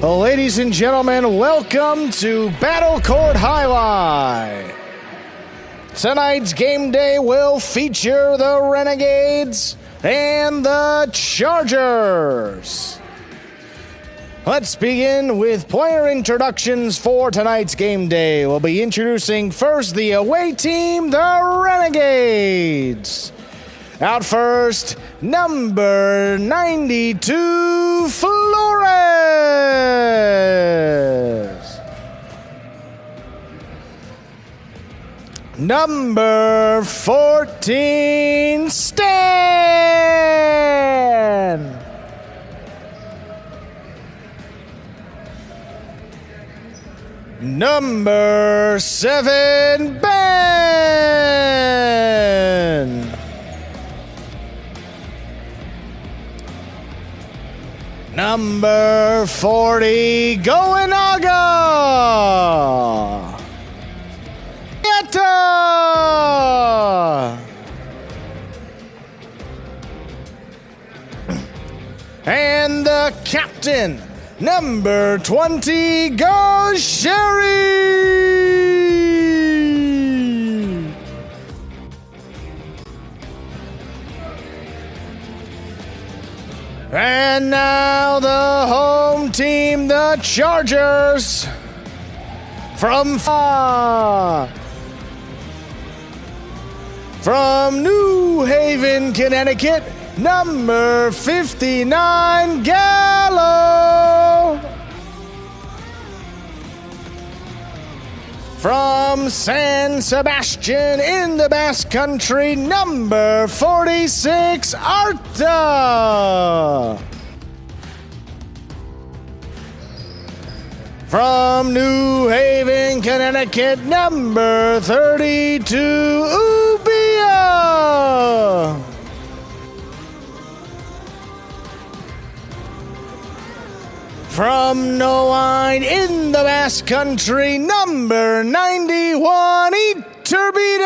Ladies and gentlemen, welcome to Battle Court Highlight. Tonight's game day will feature the Renegades and the Chargers. Let's begin with player introductions for tonight's game day. We'll be introducing first the away team, the Renegades. Out first, number 92, Flores. Number 14, Stan. Number 7, Ben. Number 40, Goenaga. And the captain, number 20, Go Sherry! And now the home team, the Chargers, from New Haven, Connecticut, number 59, Gallo. From San Sebastian in the Basque Country, number 46, Arta. From New Haven, Connecticut, number 32, Ubia. From Noline in the Basque Country, number 91, Iturbide.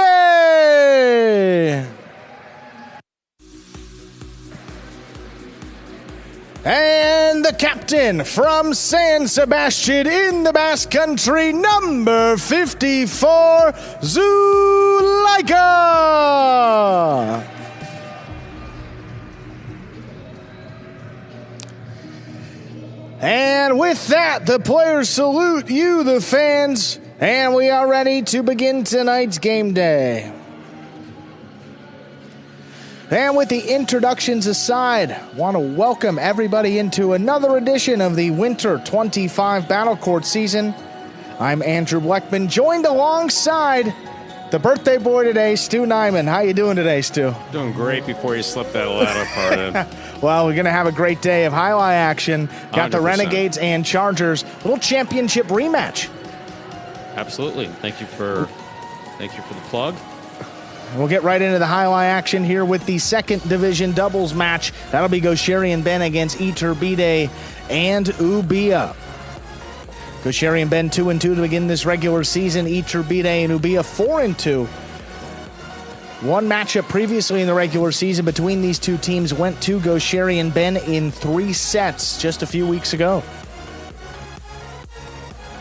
And the captain from San Sebastian in the Basque Country, number 54, Zuleika. And with that, the players salute you, the fans, and we are ready to begin tonight's game day. And with the introductions aside, I want to welcome everybody into another edition of the Winter 25 Battle Court season. I'm Andrew Bleckman, joined alongside the birthday boy today, Stu Nyman. How you doing today, Stu? Doing great before you slip that latter part in. Well, we're going to have a great day of highlight action. Got 100%. the Renegades and Chargers. Little championship rematch. Absolutely. Thank you for the plug. We'll get right into the highlight action here with the second division doubles match. That'll be Gosheri and Ben against Iturbide and Ubia. Gosheri and Ben 2-2 to begin this regular season. Iturbide and Ubia 4-2. One matchup previously in the regular season between these two teams went to Gosheri and Ben in 3 sets just a few weeks ago.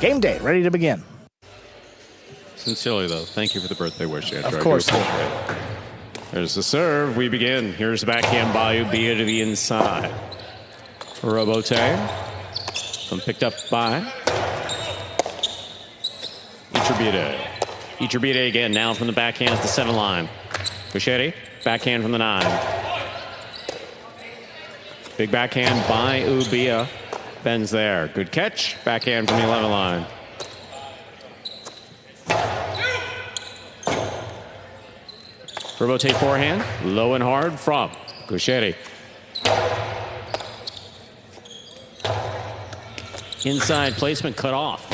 Game day, ready to begin. Sincerely, though, thank you for the birthday wish, Andrew. Of course. There's the serve. We begin. Here's the backhand by Ubia to the inside. Robote. Picked up by Iturbide. Iturbide again, now from the backhand at the 7 line. Gosheri, backhand from the 9. Big backhand by Ubia. Ben's there. Good catch. Backhand from the 11 line. Robote forehand. Low and hard from Gosheri. Inside placement cut off.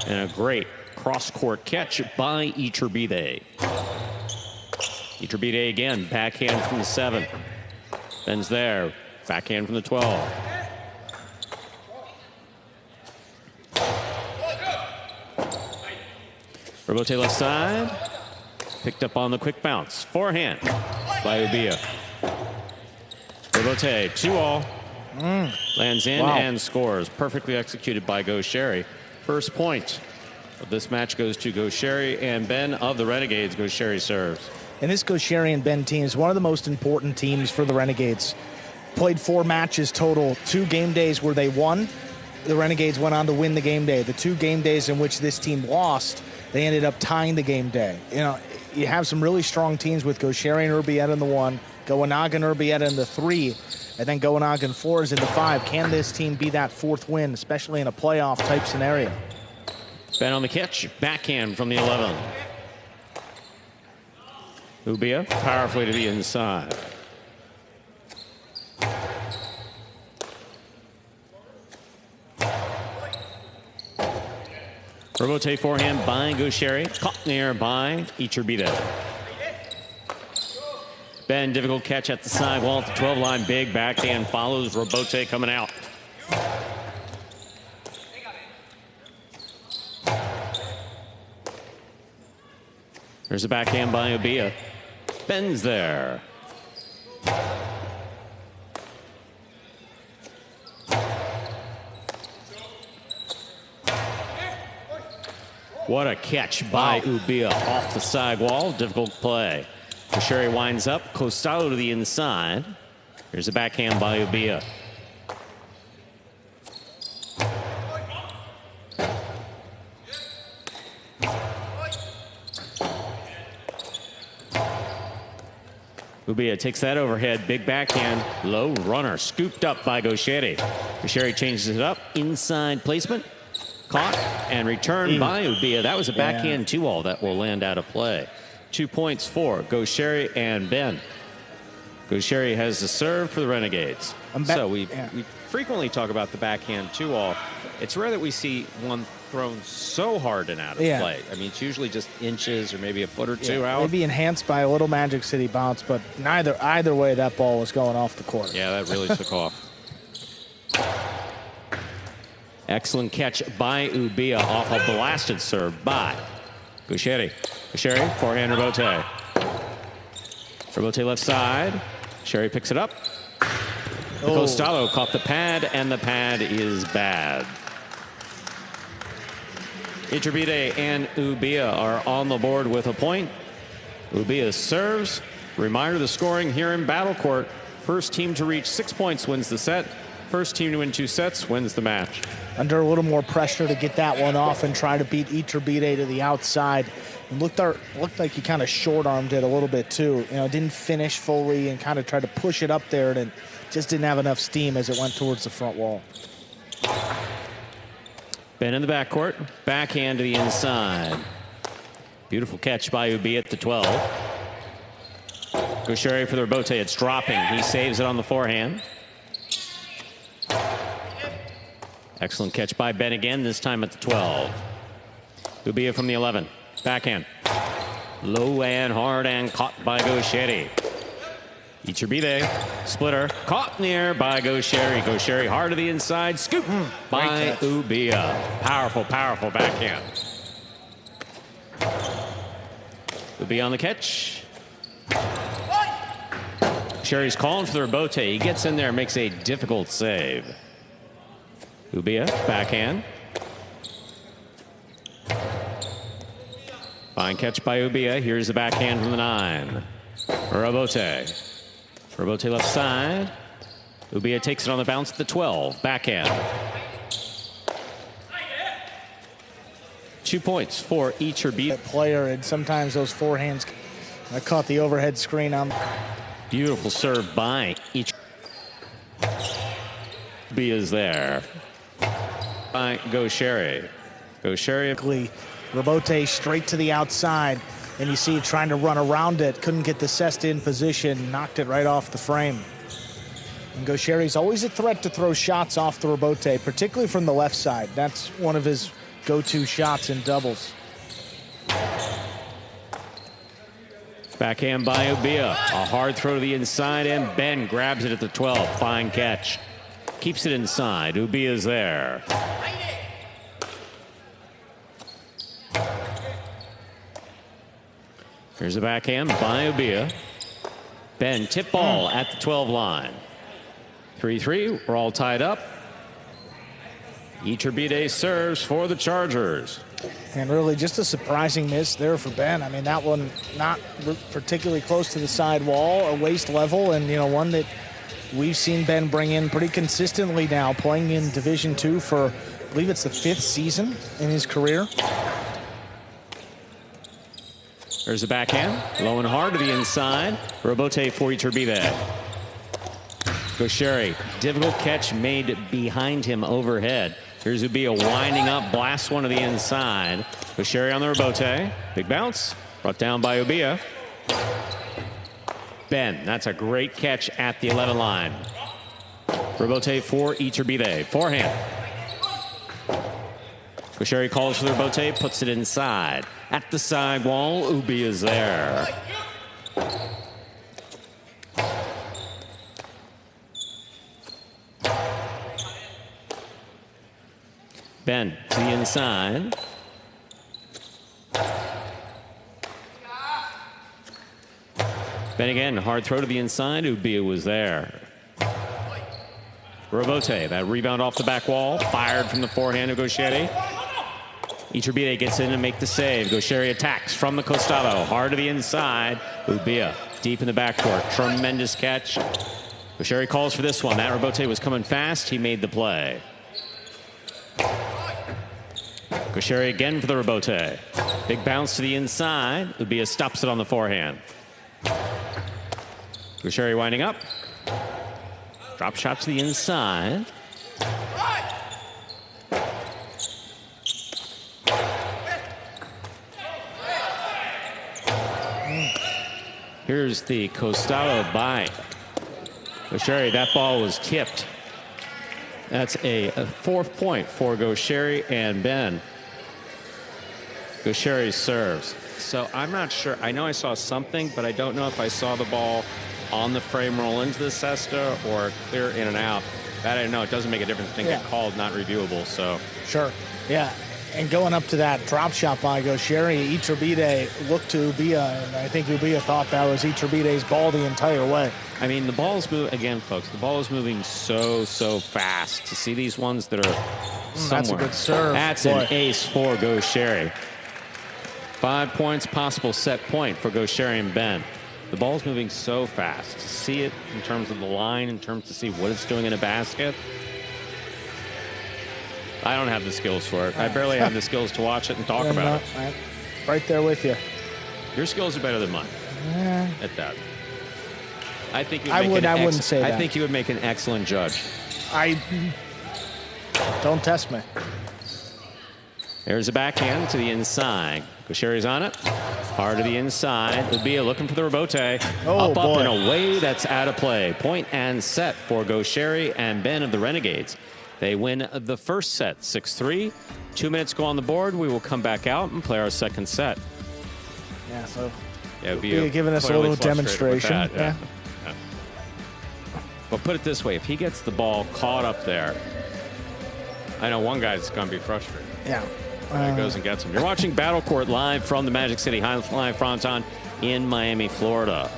And a great cross-court catch by Iturbide. Iturbide again, backhand from the 7. Ben's there, backhand from the 12. Robote left side. Picked up on the quick bounce. Forehand by Ubia. Robote, 2-all. Lands in Wow. and scores. Perfectly executed by Gaucheri. First point of this match goes to Gaucheri and Ben of the Renegades. Gaucheri serves. And this Gaucheri and Ben team is one of the most important teams for the Renegades. Played 4 matches total, 2 game days where they won. The Renegades went on to win the game day. The 2 game days in which this team lost, they ended up tying the game day. You know, you have some really strong teams with Gaucheri and Urbieta in the 1, Goanaga and Urbieta in the 3, and then Goanaga and Flores in the 5. Can this team be that 4th win, especially in a playoff type scenario? Ben on the catch. Backhand from the 11. Ubia powerfully to the inside. Robote forehand by Gaucheri. Caught in the air by Iturbide. Ben, difficult catch at the sidewall at the 12 line. Big backhand follows. Robote coming out. There's a backhand by Ubia. Ben's there. What a catch by Ubia off the sidewall. Difficult play. Gaucheri winds up. Costello to the inside. Here's a backhand by Ubia. Ubia takes that overhead. Big backhand. Low runner. Scooped up by Gaucheri. Gaucheri changes it up. Inside placement. Caught and returned by Ubia. That was a backhand 2-all that will land out of play. 2 points for Gaucheri and Ben. Gaucheri has the serve for the Renegades. So we frequently talk about the backhand 2-all. It's rare that we see one thrown so hard and out of play. I mean, it's usually just inches or maybe a foot or two out. Maybe enhanced by a little Magic City bounce, but either way, that ball was going off the court. Yeah, that really took off. Excellent catch by Ubia off a blasted serve by Gaucheri. Gaucheri, forehand Robote. Robote left side. Gaucheri picks it up. Costello caught the pad, and the pad is bad. Iturbide and Ubia are on the board with a point. Ubia serves. Reminder the scoring here in Battle Court. First team to reach 6 points wins the set. First team to win 2 sets wins the match. Under a little more pressure to get that one off and try to beat Iturbide to the outside. It looked like he kind of short-armed it a little bit too. You know, didn't finish fully and kind of tried to push it up there, and it just didn't have enough steam as it went towards the front wall. Ben in the backcourt. Backhand to the inside. Beautiful catch by Ubia at the 12. Gaucheri for the Robote. It's dropping. He saves it on the forehand. Excellent catch by Ben again, this time at the 12. Ubia from the 11. Backhand. Low and hard and caught by Gaucheri. Iturbide. Splitter. Caught in the air by Gaucheri. Gaucheri hard to the inside. Scoop by Ubia. Powerful, powerful backhand. Ubia on the catch. Gaucheri's calling for the Robote. He gets in there, makes a difficult save. Ubia, backhand. Fine catch by Ubia. Here's the backhand from the 9. Robote. Robote left side. Ubia takes it on the bounce at the 12. Backhand. 2 points for Iturbide. Player, and sometimes those forehands. I caught the overhead screen on. Beautiful serve by Iturbide. Ubia's there. By Gaucheri. Gaucheri. Robote straight to the outside, and you see trying to run around it. Couldn't get the cesta in position, knocked it right off the frame. And Gaucheri's always a threat to throw shots off the Robote, particularly from the left side. That's one of his go-to shots in doubles. Backhand by Ubia. A hard throw to the inside, and Ben grabs it at the 12. Fine catch. Keeps it inside. Ubia's there. Here's a backhand by Ubia. Ben, tip ball at the 12 line. 3-3. We're all tied up. Iturbide serves for the Chargers. And really just a surprising miss there for Ben. I mean, that one not particularly close to the side wall, a waist level, and, one that we've seen Ben bring in pretty consistently now, playing in Division II for, I believe it's the 5th season in his career. There's a backhand, low and hard to the inside. Robote for Iturbide. Gaucheri, difficult catch made behind him overhead. Here's Ubia winding up, blasts one to the inside. Gaucheri on the Robote. Big bounce, brought down by Ubia. Ben, that's a great catch at the 11 line. Robote for Iturbide. Forehand. Gaucheri calls for the Robote, puts it inside. At the side wall, Ubia is there. Ben to the inside. Ben again, hard throw to the inside. Ubia was there. Robote, that rebound off the back wall. Fired from the forehand of Gaucheri. Iturbide gets in to make the save. Gaucheri attacks from the costado. Hard to the inside. Ubia deep in the backcourt. Tremendous catch. Gaucheri calls for this one. That Robote was coming fast. He made the play. Gaucheri again for the Robote. Big bounce to the inside. Ubia stops it on the forehand. Gaucheri winding up. Drop shot to the inside. Here's the costado by Gaucheri. That ball was tipped. That's a 4th point for Gaucheri and Ben. Gaucheri serves. So I'm not sure. I know I saw something, but I don't know if I saw the ball on the frame roll into the cesta or clear in and out. That I don't know. It doesn't make a difference. It didn't get called, not reviewable. So sure. Yeah. And going up to that drop shot by Gaucheri, Iturbide looked to Ubia, and I think Ubia thought that was Iturbide's ball the entire way. I mean, the ball is moving, again, folks, the ball is moving so fast. To see these ones that are somewhere. That's a good serve. That's an ace for Gaucheri. 5 points, possible set point for Gaucheri and Ben. The ball's moving so fast. To see it in terms of the line, in terms to see what it's doing in a basket, I don't have the skills for it. I barely have the skills to watch it and talk about it. Right there with you. Your skills are better than mine. Yeah. At that. I think I wouldn't say that. I think you would make an excellent judge. Don't test me. There's a backhand to the inside. Gaucheri's on it. Hard to the inside. Ubia looking for the Robote. Up and away. That's out of play. Point and set for Gaucheri and Ben of the Renegades. They win the first set, 6-3. 2 minutes go on the board. We will come back out and play our second set. Yeah, so Ubia giving us a little demonstration. Yeah. But put it this way, if he gets the ball caught up there, I know one guy's going to be frustrated. Yeah. He goes and gets him. You're watching Battle Court live from the Magic City High Flying Fronton in Miami, Florida.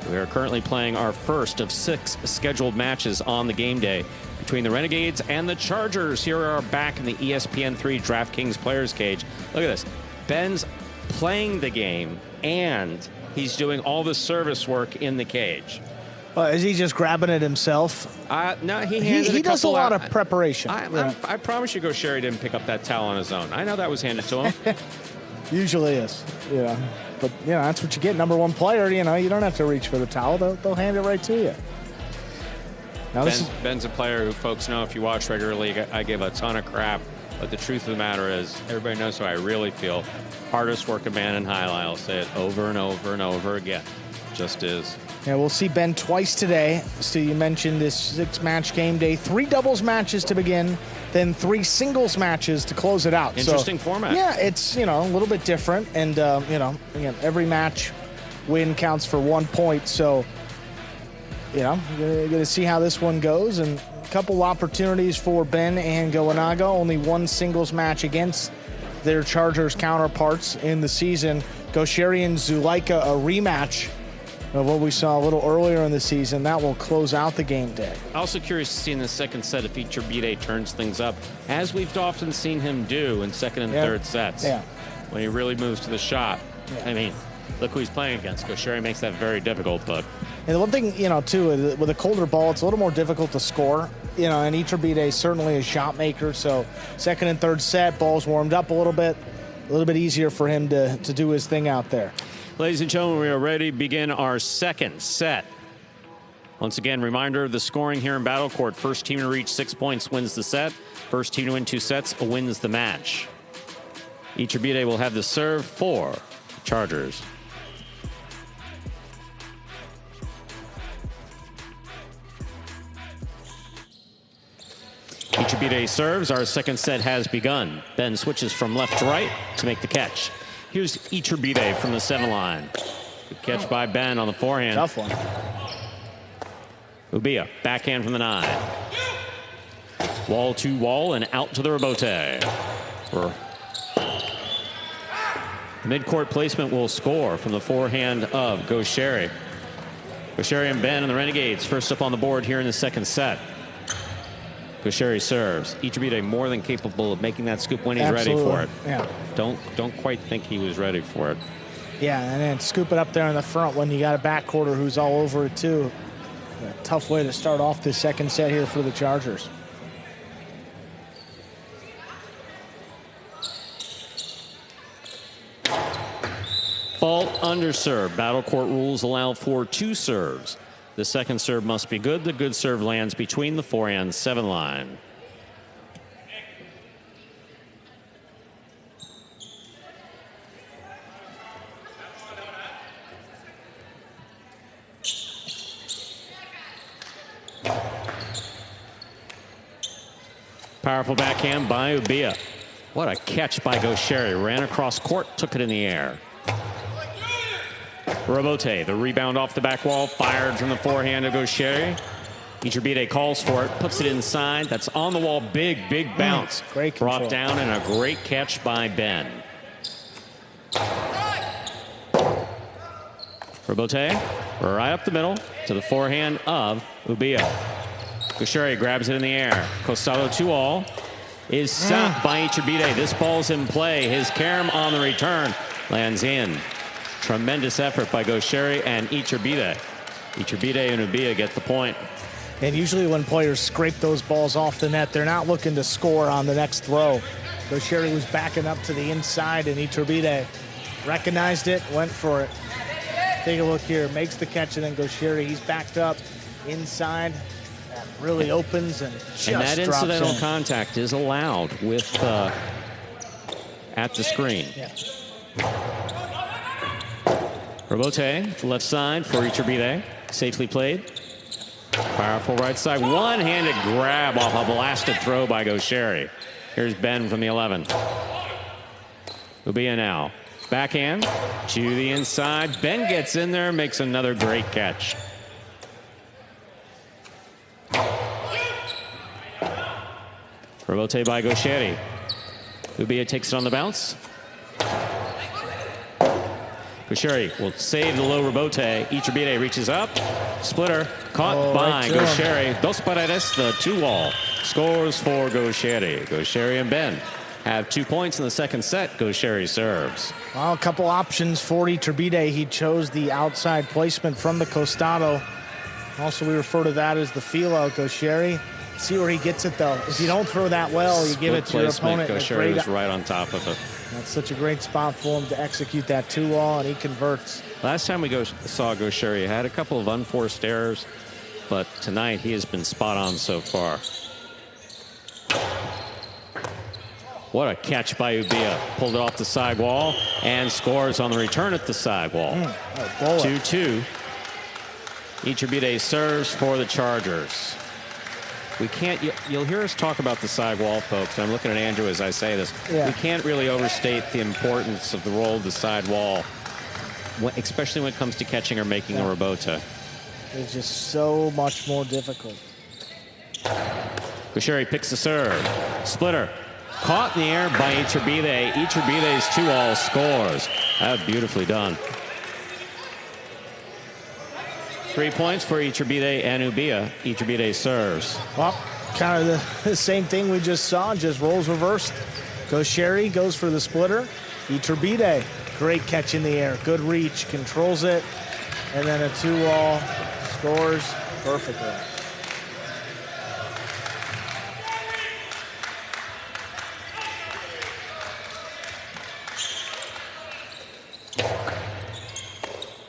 We are currently playing our first of 6 scheduled matches on the game day between the Renegades and the Chargers. Here we are back in the ESPN3 DraftKings Players Cage. Look at this. Ben's playing the game, and he's doing all the service work in the cage. Is he just grabbing it himself? No, he does a lot of preparation. I promise you Gaucheri didn't pick up that towel on his own. I know that was handed to him. Usually is. Yeah. But, that's what you get. Number 1 player, you don't have to reach for the towel. They'll hand it right to you. Now, Ben's a player who folks know if you watch regularly, I give a ton of crap. But the truth of the matter is, everybody knows how I really feel. Hardest working man in High Line. I'll say it over and over and over again. Just is. Yeah, we'll see Ben twice today. So you mentioned this 6-match game day. 3 doubles matches to begin, then 3 singles matches to close it out. Interesting format. Yeah, it's, a little bit different. And, again, every match win counts for 1 point. So, we're going to see how this one goes. And a couple opportunities for Ben and Goanaga. Only 1 singles match against their Chargers counterparts in the season. Gaucheri and Zulaika, a rematch of what we saw a little earlier in the seaon. That will close out the game day. Also curious to see in the second set if Iturbide turns things up, as we've often seen him do in second and third sets. Yeah. When he really moves to the shot. Yeah. I mean, look who he's playing against. Gaucheri makes that very difficult, but. And the one thing, too, with a colder ball, it's a little more difficult to score. And Iturbide is certainly a shot maker. So second and third set, ball's warmed up a little bit easier for him to do his thing out there. Ladies and gentlemen, we are ready to begin our second set. Once again, reminder of the scoring here in Battle Court. First team to reach 6 points wins the set. First team to win 2 sets wins the match. Iturbide will have the serve for the Chargers. Iturbide serves. Our second set has begun. Ben switches from left to right to make the catch. Here's Iturbide from the 7 line. Good catch by Ben on the forehand. Tough one. Ubia, backhand from the 9. Wall to wall and out to the rebote. The midcourt placement will score from the forehand of Gaucheri. Gaucheri and Ben and the Renegades first up on the board here in the second set. Gaucheri serves. Iturbide more than capable of making that scoop when he's ready for it. Yeah. Don't quite think he was ready for it. Yeah, and then scoop it up there in the front when you got a backcourter who's all over it too. A tough way to start off this second set here for the Chargers. Fault underserve. Battle court rules allow for 2 serves. The second serve must be good. The good serve lands between the forehand 7 line. Powerful backhand by Ubia. What a catch by Gaucheri. Ran across court, took it in the air. Rebote, the rebound off the back wall, fired from the forehand of Gaucheri. Iturbide calls for it, puts it inside. That's on the wall. Big bounce. Great control. Brought down and a great catch by Ben. Rebote, right up the middle to the forehand of Ubia. Gaucheri grabs it in the air. Costado 2-all is stopped by Iturbide. This ball's in play. His carom on the return lands in. Tremendous effort by Gaucheri and Iturbide. Iturbide and Ubia get the point. And usually when players scrape those balls off the net, they're not looking to score on the next throw. Gaucheri was backing up to the inside, and Iturbide recognized it, went for it. Take a look here, makes the catch, and then Gaucheri, he's backed up inside. That really opens and just and that drops incidental in. contact is allowed with at the screen. Yeah. Rebote, left side for Iturbide. Safely played. Powerful right side. One-handed grab off a blasted throw by Gaucheri. Here's Ben from the 11. Ubia now. Backhand to the inside. Ben gets in there, makes another great catch. Rebote by Gaucheri. Ubia takes it on the bounce. Gaucheri will save the low rebote. Iturbide reaches up. Splitter caught by Gaucheri. Dos Paredes, the 2-wall. Scores for Gaucheri. Gaucheri and Ben have 2 points in the second set. Gaucheri serves. Well, a couple options for Iturbide. He chose the outside placement from the costado. Also, we refer to that as the feel-out. Gaucheri, see where he gets it, though. If you don't throw that well, you give it to your opponent. Gaucheri was right on top of it. That's such a great spot for him to execute that 2-wall, and he converts. Last time we saw Gaucheri, he had a couple of unforced errors, but tonight he has been spot on so far. What a catch by Ubia. Pulled it off the sidewall and scores on the return at the sidewall. 2-2. Iturbide serves for the Chargers. We can't, you'll hear us talk about the sidewall, folks. I'm looking at Andrew as I say this. Yeah. We can't really overstate the importance of the role of the sidewall, especially when it comes to catching or making a rebote. It's just so much more difficult. Gaucheri picks the serve. Splitter. Caught in the air by Iturbide. Iturbide's 2-all scores. That beautifully done. 3 points for Iturbide and Ubia. Iturbide serves. Well, kind of the same thing we just saw, just rolls reversed. Gaucheri goes for the splitter. Iturbide, great catch in the air. Good reach, controls it. And then a 2-all, scores perfectly.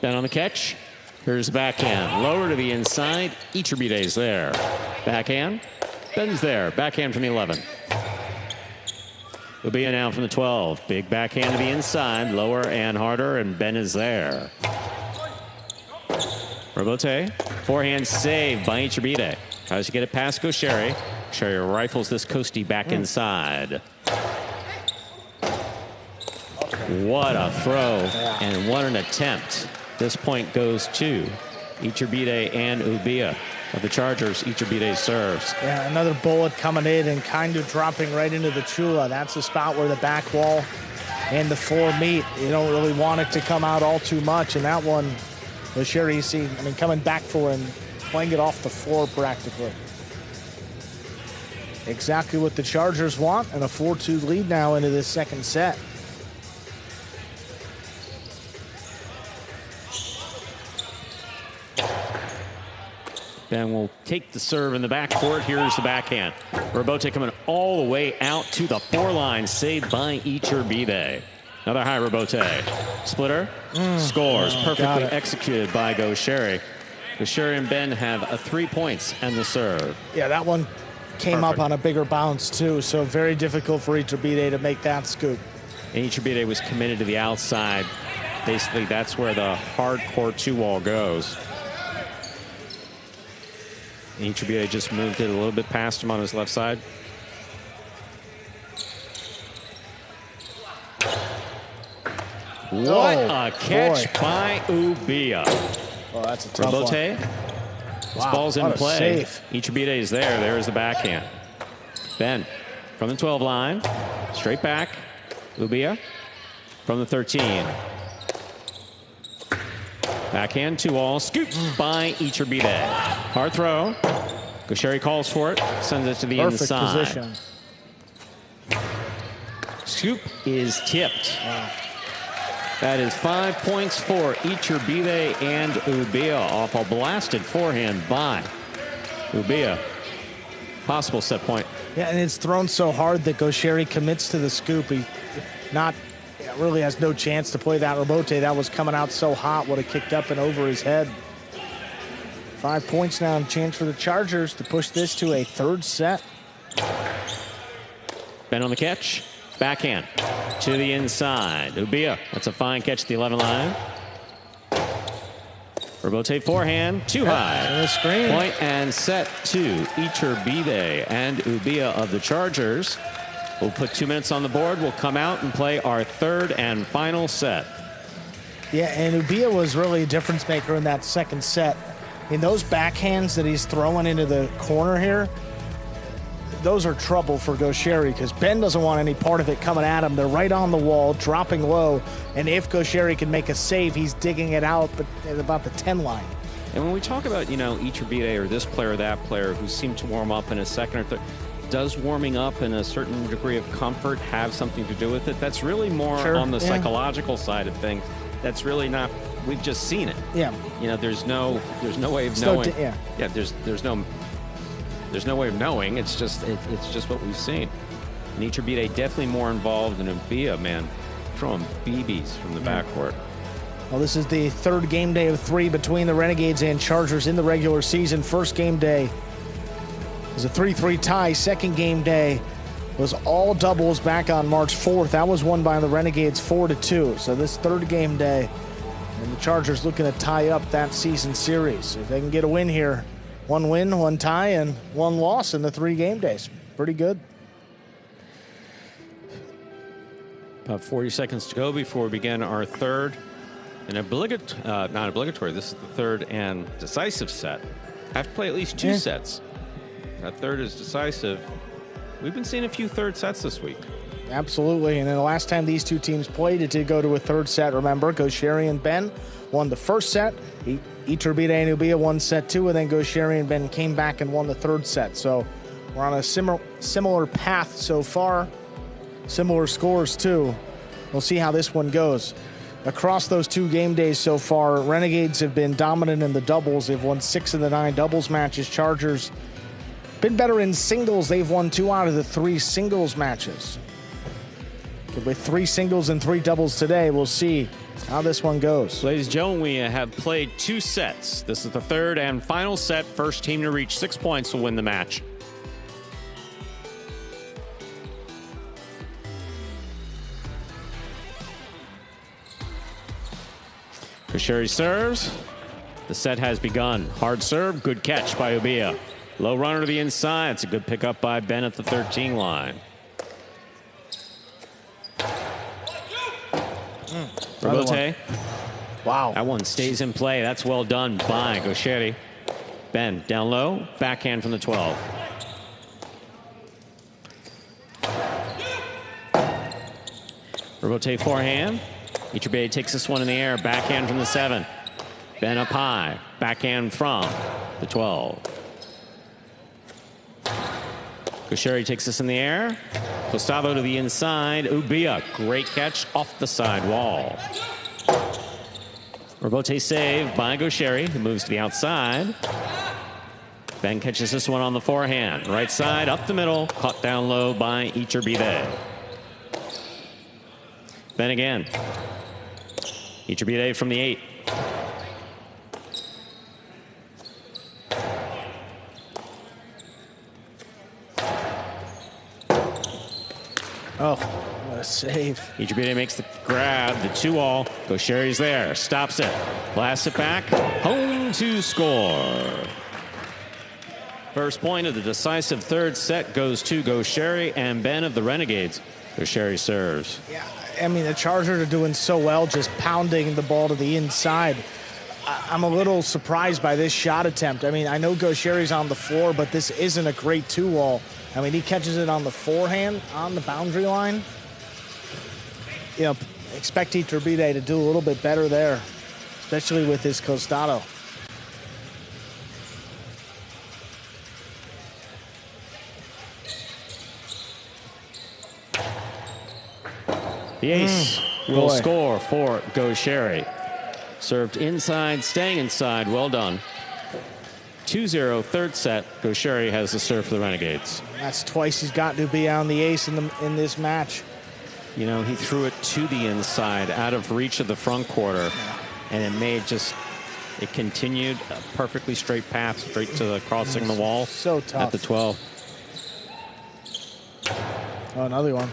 Ben on the catch. Here's the backhand. Lower to the inside. Iturbide's there. Backhand. Ben's there. Backhand from the 11. Ubia now from the 12. Big backhand to the inside. Lower and harder, and Ben is there. Robote. Forehand save by Iturbide. Tries to get it past Gaucheri. Gaucheri rifles this Coastie back inside. What a throw, and what an attempt. This point goes to Iturbide and Ubia of the Chargers. Iturbide serves. Yeah, another bullet coming in and kind of dropping right into the chula. That's the spot where the back wall and the floor meet. You don't really want it to come out all too much. And that one, Gaucheri, coming back for and playing it off the floor practically. Exactly what the Chargers want, and a 4-2 lead now into this second set. Ben will take the serve in the backcourt. Here's the backhand. Robote coming all the way out to the 4-line, saved by Iturbide. Another high Robote. Splitter. Scores. Perfectly executed by Gaucheri. Gaucheri and Ben have 3 points and the serve. Yeah, that one came up on a bigger bounce too, so very difficult for Iturbide to make that scoop. And Iturbide was committed to the outside. Basically, that's where the hardcore 2-wall goes. Iturbide just moved it a little bit past him on his left side. What a catch by Ubia. Oh, that's a tough Robote. one. This ball's in what a play. save. Iturbide is there. There's the backhand. Ben from the 12 line. Straight back. Ubia from the 13. Backhand 2-all. Scoop by Iturbide. Hard throw. Gaucheri calls for it. Sends it to the inside. Position. Scoop is tipped. Wow. That is 5 points for Iturbide and Ubia off a blasted forehand by Ubia. Possible set point. Yeah, and it's thrown so hard that Gaucheri commits to the scoop. He really has no chance to play that Robote. That was coming out so hot, would have kicked up and over his head. 5 points now, and chance for the Chargers to push this to a third set. Ben on the catch. Backhand to the inside. Ubia. That's a fine catch at the 11 line. Robote forehand. Too high. Point and set to Iturbide and Ubia of the Chargers. We'll put 2 minutes on the board. We'll come out and play our third and final set. Yeah, and Ubia was really a difference maker in that second set. In those backhands that he's throwing into the corner here, those are trouble for Gaucheri because Ben doesn't want any part of it coming at him. They're right on the wall, dropping low, and if Gaucheri can make a save, he's digging it out at about the 10 line. And when we talk about, Iturbide or this player or that player who seemed to warm up in a second or third, does warming up in a certain degree of comfort have something to do with it? That's really more on the psychological side of things. That's really not. We've just seen it. Yeah. There's no way of knowing. There's no way of knowing. It's just what we've seen. And Iturbide definitely more involved than Ubia, man, throwing BBs from the backcourt. Well, this is the third game day of 3 between the Renegades and Chargers in the regular season. First game day was a 3-3 tie. Second game day was all doubles back on March 4th. That was won by the Renegades 4-2. So this third game day, and the Chargers looking to tie up that season series. If they can get a win here, 1 win, 1 tie, and 1 loss in the 3 game days. Pretty good. About 40 seconds to go before we begin our third and not obligatory. This is the third and decisive set. Have to play at least 2 sets. That third is decisive. We've been seeing a few third sets this week. absolutely. And then the last time these two teams played, it did go to a third set. Remember, Gaucheri and Ben won the first set. Iturbide and Ubia won set 2, and then Gaucheri and Ben came back and won the third set. So we're on a similar path so far. Similar scores, too. We'll see how this one goes. Across those 2 game days so far, Renegades have been dominant in the doubles. They've won 6 of the 9 doubles matches. Chargers been better in singles. They've won 2 out of the 3 singles matches. With 3 singles and 3 doubles today, we'll see how this one goes. Ladies and gentlemen, we have played 2 sets. This is the third and final set. First team to reach 6 points will win the match. Gaucheri serves. The set has begun. Hard serve, good catch by Ubia. Low runner to the inside. It's a good pickup by Ben at the 13 line. Robote. Wow. That one stays in play. That's well done by Gaucheri. Ben down low. Backhand from the 12. Robote forehand. Iturbide takes this one in the air. Backhand from the 7. Ben up high. Backhand from the 12. Gaucheri takes this in the air. Gustavo to the inside. Ubia, great catch off the side wall. Robote save by Gaucheri, who moves to the outside. Ben catches this one on the forehand. Right side, up the middle, caught down low by Iturbide. Ben again. Iturbide from the 8. Oh, what a save. Iturbide makes the grab, the 2-all. Gaucheri's there, stops it, blasts it back, home to score. First point of the decisive third set goes to Gaucheri and Ben of the Renegades. Gaucheri serves. Yeah, I mean, the Chargers are doing so well, just pounding the ball to the inside. I'm a little surprised by this shot attempt. I mean, I know Gaucheri's on the floor, but this isn't a great 2-all. I mean, he catches it on the forehand, on the boundary line. You know, expect Iturbide to do a little bit better there, especially with his costado. The ace will score for Gaucheri. Served inside, staying inside. Well done. 2-0 third set. Gaucheri has the serve for the Renegades. That's twice he's got to be on the ace in this match. You know, he threw it to the inside, out of reach of the front quarter, and it made it continued a perfectly straight path straight to the crossing the wall. So tough. At the 12. Oh, another one.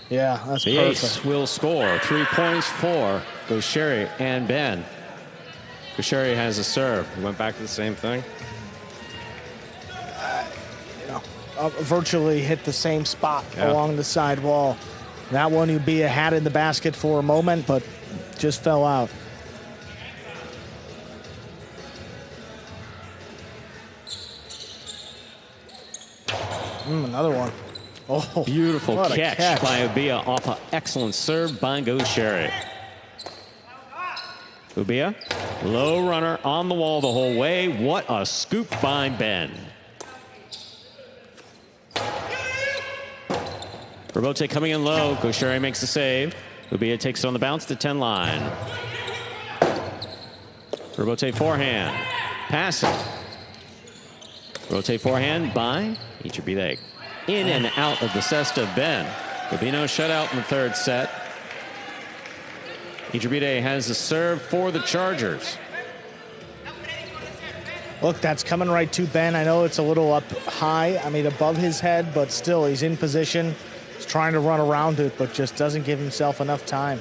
Yeah, that's the perfect. Ace will score. 3 points for Gaucheri and Ben. Gaucheri has a serve. He went back to the same thing. Virtually hit the same spot along the side wall. That one Ubia had in the basket for a moment, but just fell out. Another one. Oh, beautiful catch by Ubia off an excellent serve by Gaucheri. Ubia, low runner on the wall the whole way. What a scoop by Ben. Robote coming in low. Gaucheri makes the save. Ubia takes it on the bounce to 10 line. Robote forehand. Passing. Robote forehand by Iturbide. In and out of the cesta of Ben. There'll be no shutout in the third set. Iturbide has the serve for the Chargers. Look, that's coming right to Ben. I know it's a little up high, I mean above his head, but still he's in position. He's trying to run around it, but just doesn't give himself enough time.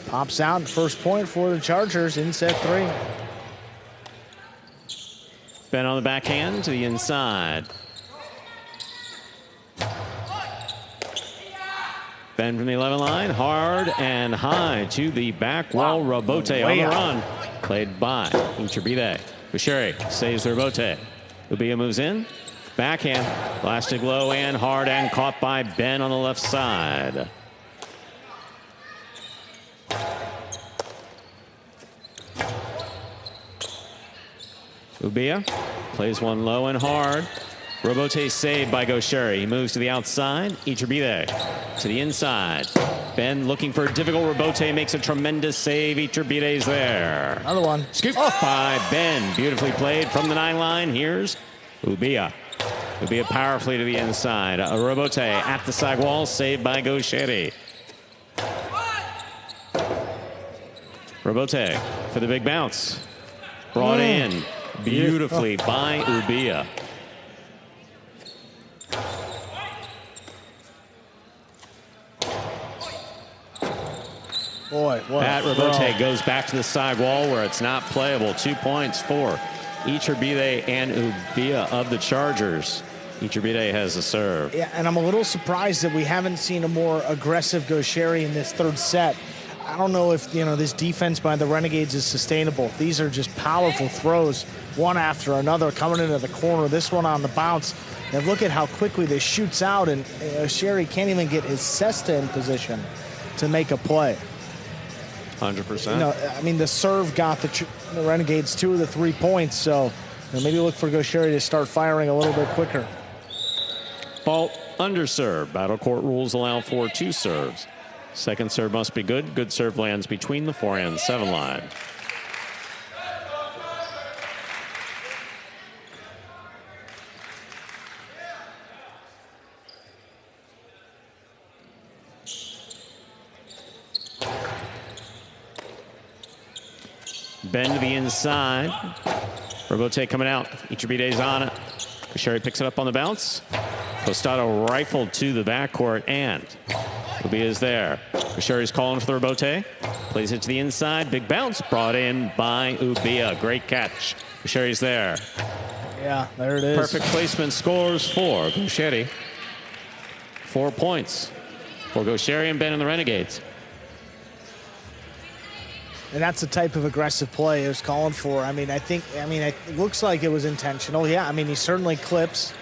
Pops out, first point for the Chargers in set 3. Ben on the backhand to the inside. Ben from the 11 line, hard and high to the back wall. Robote on the run. Played by Iturbide. Gaucheri saves the Robote. Ubia moves in. backhand. Blasted low and hard and caught by Ben on the left side. Ubia plays one low and hard. Robote saved by Gaucheri. He moves to the outside. Iturbide to the inside. Ben looking for a difficult Robote, makes a tremendous save. Iturbide's there. Another one. Scoop by Ben. Beautifully played from the 9 line. Here's Ubia. Ubia powerfully to the inside. A Robote at the side wall, saved by Gaucheri. Robote for the big bounce. Brought in beautifully by Ubia. Boy, what that Robote goes back to the side wall where it's not playable. 2 points for Iturbide and Ubia of the Chargers. Iturbide has a serve. Yeah, and I'm a little surprised that we haven't seen a more aggressive Gaucheri in this third set. I don't know if, this defense by the Renegades is sustainable. These are just powerful throws, one after another, coming into the corner. This one on the bounce. And look at how quickly this shoots out, and Gaucheri can't even get his cesta in position to make a play. 100%. The serve got the Renegades 2 of the 3 points, so maybe look for Gaucheri to start firing a little bit quicker. Fault under serve. Battle court rules allow for 2 serves. Second serve must be good. Good serve lands between the 4 and 7 line. Ben to the inside. Robote coming out. Iturbide's on it. Gaucheri picks it up on the bounce. Costado rifled to the backcourt, and Ubia is there. Gaucheri's calling for the Robote. Plays it to the inside. Big bounce brought in by Ubia. Great catch. Gaucheri's there. Yeah, there it is. Perfect placement. Scores for Gaucheri. 4 points for Gaucheri and Ben and the Renegades. And that's the type of aggressive play it was calling for. It looks like it was intentional. Yeah, he certainly clips,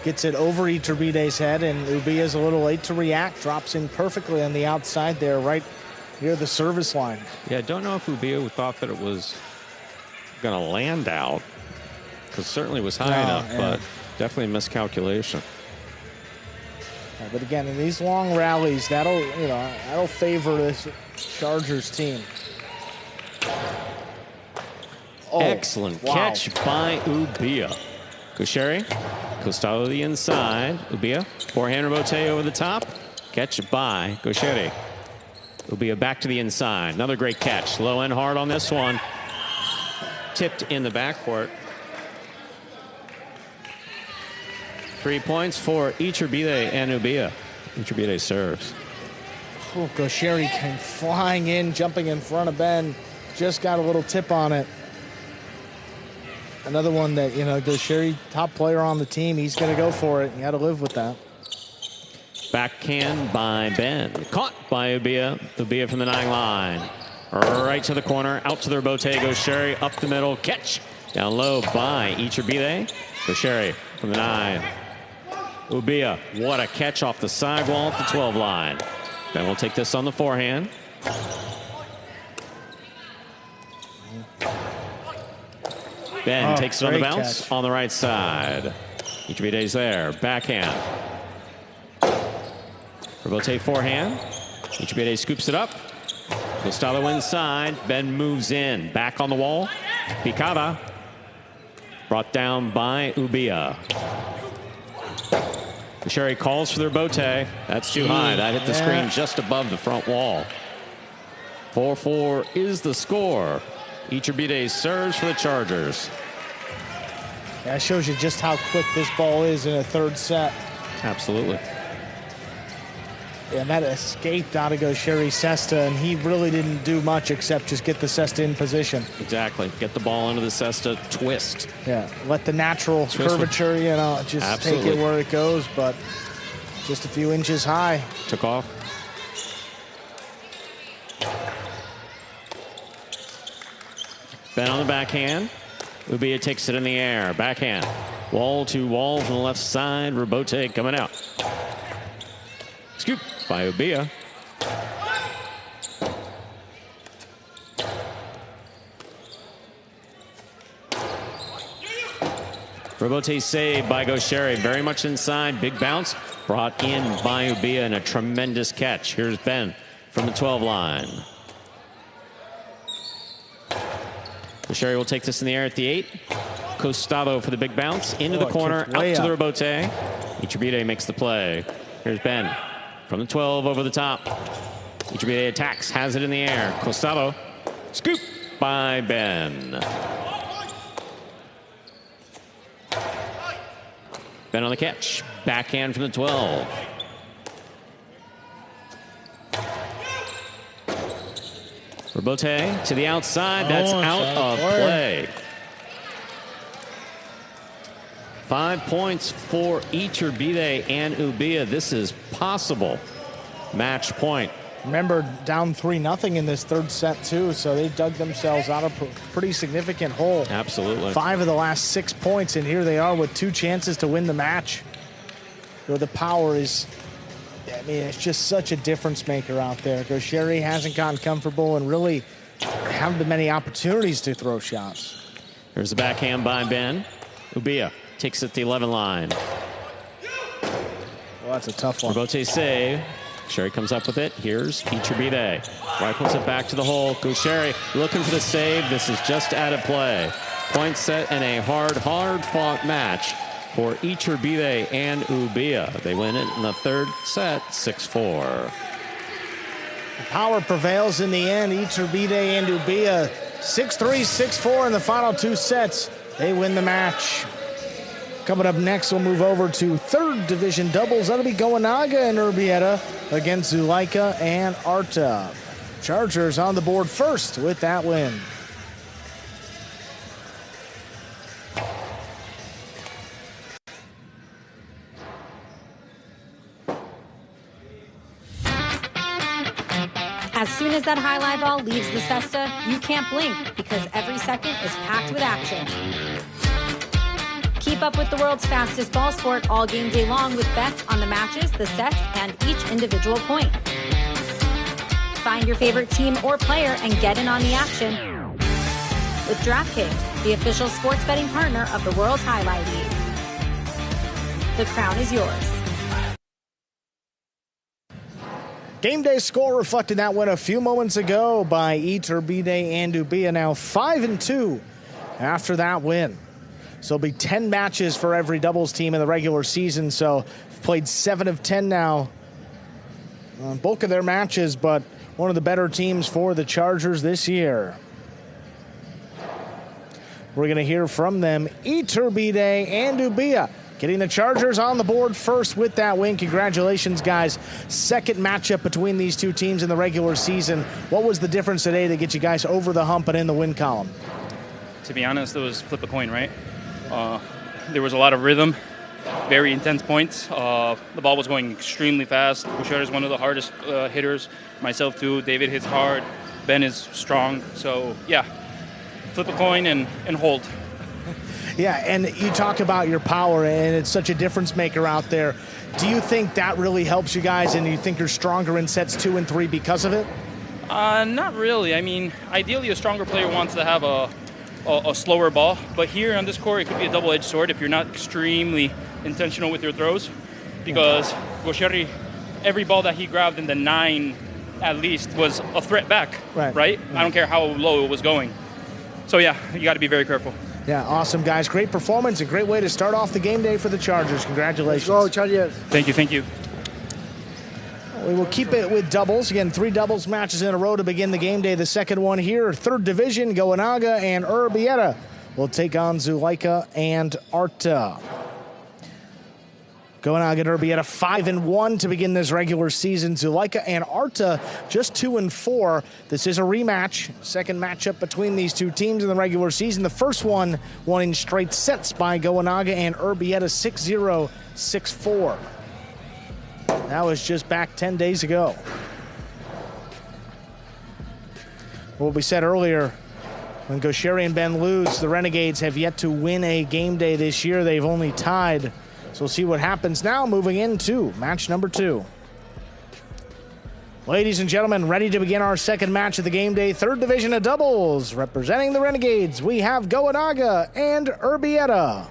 gets it over Iturbide's head, and Ubia's a little late to react, drops in perfectly on the outside there, right near the service line. Yeah, I don't know if Ubia thought that it was going to land out, because certainly was high enough, but definitely a miscalculation. Yeah, but again, in these long rallies, that'll favor this Chargers team. Excellent catch by Ubia. Gaucheri, Costado to the inside. Ubia, forehand Robote over the top. Catch by Gaucheri. Ubia back to the inside. Another great catch. Low and hard on this one. Tipped in the backcourt. 3 points for Iturbide and Ubia. Iturbide serves. Gaucheri came flying in, jumping in front of Ben. Just got a little tip on it. Another one that, Gaucheri, top player on the team, he's going to go for it. You got to live with that. Backhand by Ben. Caught by Ubia. Ubia from the 9 line. Right to the corner. Out to the Robote. Gaucheri up the middle. Catch. Down low by Iturbide. Gaucheri from the 9. Ubia. What a catch off the sidewall at the 12 line. Ben will take this on the forehand. Ben takes it on the bounce catch on the right side. Iturbide's there. Backhand. Robote forehand. Iturbide scoops it up. Costado inside. Ben moves in. Back on the wall. Picada. Brought down by Ubia. Gaucheri calls for the Robote. That's too high. That hit the screen just above the front wall. 4-4 is the score. Iturbide serves for the Chargers. That shows you just how quick this ball is in a third set. Absolutely. And that escaped out of Gaucheri's cesta, and he really didn't do much except just get the cesta in position. Exactly. Get the ball into the cesta, twist. Yeah, let the natural curvature, just take it where it goes, but just a few inches high. Took off. Ben on the backhand. Ubia takes it in the air. Backhand. Wall to wall from the left side. Robote coming out. Scoop by Ubiya. Robote saved by Gaucheri. Very much inside. Big bounce. Brought in by Ubiya and a tremendous catch. Here's Ben from the 12 line. Gaucheri will take this in the air at the 8. Costado for the big bounce. Into the corner. Out to the Robote. Iturbide makes the play. Here's Ben from the 12 over the top. Iturbide attacks. Has it in the air. Costado. Scoop by Ben. Ben on the catch. Backhand from the 12. Robote to the outside. That's out of play. 5 points for Iturbide and Ubiya. This is possible. Match point. Remember, down 3-0 in this third set, too, so they dug themselves out of a pretty significant hole. Absolutely. 5 of the last 6 points, and here they are with 2 chances to win the match. So the power is, I mean, it's just such a difference maker out there. Gaucheri hasn't gotten comfortable and really haven't been many opportunities to throw shots. Here's the backhand by Ben. Ubiya takes it to the 11 line. Well, that's a tough one. Robote save. Gaucheri comes up with it. Here's Iturbide. Rifles it back to the hole. Gaucheri looking for the save. This is just out of play. Point set and a hard-fought match for Iturbide and Ubiya. They win it in the third set, 6-4. Power prevails in the end. Iturbide and Ubiya, 6-3, 6-4 in the final 2 sets. They win the match. Coming up next, we'll move over to third division doubles. That'll be Goenaga and Urbieta against Zuleika and Arta. Chargers on the board first with that win. As soon as that high-lie ball leaves the cesta, you can't blink because every second is packed with action. Keep up with the world's fastest ball sport all game day long with bets on the matches, the sets, and each individual point. Find your favorite team or player and get in on the action with DraftKings, the official sports betting partner of the World Highlight League. The crown is yours. Game day score reflected that win a few moments ago by Iturbide and Ubiya, now 5-2 after that win. So it'll be 10 matches for every doubles team in the regular season. So played 7 of 10 now. Bulk of their matches, but one of the better teams for the Chargers this year. We're going to hear from them, Iturbide and Ubiya, getting the Chargers on the board first with that win. Congratulations, guys. Second matchup between these two teams in the regular season. What was the difference today to get you guys over the hump and in the win column? To be honest, it was flip a coin, right? There was a lot of rhythm, very intense points. The ball was going extremely fast. Bouchard is one of the hardest hitters. Myself too. David hits hard. Ben is strong. So yeah, flip a coin and hold. Yeah, and you talk about your power, and it's such a difference maker out there. Do you think that really helps you guys, and do you think you're stronger in sets 2 and 3 because of it? Not really. I mean, ideally a stronger player wants to have a slower ball, but here on this court it could be a double-edged sword if you're not extremely intentional with your throws, because Gaucheri, every ball that he grabbed in the 9 at least was a threat back, right? I don't care how low it was going. So yeah, you got to be very careful. Yeah, awesome, guys. Great performance, a great way to start off the game day for the Chargers. Congratulations. Let's go, Chargers. Thank you, thank you. We will keep it with doubles. Again, 3 doubles matches in a row to begin the game day. The second one here, third division, Goenaga and Urbieta will take on Zuleika and Arta. Goenaga and Urbieta 5-1 to begin this regular season. Zuleika and Arta just 2-4. This is a rematch. Second matchup between these two teams in the regular season. The first one won in straight sets by Goenaga and Urbieta 6-0, 6-4. That was just back 10 days ago. What we said earlier, When Gaucheri and Ben lose, the Renegades have yet to win a game day this year. They've only tied. So we'll see what happens now moving into match number 2. Ladies and gentlemen, ready to begin our second match of the game day, third division of doubles. Representing the Renegades, we have Goanaga and Urbieta.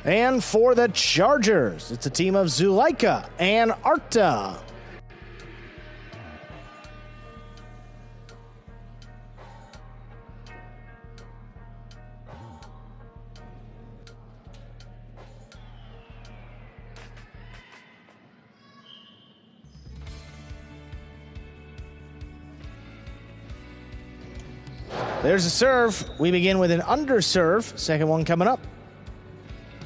And for the Chargers, it's a team of Zuleika and Arta. There's a serve. We begin with an underserve. Second one coming up.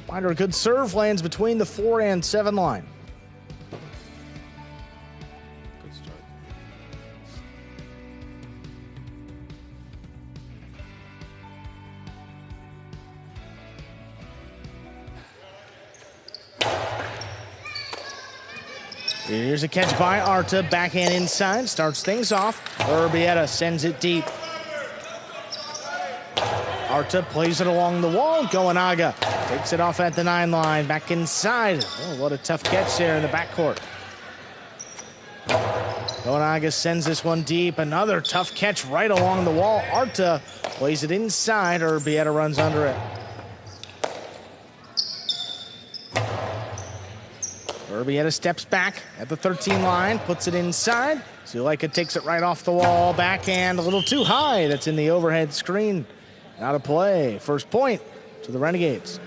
Finder, a good serve lands between the 4 and 7 line. Good start. Here's a catch by Arta. Backhand inside. Starts things off. Urbieta sends it deep. Arta plays it along the wall. Goanaga takes it off at the 9 line. Back inside. Oh, what a tough catch there in the backcourt. Goanaga sends this one deep. Another tough catch right along the wall. Arta plays it inside. Urbieta runs under it. Urbieta steps back at the 13 line. Puts it inside. Zuleika takes it right off the wall. Backhand a little too high. That's in the overhead screen. Out of play. First point to the Renegades.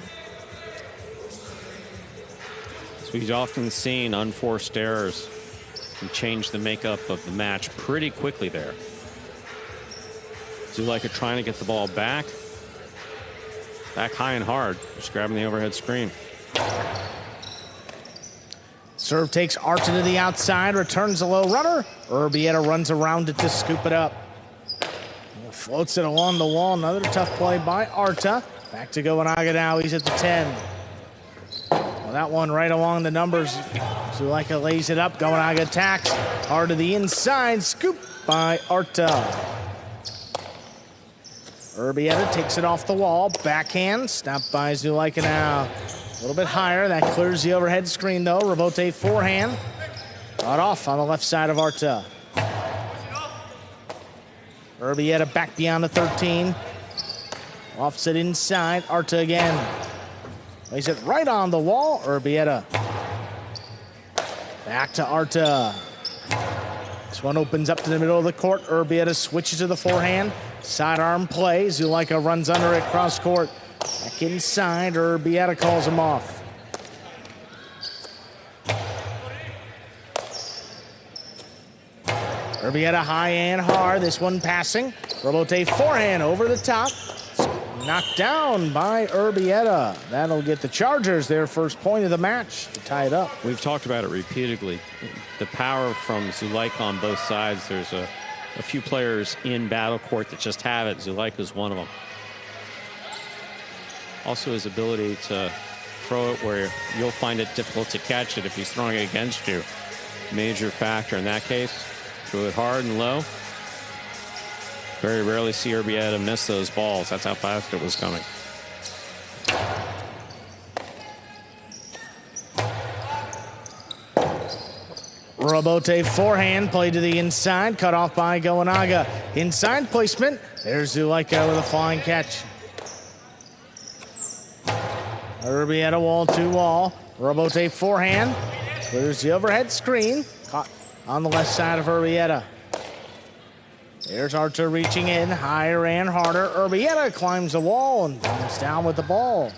So we've often seen unforced errors can change the makeup of the match pretty quickly there. Zuleika trying to get the ball back. Back high and hard. Just grabbing the overhead screen. Serve takes Arta to the outside. Returns a low runner. Urbieta runs around it to scoop it up. Floats it along the wall. Another tough play by Arta. Back to Goanaga now. He's at the 10. Well, that one right along the numbers. Zuleika lays it up. Goanaga attacks. Hard to the inside. Scoop by Arta. Urbieta takes it off the wall. Backhand. Stopped by Zuleika now. A little bit higher. That clears the overhead screen, though. Rebote forehand. Got off on the left side of Arta. Urbieta back beyond the 13. Offset inside. Arta again. Lays it right on the wall. Urbieta. Back to Arta. This one opens up to the middle of the court. Urbieta switches to the forehand. Sidearm play. Zuleika runs under it cross court. Back inside. Urbieta calls him off. Urbieta high and hard. This one passing. Rebote forehand over the top. Knocked down by Urbieta. That'll get the Chargers their first point of the match to tie it up. We've talked about it repeatedly. The power from Zuleika on both sides. There's a few players in battle court that just have it. Zuleika's one of them. Also his ability to throw it where you'll find it difficult to catch it if he's throwing it against you. Major factor in that case. Threw it hard and low. Very rarely see Urbieta miss those balls. That's how fast it was coming. Rebote forehand, play to the inside, cut off by Goanaga. Inside placement. There's Zuleika with a flying catch. Urbieta wall to wall. Rebote forehand. Clears the overhead screen. Caught on the left side of Urbieta. There's Arta reaching in, higher and harder. Urbieta climbs the wall and comes down with the ball.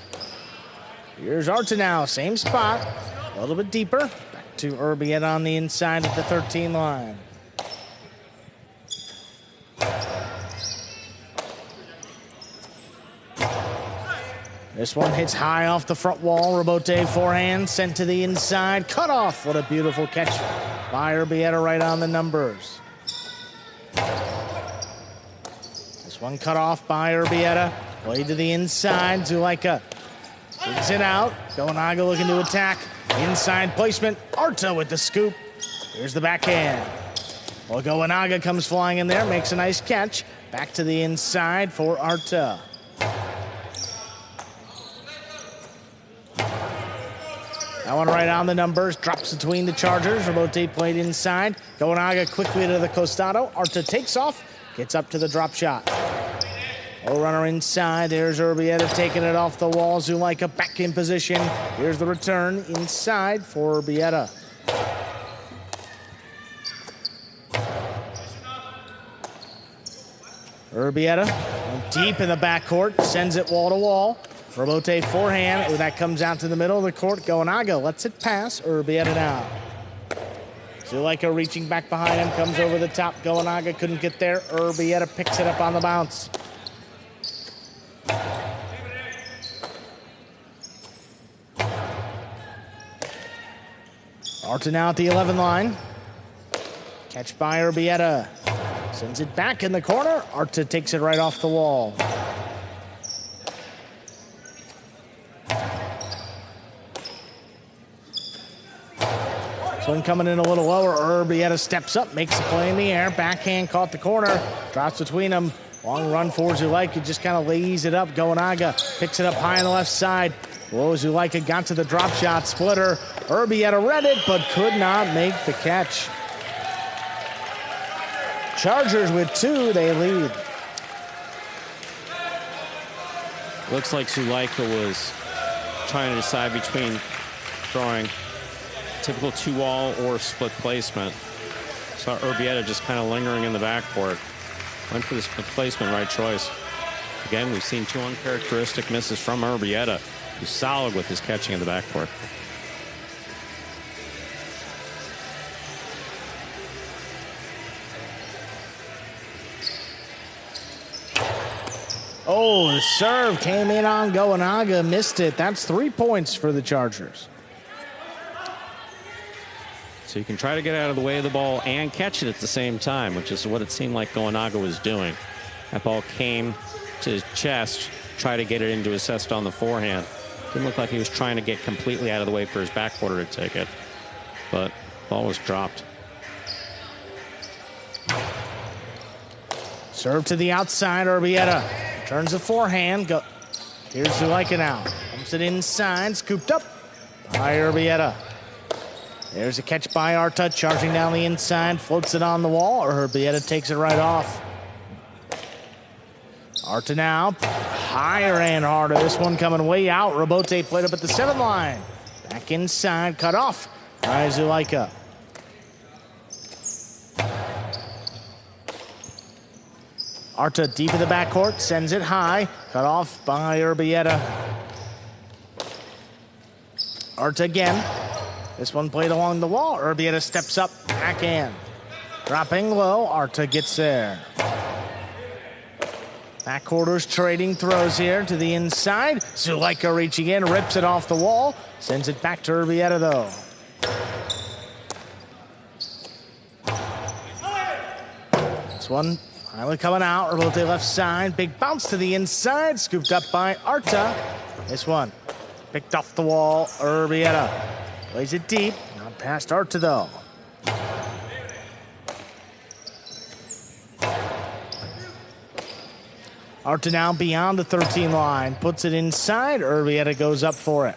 Here's Arta now, same spot, a little bit deeper. Back to Urbieta on the inside at the 13 line. This one hits high off the front wall. Rebote forehand, sent to the inside. Cut off. What a beautiful catch by Urbieta right on the numbers. This one cut off by Urbieta. Played to the inside. Zuleika takes it out. Goanaga looking to attack. Inside placement. Arta with the scoop. Here's the backhand. Well, Goanaga comes flying in there, makes a nice catch. Back to the inside for Arta. That one right on the numbers, drops between the Chargers. Rabote played inside. Goanaga quickly to the costado. Arta takes off, gets up to the drop shot. Low runner inside. There's Urbieta taking it off the wall. Zulaika back in position. Here's the return inside for Urbieta. Urbieta deep in the backcourt, sends it wall to wall. Rabote forehand, that comes out to the middle of the court. Goanaga lets it pass. Urbieta now. Zulaika reaching back behind him, comes over the top. Goanaga couldn't get there. Urbieta picks it up on the bounce. Arta now at the 11 line. Catch by Urbieta. Sends it back in the corner. Arta takes it right off the wall. This one coming in a little lower. Urbieta steps up, makes the play in the air. Backhand caught the corner. Drops between them. Long run for Zulaika. Just kind of lays it up. Goanaga picks it up high on the left side. Whoa, Zulaika got to the drop shot splitter. Urbieta read it, but could not make the catch. Chargers with 2, they lead. Looks like Zulaika was trying to decide between throwing typical 2-wall or split placement. Saw Urbieta just kind of lingering in the backcourt. Went for the split placement, right choice. Again, we've seen 2 uncharacteristic misses from Urbieta, who's solid with his catching in the backcourt. Oh, the serve came in on Goanaga, missed it. That's 3 points for the Chargers. So you can try to get out of the way of the ball and catch it at the same time, which is what it seemed like Goanaga was doing. That ball came to his chest, try to get it into his chest on the forehand. Didn't look like he was trying to get completely out of the way for his backquarter to take it, but the ball was dropped. Serve to the outside, Urbieta. Turns the forehand. Here's Zulaika now. Pumps it inside, scooped up by Urbieta. There's a catch by Arta, charging down the inside, floats it on the wall, or Urbieta takes it right off. Arta now, higher and harder. This one coming way out. Rabote played up at the 7 line. Back inside, cut off by Zulaika. Arta deep in the backcourt, sends it high, cut off by Urbieta. Arta again. This one played along the wall. Urbieta steps up, backhand. Dropping low, Arta gets there. Backquarters trading throws here to the inside. Zulaika reaching in, rips it off the wall. Sends it back to Urbieta though. This one finally coming out. Rabote left side. Big bounce to the inside. Scooped up by Arta. This one picked off the wall. Urbieta plays it deep. Not past Arta though. Arta now beyond the 13 line. Puts it inside. Urbieta goes up for it.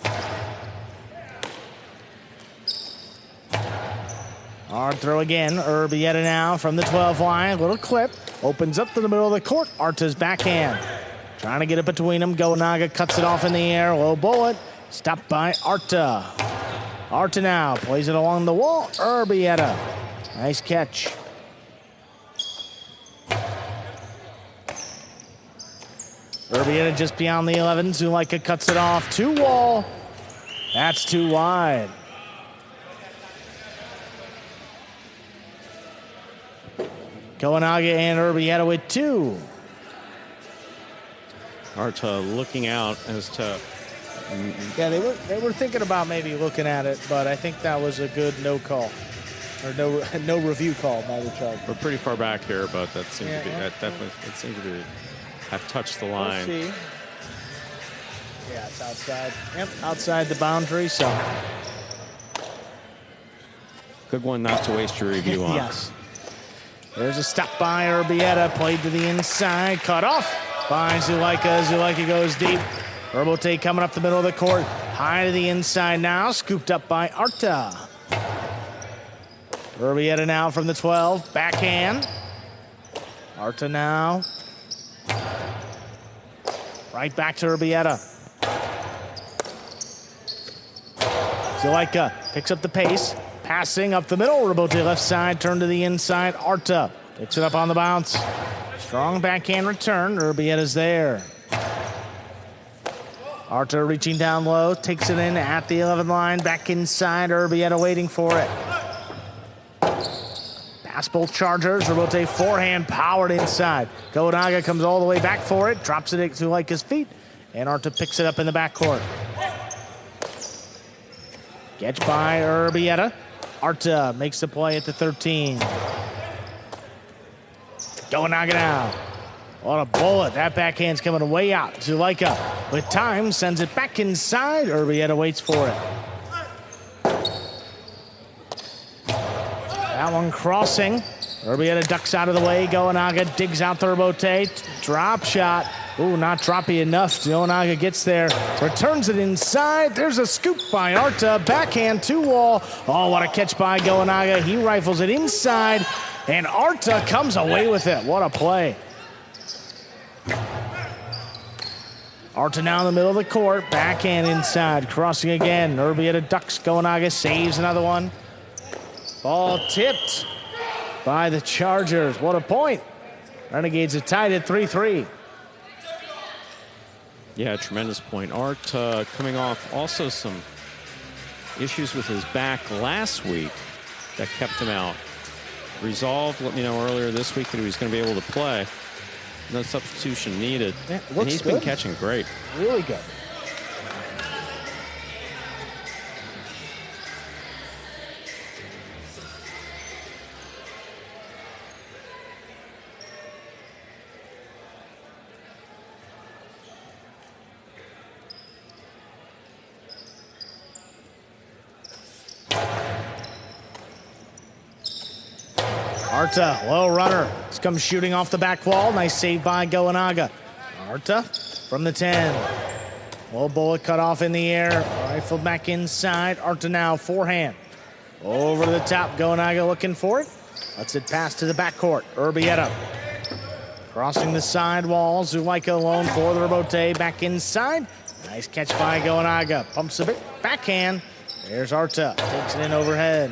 Hard throw again. Urbieta now from the 12 line. Little clip. Opens up to the middle of the court. Arta's backhand. Trying to get it between them. Goanaga cuts it off in the air. Low bullet. Stopped by Arta. Arta now plays it along the wall. Urbieta. Nice catch. Urbieta just beyond the 11. Zulaika cuts it off. 2 wall. That's too wide. Goanaga and Urbieta with 2. Arta looking out as to... Yeah, they were thinking about maybe looking at it, but I think that was a good no call. Or no review call by the Chargers. We're pretty far back here, but that seemed to be... That definitely... It seemed to be... Have touched the line. We'll see. Yeah, it's outside. Yep, outside the boundary, so. Good one not to waste your review on. Yes. There's a stop by Urbieta, played to the inside, cut off by Zulaika. Zulaika goes deep. Urbote coming up the middle of the court, high to the inside now, scooped up by Arta. Urbieta now from the 12, backhand. Arta now. Right back to Urbieta. Zulaika picks up the pace. Passing up the middle, Urbote left side, turn to the inside. Arta picks it up on the bounce. Strong backhand return, Urbieta's there. Arta reaching down low, takes it in at the 11 line, back inside, Urbieta waiting for it. Pass both Chargers, Urbote forehand powered inside. Gonaga comes all the way back for it, drops it at Zulaika's feet, and Arta picks it up in the backcourt. Catch by Urbieta. Arta makes the play at the 13. Gonaga now. What a bullet. That backhand's coming way out. Zulaika with time sends it back inside. Urbieta waits for it. That one crossing. Urbieta ducks out of the way. Gonaga digs out the Urbote. Drop shot. Ooh, not droppy enough. Gonaga gets there. Returns it inside. There's a scoop by Arta. Backhand 2-wall. Oh, what a catch by Gonaga. He rifles it inside. And Arta comes away with it. What a play. Arta now in the middle of the court. Backhand inside. Crossing again. Urbieta ducks. Gonaga saves another one. Ball tipped by the Chargers. What a point. Renegades are tied at 3-3. Yeah, tremendous point. Arta coming off also some issues with his back last week that kept him out. Resolved, let me know earlier this week that he was going to be able to play. No substitution needed. Yeah, and he's been good. catching great. Really good. Arta, low runner. This comes shooting off the back wall. Nice save by Gonaga. Arta from the 10. Low bullet cut off in the air. Rifled back inside. Arta now forehand. Over to the top. Gonaga looking for it. Lets it pass to the backcourt. Urbieta crossing the side wall. Zulaika alone for the Urbote. Back inside. Nice catch by Gonaga. Pumps a bit. Backhand. There's Arta. Takes it in overhead.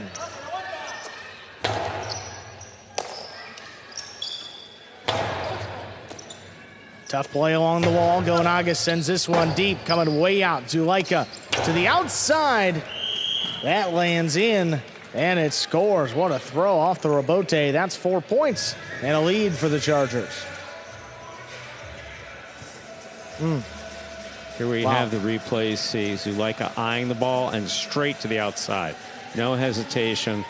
Tough play along the wall. Gonaga sends this one deep, coming way out. Zulaika to the outside. That lands in, and it scores. What a throw off the Urbote. That's 4 points and a lead for the Chargers. Here we have the replay. See Zulaika eyeing the ball and straight to the outside. No hesitation.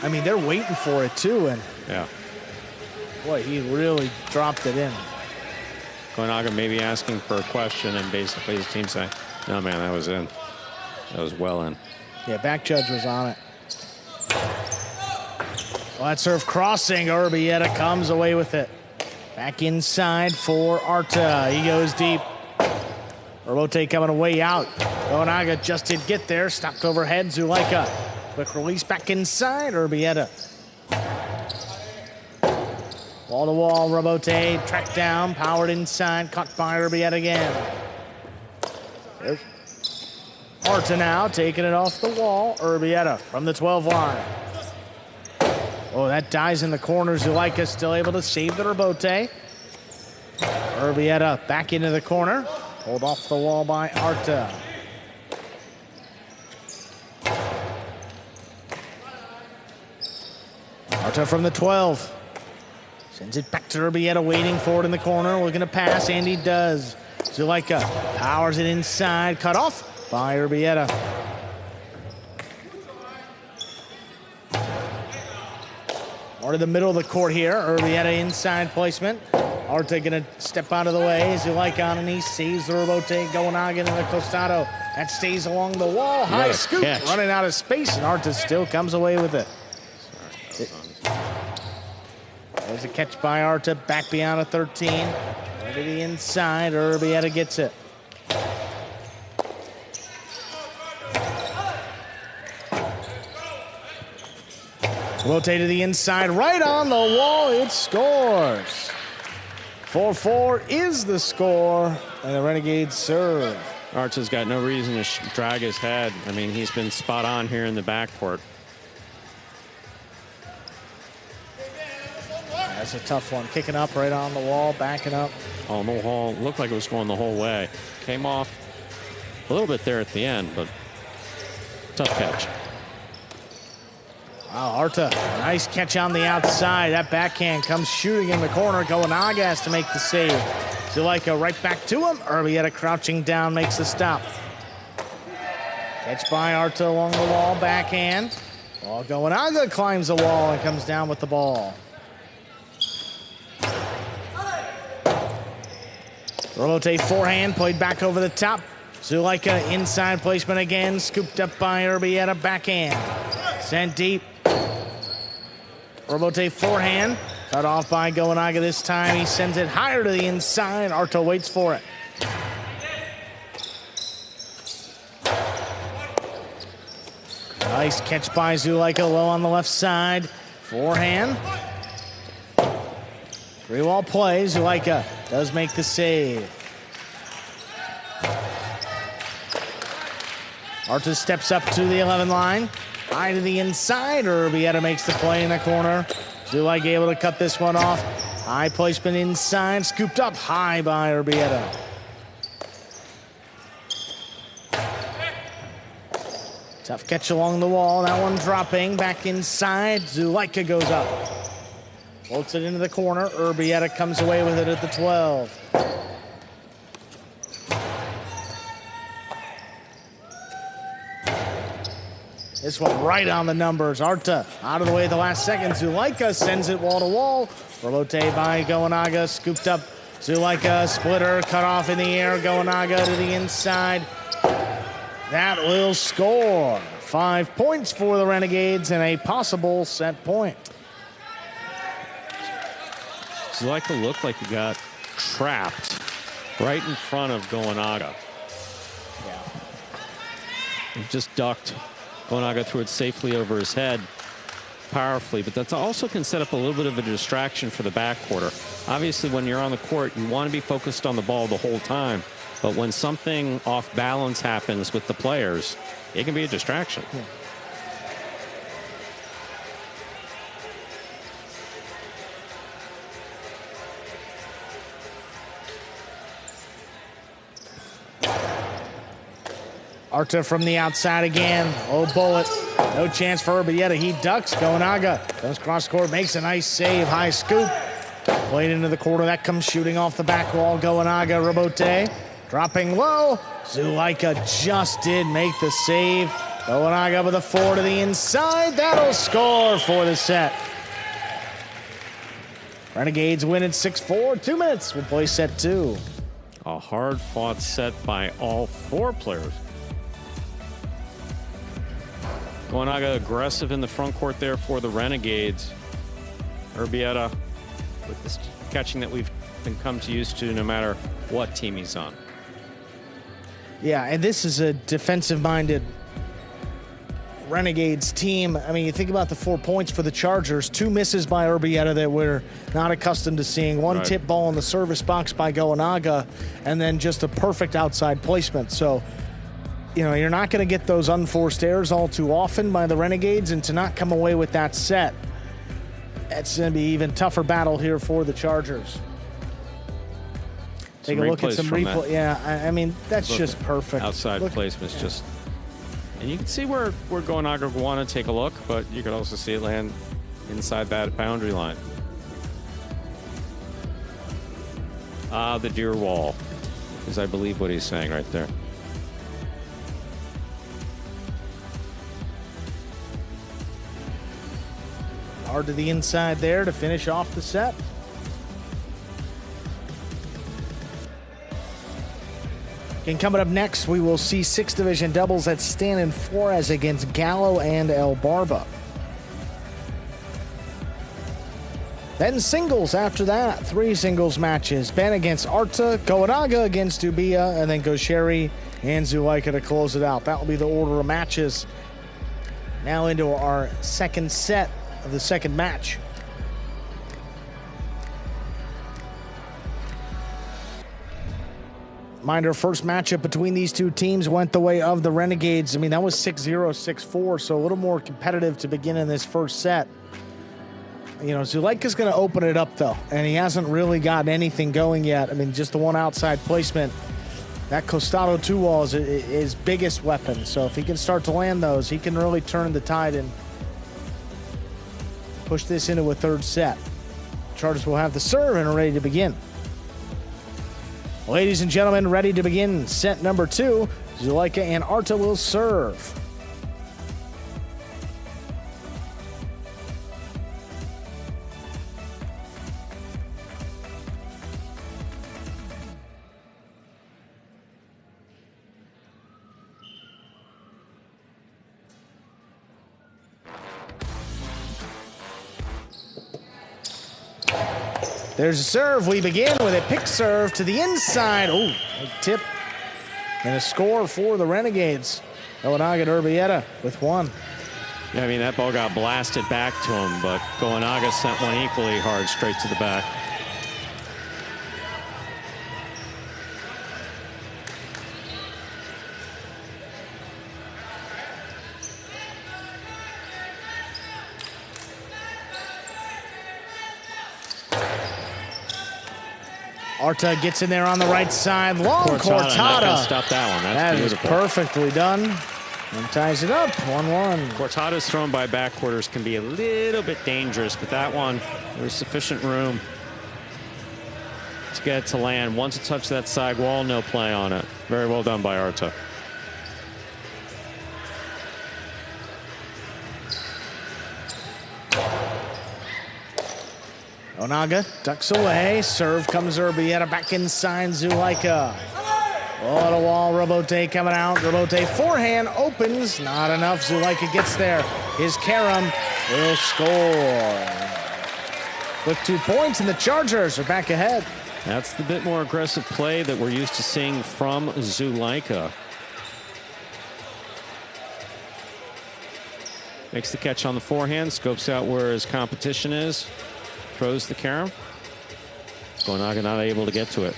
I mean, they're waiting for it, too, and Yeah. boy, he really dropped it in. Gonaga maybe asking for a question, and basically his team saying, no, man, that was in. That was well in. Yeah, back judge was on it. Well, that serve crossing. Urbieta comes away with it. Back inside for Arta. He goes deep. Urbote coming away out. Gonaga just did get there. Stopped overhead. Zulaika. Quick release back inside. Urbieta. Wall to wall. Urbote tracked down. Powered inside. Caught by Urbieta again. There's Arta now taking it off the wall. Urbieta from the 12 line. Oh, that dies in the corner. Zulaika still able to save the Urbote. Urbieta back into the corner. Pulled off the wall by Arta. Arta from the 12. Sends it back to Urbieta, waiting for it in the corner. Looking to pass, and he does. Zulaika powers it inside. Cut off by Urbieta. Or to the middle of the court here. Urbieta inside placement. Arta gonna step out of the way. Zulaika on a knee, saves the Urbote. Gonaga into the costado. That stays along the wall. High scoop, catch. running out of space, and Arta still comes away with it. There's a catch by Arta, back beyond a 13. Right to the inside, Urbieta gets it. Rotate to the inside, right on the wall, it scores. 4-4 is the score, and the Renegades serve. Arta's got no reason to drag his head. I mean, he's been spot on here in the backcourt. That's a tough one. Kicking up right on the wall, backing up. On the wall, looked like it was going the whole way. Came off a little bit there at the end, but tough catch. Wow, Arta, nice catch on the outside. That backhand comes shooting in the corner. Goanaga has to make the save. Zuleika right back to him. Urbieta crouching down, makes the stop. Catch by Arta along the wall, backhand. Ball Goanaga climbs the wall and comes down with the ball. Rotate forehand, played back over the top. Zuleika inside placement again, scooped up by Urbieta, backhand. Sent deep. Robote forehand, cut off by Goanaga this time. He sends it higher to the inside. Arta waits for it. Nice catch by Zuleika, low on the left side. Forehand. Three-wall play. Zuleika does make the save. Arta steps up to the 11 line. High to the inside. Urbieta makes the play in the corner. Zuleika able to cut this one off. High placement inside. Scooped up high by Urbieta. Tough catch along the wall. That one dropping. Back inside. Zuleika goes up. Floats it into the corner. Urbieta comes away with it at the 12. This one right on the numbers. Arta out of the way at the last second. Zuleika sends it wall to wall. Robote by Goanaga, scooped up. Zuleika, splitter, cut off in the air. Goanaga to the inside. That will score. 5 points for the Renegades and a possible set point. Zuleika looked like he got trapped right in front of Goanaga. He just ducked. Goanaga threw it safely over his head, powerfully, but that also can set up a little bit of a distraction for the backcourter. Obviously, when you're on the court, you want to be focused on the ball the whole time, but when something off balance happens with the players, it can be a distraction. Yeah. Arta from the outside again. Oh, bullet. No chance for Urbieta. He ducks. Goanaga goes cross court, makes a nice save. High scoop. Played into the corner. That comes shooting off the back wall. Goanaga, Robote. Dropping low. Zuleika just did make the save. Goanaga with a 4 to the inside. That'll score for the set. Renegades win at 6-4. 2 minutes. We'll play set 2. A hard-fought set by all 4 players. Goanaga aggressive in the front court there for the Renegades. Urbieta with this catching that we've been come to used to no matter what team he's on. Yeah, and this is a defensive-minded Renegades team. I mean, you think about the 4 points for the Chargers. 2 misses by Urbieta that we're not accustomed to seeing. One tip ball in the service box by Goanaga, and then just a perfect outside placement. So, you know, you're not going to get those unforced errors all too often by the Renegades, and to not come away with that set, it's going to be even tougher battle here for the Chargers. Take a look at some replay. Yeah, I mean, that's just perfect. Outside placement's just... And you can see where Goanaga would want to take a look, but you could also see it land inside that boundary line. The deer wall is, I believe, what he's saying right there. Hard to the inside there to finish off the set. And coming up next, we will see 6th Division doubles at Stan and Flores against Gallo and El Barba. Then singles after that. 3 singles matches. Ben against Arta, Goenaga against Ubiya, and then Gosheri and Zulaika to close it out. That will be the order of matches. Now into our second set of the second match. Reminder, first matchup between these two teams went the way of the Renegades. I mean, that was 6-0, 6-4, so a little more competitive to begin in this first set. You know, Zulaika's going to open it up, though, and he hasn't really gotten anything going yet. I mean, just the one outside placement. That Costado 2-wall is his biggest weapon, so if he can start to land those, he can really turn the tide and push this into a third set. Chargers will have the serve and are ready to begin. Ladies and gentlemen, ready to begin set number 2. Zulaika and Arta will serve. There's a serve. We begin with a pick serve to the inside. Oh, a tip and a score for the Renegades. Goenaga Urbieta with 1. Yeah, I mean, that ball got blasted back to him, but Goenaga sent one equally hard straight to the back. Arta gets in there on the right side. Long Not gonna Cortada. stop that one. That is beautiful. perfectly done. And ties it up, 1-1. Cortada's thrown by backquarters can be a little bit dangerous, but that one, there was sufficient room to get it to land. Once it touched that side wall, no play on it. Very well done by Arta. Goenaga ducks away. Serve comes Urbieta back inside Zulaika. Oh, the wall. Robote coming out. Robote forehand opens. Not enough. Zulaika gets there. His Karam will score. With 2 points, and the Chargers are back ahead. That's the bit more aggressive play that we're used to seeing from Zulaika. Makes the catch on the forehand, scopes out where his competition is, throws the carom. Goenaga not able to get to it.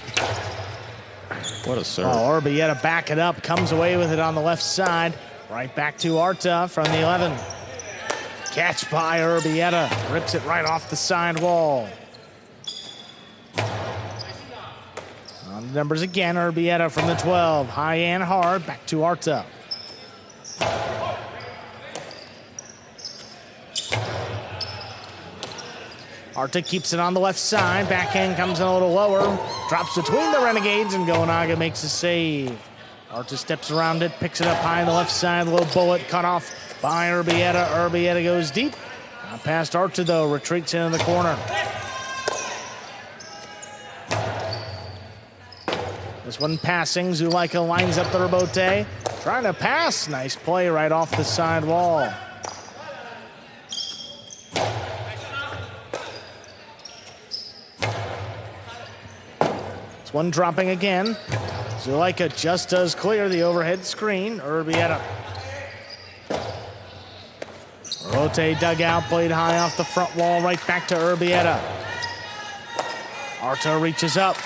What a serve. Oh, Urbieta back it up, comes away with it on the left side. Right back to Arta from the 11. Catch by Urbieta, rips it right off the side wall. On the numbers again, Urbieta from the 12. High and hard, back to Arta. Arta keeps it on the left side. Backhand comes in a little lower. Drops between the Renegades, and Goenaga makes a save. Arta steps around it, picks it up high on the left side. Low bullet cut off by Urbieta. Urbieta goes deep. Not past Arta, though. Retreats into the corner. This one passing. Zulaika lines up the rebote. Trying to pass. Nice play right off the side wall. One dropping again. Zulaika just does clear the overhead screen. Urbieta. Rote dugout, blade high off the front wall, right back to Urbieta. Arta reaches up.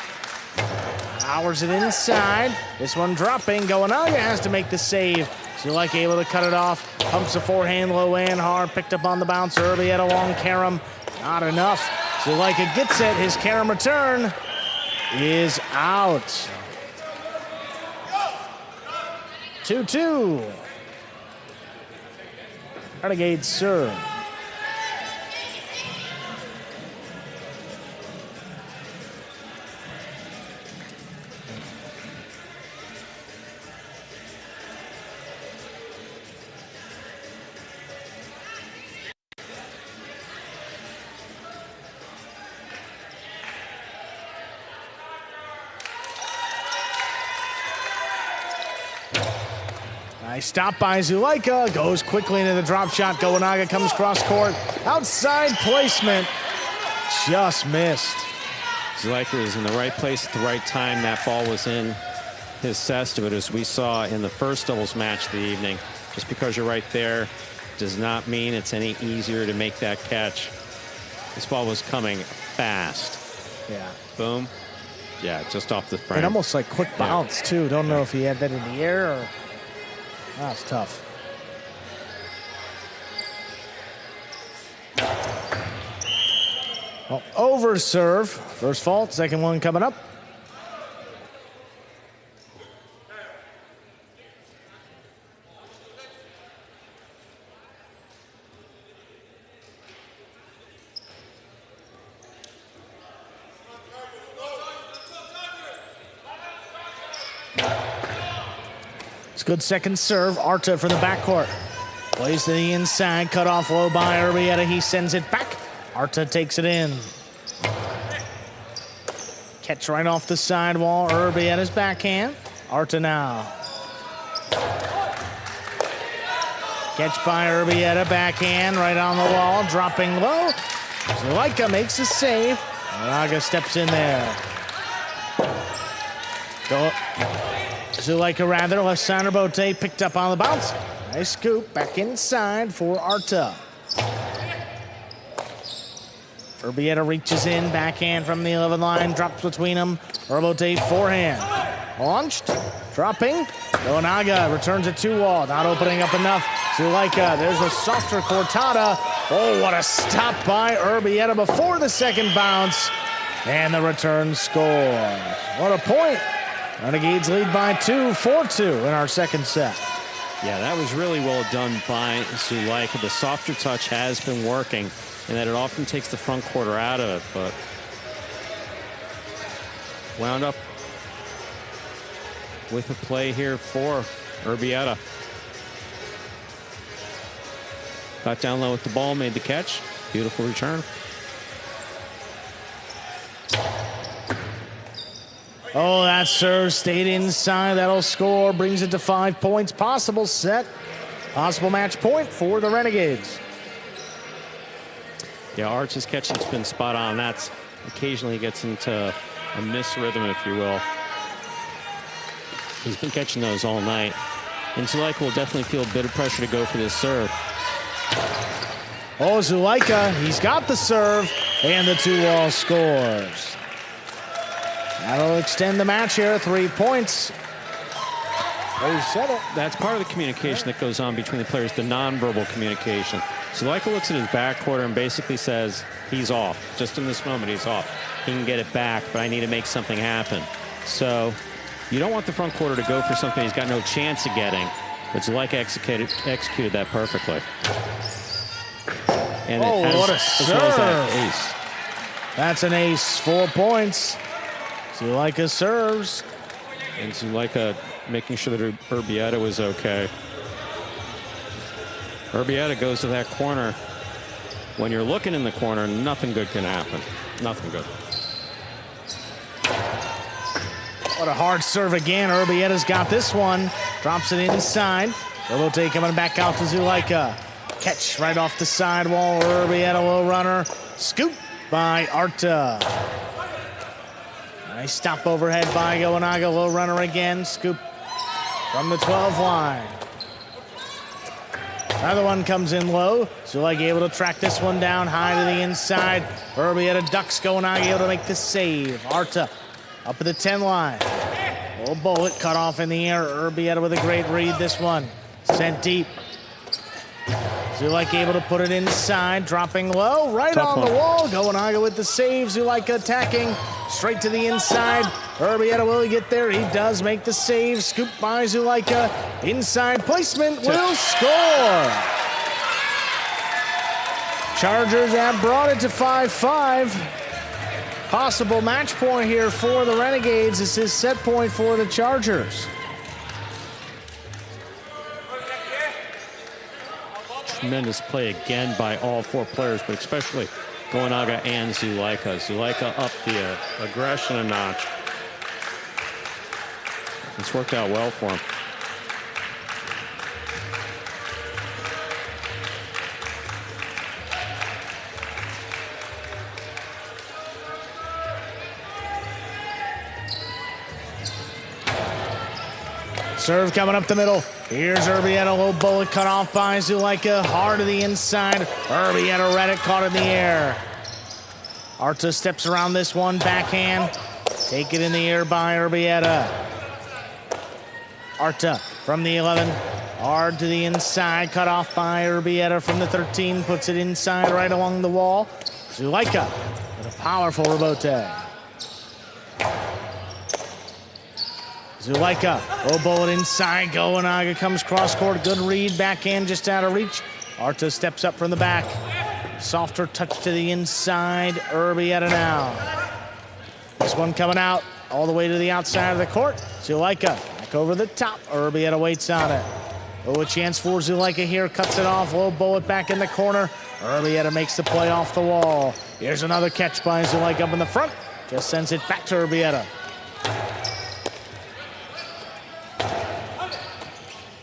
Powers it inside. This one dropping. Goenaga has to make the save. Zulaika able to cut it off. Pumps the forehand low and hard. Picked up on the bounce. Urbieta long carom. Not enough. Zulaika gets it. His carom return is out. 2-2. Renegades serve. Nice stop by Zulaika. Goes quickly into the drop shot. Goenaga comes cross court. Outside placement. just missed. Zulaika was in the right place at the right time. That ball was in his cesta, but as we saw in the first doubles match of the evening, just because you're right there does not mean it's any easier to make that catch. This ball was coming fast. Yeah. Boom. Yeah, just off the frame. And almost like quick bounce, too. Don't know if he had that in the air or... That's tough. Well, over serve. First fault, second one coming up. It's good second serve. Arta from the backcourt. Plays to the inside, cut off low by Urbieta. He sends it back. Arta takes it in. Catch right off the sidewall. Urbieta's backhand. Arta now. Catch by Urbieta, backhand, right on the wall, dropping low. Zulaika makes a save. Naga steps in there. Zulaika rather, left center, Bote picked up on the bounce. Nice scoop, back inside for Arta. Urbieta reaches in, backhand from the 11 line, drops between them. Urbote forehand. Launched, dropping. Naga returns it to wall, not opening up enough. Zulaika, there's a softer cortada. Oh, what a stop by Urbieta before the second bounce. And the return score. What a point. Renegades lead by 2, 4-2 in our second set. Yeah, that was really well done by Zulaika. The softer touch has been working, and that it often takes the front quarter out of it, but wound up with a play here for Urbieta. Got down low with the ball, made the catch. Beautiful return. Oh, that serve stayed inside. That'll score. Brings it to 5 points. Possible set. Possible match point for the Renegades. Yeah, Arch's catching's been spot on. That's occasionally gets into a miss rhythm, if you will. He's been catching those all night. And Zulaika will definitely feel a bit of pressure to go for this serve. Oh, Zulaika, he's got the serve, and the 2-wall scores. That'll extend the match here, 3 points. Oh, you said it. That's part of the communication that goes on between the players, the nonverbal communication. Zulaika looks at his back quarter and basically says, he's off. Just in this moment, he's off. He can get it back, but I need to make something happen. So you don't want the front quarter to go for something he's got no chance of getting, but Zulaika executed that perfectly. And what a serve. Well as that ace. That's an ace, 4 points. Zulaika serves. And Zulaika making sure that Urbieta was okay. Urbieta goes to that corner. When you're looking in the corner, nothing good can happen. Nothing good. What a hard serve again. Urbieta's got this one. Drops it inside. Robote coming back out to Zulaika. Catch right off the sidewall. Urbieta, low runner. Scoop by Arta. Nice stop overhead by Goanaga. Low runner again. Scoop from the 12 line. Another one comes in low. Zulaika able to track this one down high to the inside. Urbieta ducks. Goanaga able to make the save. Arta up at the 10 line. Little bullet cut off in the air. Urbieta with a great read. This one sent deep. Zulaika able to put it inside, dropping low, right Tough on one. the wall. Goanaga with the save. Zulaika attacking straight to the inside. Urbieta, will he get there? He does make the save. Scoop by Zulaika. Inside placement will score. Chargers have brought it to 5-5. Possible match point here for the Renegades. This is set point for the Chargers. Tremendous play again by all 4 players, but especially Goanaga and Zulaika. Zulaika up the aggression a notch. It's worked out well for him. Serve coming up the middle. Here's Urbieta, low bullet cut off by Zuleika. Hard to the inside. Urbieta read it, caught in the air. Arta steps around this one, backhand. Take it in the air by Urbieta. Arta from the 11. Hard to the inside, cut off by Urbieta from the 13. Puts it inside right along the wall. Zuleika with a powerful rebote. Zuleika, low bullet inside. Goenaga comes cross court. Good read, backhand just out of reach. Arta steps up from the back. Softer touch to the inside. Urbieta now. This one coming out all the way to the outside of the court. Zuleika back over the top. Urbieta waits on it. Oh, a chance for Zuleika here. Cuts it off. Low bullet back in the corner. Urbieta makes the play off the wall. Here's another catch by Zuleika up in the front. Just sends it back to Urbieta.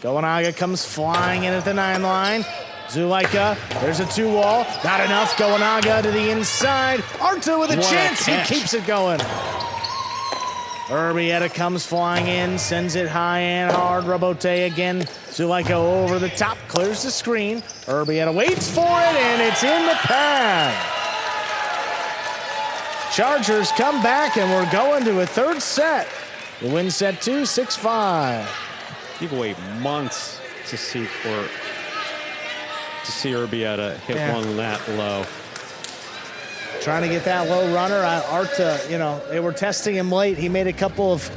Goenaga comes flying in at the 9 line. Zuleika, there's a 2-wall. Not enough. Goenaga to the inside. Arta with a chance. He keeps it going. Urbieta comes flying in, sends it high and hard. Rebote again. Zuleika over the top, clears the screen. Urbieta waits for it, and it's in the pad. Chargers come back, and we're going to a third set. The win set 2, 6-5. People wait months to see Urbieta hit one that low. Trying to get that low runner. Arta, they were testing him late. He made a couple of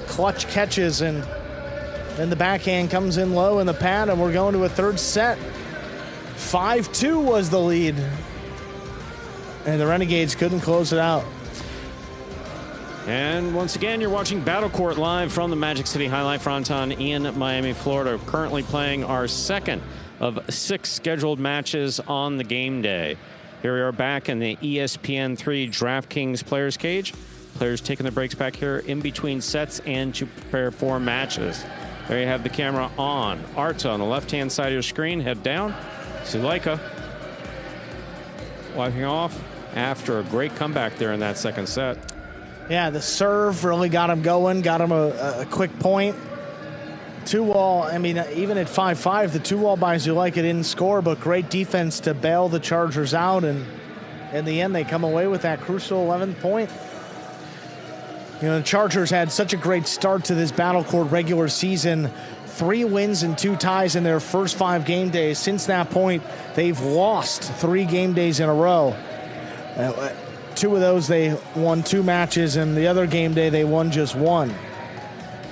clutch catches, and then the backhand comes in low in the pad, and we're going to a third set. 5-2 was the lead, and the Renegades couldn't close it out. And once again, you're watching Battle Court live from the Magic City Highlight Fronton in Miami, Florida. Currently playing our second of 6 scheduled matches on the game day. Here we are back in the ESPN3 DraftKings Players Cage. Players taking the breaks back here in between sets and to prepare for matches. There you have the camera on. Arta on the left-hand side of your screen, head down. Zuleika wiping off after a great comeback there in that second set. Yeah, the serve really got him going, got him a quick point. 2-wall, even at 5-5, the 2-wall by Zuleika didn't score, but great defense to bail the Chargers out, and in the end, they come away with that crucial 11th point. The Chargers had such a great start to this Battle Court regular season. 3 wins and 2 ties in their first 5 game days. Since that point, they've lost 3 game days in a row. 2 of those, they won 2 matches, and the other game day, they won just 1.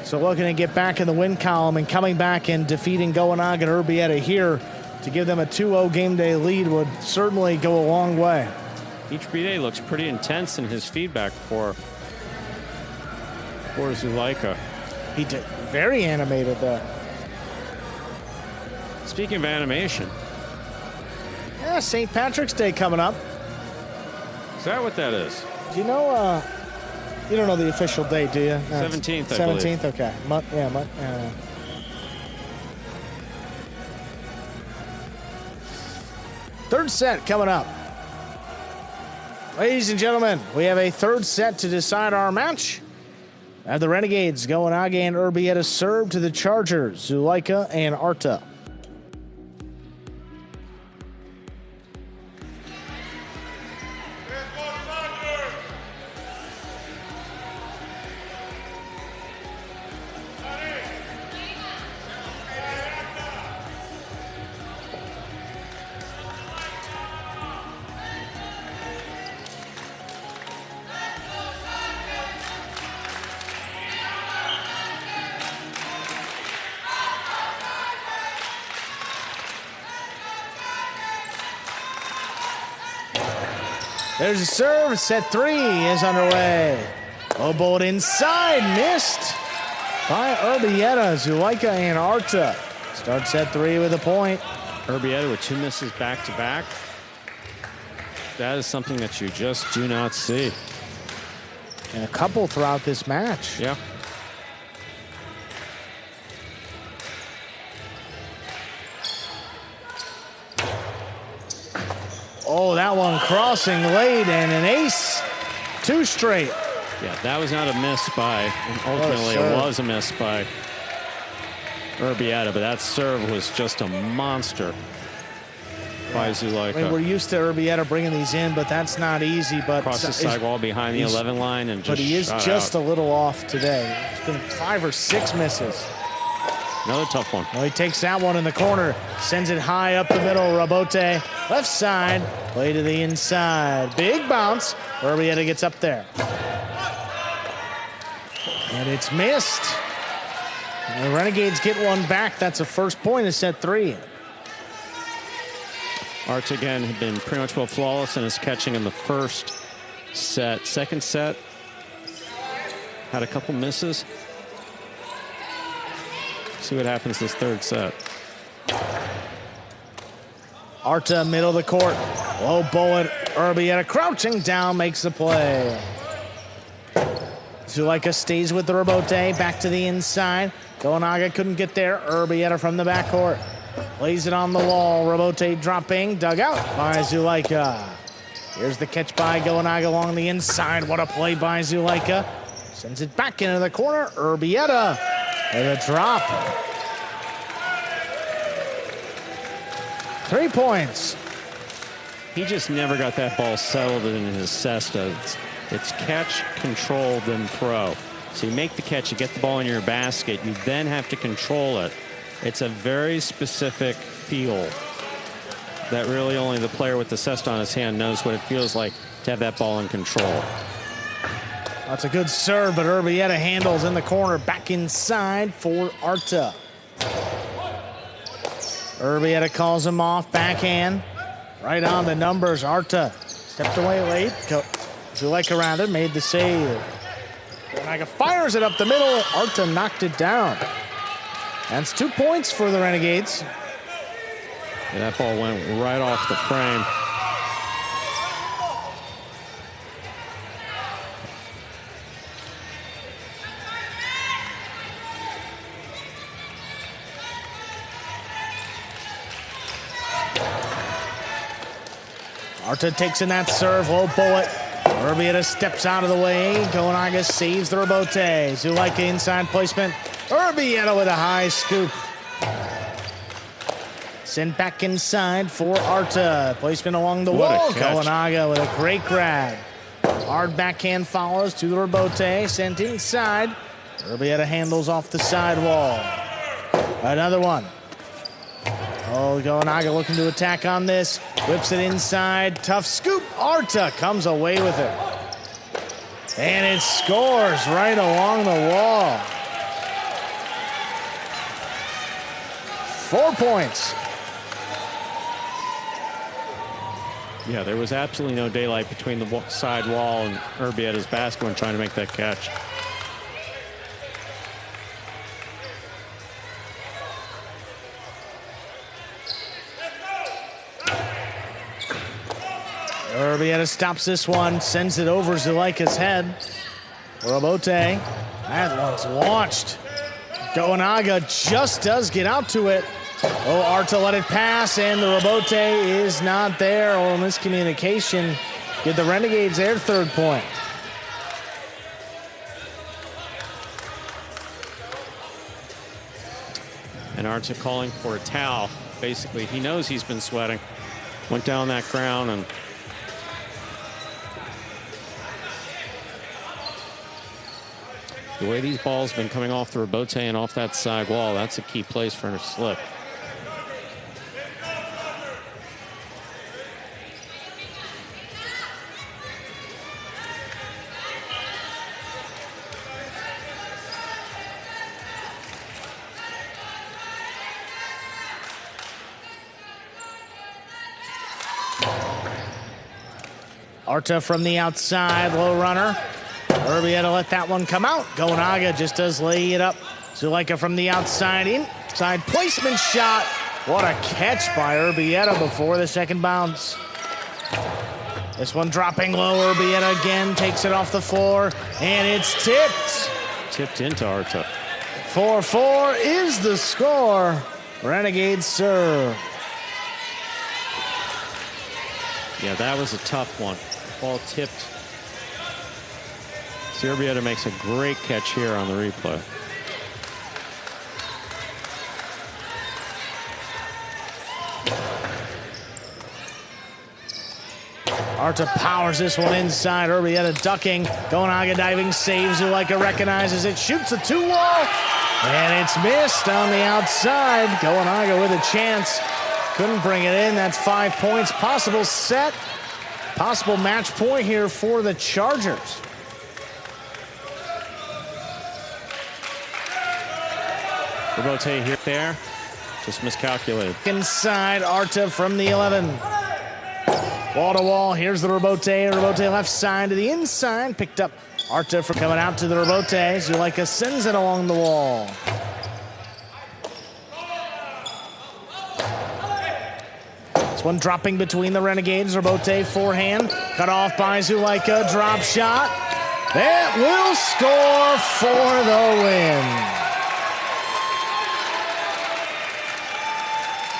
So looking to get back in the win column and coming back and defeating Goenaga and Urbieta here to give them a 2-0 game day lead would certainly go a long way. Urbieta looks pretty intense in his feedback for Zuleika. He did very animated there. Speaking of animation. Yeah, St. Patrick's Day coming up. Is that what that is? Do you know, you don't know the official date, do you? 17th, I 17th, okay. Third set coming up. Ladies and gentlemen, we have a third set to decide our match. The Renegades, Goenaga and Urbieta serve to the Chargers, Zuleika and Arta. There's a serve. Set 3 is underway. Low bullet inside. Missed by Urbieta. Zuleika and Arta start set 3 with a point. Urbieta with 2 misses back-to-back. That is something that you just do not see. And a couple throughout this match. Yeah. Oh, that one crossing late and an ace. 2 straight. Yeah, that was not a miss by, and ultimately it was a miss by Urbieta, but that serve was just a monster by Zulaika. I mean, we're used to Urbieta bringing these in, but that's not easy. But across the sidewall behind the 11 line, and just but he is just out. a little off today. It's been 5 or 6 misses. Another tough one. Well, he takes that one in the corner, sends it high up the middle. Rabote, left side, play to the inside. Big bounce. Urbieta gets up there. And it's missed. And the Renegades get one back. That's a first point of set 3. Arts again had been pretty much flawless in his catching in the first set. Second set, had a couple misses. See what happens this third set. Arta, middle of the court. Low bullet. Urbieta crouching down, makes the play. Zulaika stays with the Rabote. Back to the inside. Goanaga couldn't get there. Urbieta from the backcourt. Lays it on the wall. Rabote dropping. Dug out by Zulaika. Here's the catch by Goanaga along the inside. What a play by Zulaika. Sends it back into the corner. Urbieta with a drop. 3 points. He just never got that ball settled in his cesta. It's catch, control, then throw. So you make the catch, you get the ball in your basket, you then have to control it. It's a very specific feel that really only the player with the cesta on his hand knows what it feels like to have that ball in control. That's a good serve, but Urbieta handles in the corner. Back inside for Arta. Urbieta calls him off. Backhand. Right on the numbers. Arta stepped away late. Zulaika rather made the save. Goanaga fires it up the middle. Arta knocked it down. That's 2 points for the Renegades. Yeah, that ball went right off the frame. Arta takes in that serve, low bullet. Urbieta steps out of the way. Goanaga saves the Rabote. Zulaika inside placement. Urbieta with a high scoop. Sent back inside for Arta. Placement along the wall. Goanaga with a great grab. Hard backhand follows to the Rabote. Sent inside. Urbieta handles off the sidewall. Another one. Oh, Goanaga looking to attack on this. Whips it inside. Tough scoop. Arta comes away with it. And it scores right along the wall. 4 points. Yeah, there was absolutely no daylight between the side wall and Urbieta's basket when trying to make that catch. Urbieta stops this one, sends it over Zulaika's head. Rabote, that one's launched. Goanaga just does get out to it. Oh, Arta let it pass, and the Rabote is not there. Oh, miscommunication. Give the Renegades their 3rd point. And Arta calling for a towel. Basically, he knows he's been sweating. Went down that ground and the way these balls have been coming off the Rabote and off that side wall, that's a key place for a slip. Arta from the outside, low runner. Urbieta let that one come out. Goanaga just does lay it up. Zulaika from the outside, inside placement shot. What a catch by Urbieta before the second bounce. This one dropping low. Urbieta again takes it off the floor, and it's tipped. Tipped into Arta. 4-4 is the score. Renegades serve. Yeah, that was a tough one. Ball tipped. Urbieta makes a great catch here on the replay. Arta powers this one inside. Urbieta ducking. Gonaga diving, saves. Zuleika recognizes it, shoots a 2-wall, and it's missed on the outside. Gonaga with a chance. Couldn't bring it in. That's 5 points. Possible set. Possible match point here for the Chargers. Robote here, there. Just miscalculated. Inside, Arta from the 11. Wall to wall, here's the Robote. Robote left side to the inside. Picked up Arta for coming out to the Robote. Zuleika sends it along the wall. This one dropping between the Renegades. Robote forehand. Cut off by Zuleika. Drop shot. That will score for the win.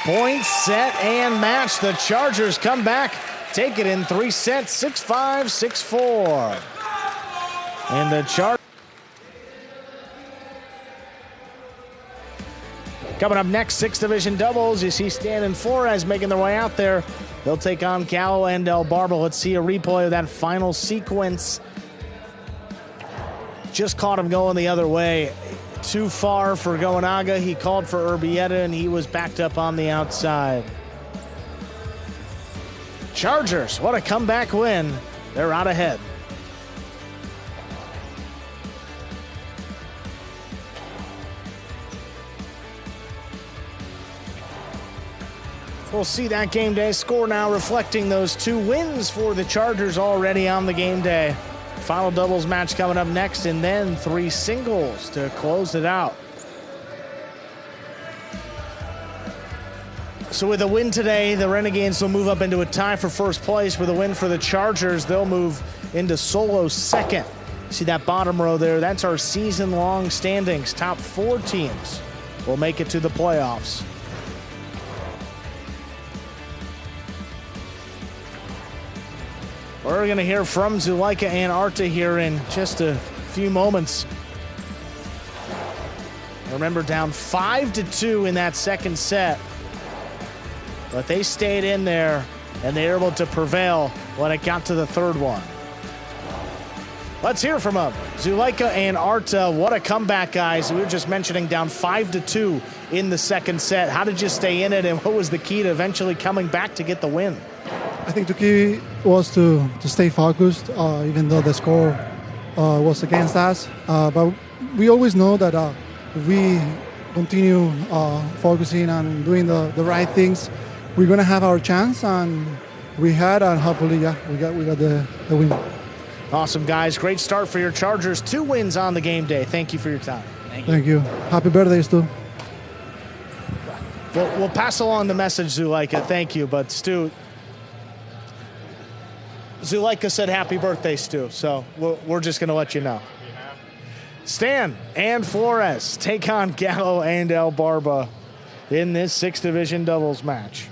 Point, set, and match. The Chargers come back, take it in 3 sets, 6-5, 6-4. And the Chargers. Coming up next, 6 division doubles. You see Stan and Flores making their way out there. They'll take on Gallo and El Barba. Let's see a replay of that final sequence. Just caught him going the other way. Too far for Gonaga. He called for Urbieta, and he was backed up on the outside. Chargers, what a comeback win. They're out ahead. We'll see that game day score now reflecting those 2 wins for the Chargers already on the game day. Final doubles match coming up next, and then 3 singles to close it out. So with a win today, the Renegades will move up into a tie for first place. With a win for the Chargers, they'll move into solo second. See that bottom row there? That's our season-long standings. Top 4 teams will make it to the playoffs. We're going to hear from Zuleika and Arta here in just a few moments. Remember, down 5-2 in that second set. But they stayed in there, and they were able to prevail when it got to the third one. Let's hear from them. Zuleika and Arta, what a comeback, guys. We were just mentioning down 5-2 in the second set. How did you stay in it, and what was the key to eventually coming back to get the win? I think the key was to stay focused, even though the score was against us. But we always know that if we continue focusing on doing the right things, we're going to have our chance, and we had, and hopefully, yeah, we got the win. Awesome, guys. Great start for your Chargers. 2 wins on the game day. Thank you for your time. Thank you. Happy birthdays, too. We'll pass along the message, Zuleika. Thank you. But, Stu, Zuleika said happy birthday, Stu. So we're just going to let you know. Stan and Flores take on Gallo and El Barba in this 6 division doubles match.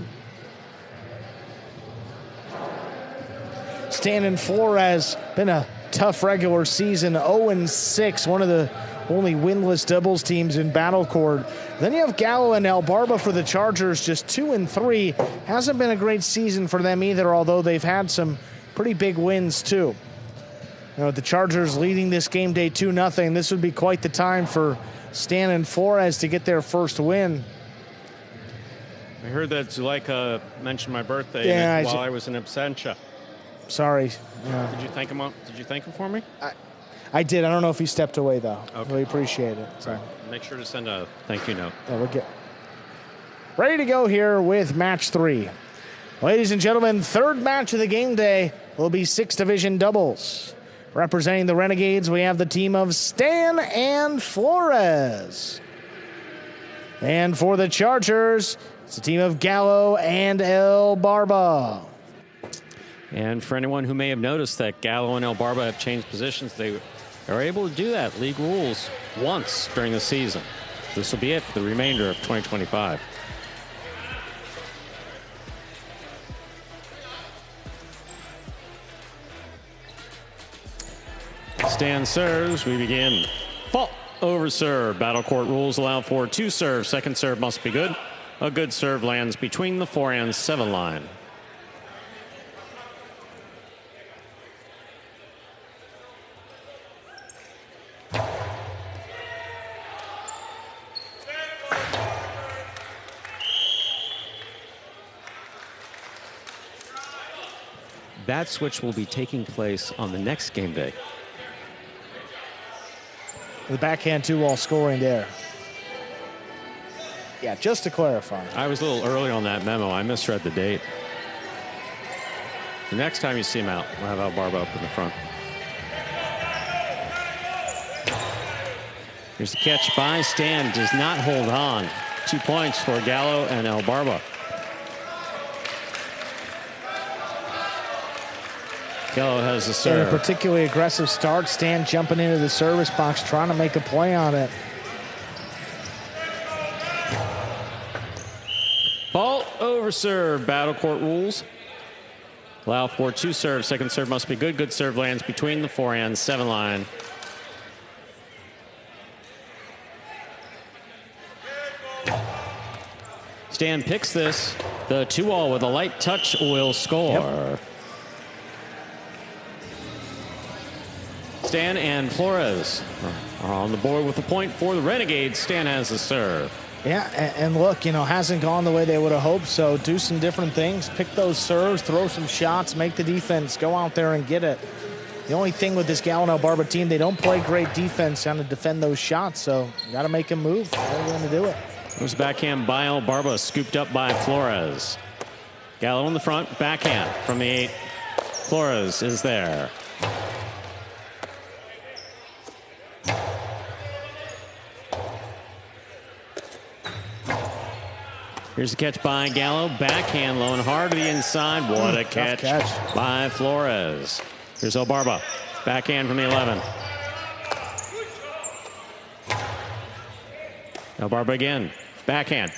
Stan and Flores, been a tough regular season, 0-6, one of the only winless doubles teams in Battle Chord. Then you have Gallo and El Barba for the Chargers, just 2-3. Hasn't been a great season for them either, although they've had some pretty big wins too. You know, the Chargers leading this game day 2-0. This would be quite the time for Stan and Flores to get their first win. I heard that Zuleika mentioned my birthday while I was in absentia. Sorry. Yeah. Did you thank him? Did you thank him for me? I did. I don't know if he stepped away though. Okay. We appreciate it. So. Make sure to send a thank you note. Yeah, we'll get ready to go here with match 3. Ladies and gentlemen, third match of the game day will be 6 division doubles. Representing the Renegades, we have the team of Stan and Flores. And for the Chargers, it's the team of Gallo and El Barba. And for anyone who may have noticed that Gallo and El Barba have changed positions, they are able to do that, league rules, once during the season. This will be it for the remainder of 2025. Stan serves, we begin. Fault over serve. Battle court rules allow for 2 serves. Second serve must be good. A good serve lands between the 4 and 7 line. that switch will be taking place on the next game day. The backhand 2-wall scoring there. Yeah, just to clarify. I was a little early on that memo. I misread the date. The next time you see him out, we'll have Albarba up in the front. Here's the catch by Stan. Does not hold on. 2 points for Gallo and Albarba. Gallo has the serve. And a particularly aggressive start. Stan jumping into the service box, trying to make a play on it. Fault over serve. Battle court rules. Allow for 2 serves. Second serve must be good. Good serve lands between the forehand 7 line. Stan picks this. The 2-all with a light touch will score. Yep. Stan and Flores are on the board with the point for the Renegades. Stan has the serve. Yeah, and look, you know, hasn't gone the way they would have hoped, so do some different things. Pick those serves, throw some shots, make the defense go out there and get it. The only thing with this Gallo and Albarba team, they don't play great defense trying to defend those shots, so you got to make them move. They're going to do it. There's backhand by Albarba, scooped up by Flores. Gallo in the front, backhand from the 8. Flores is there. Here's the catch by Gallo. Backhand low and hard to the inside. What a catch by Flores. Here's Albarba. Backhand from the 11. Albarba again. Backhand.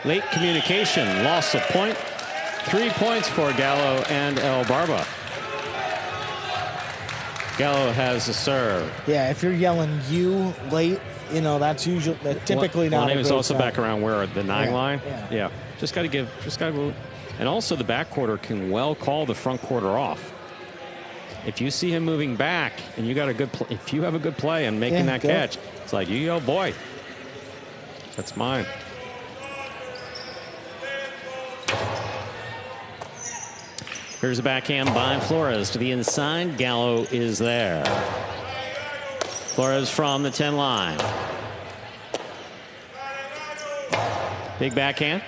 Late communication. Loss of point. 3 points for Gallo and Albarba. Gallo has the serve. Yeah, if you're yelling you late, you know, that's usually typically not. He was also sign. back around where the 9 line. Yeah. Just got to move. And also the back quarter can well call the front quarter off. If you see him moving back and you got a good if you have a good play and making that catch, it's like, you go, boy. That's mine. Here's a backhand by Flores to the inside. Gallo is there. Flores from the 10 line. Big backhand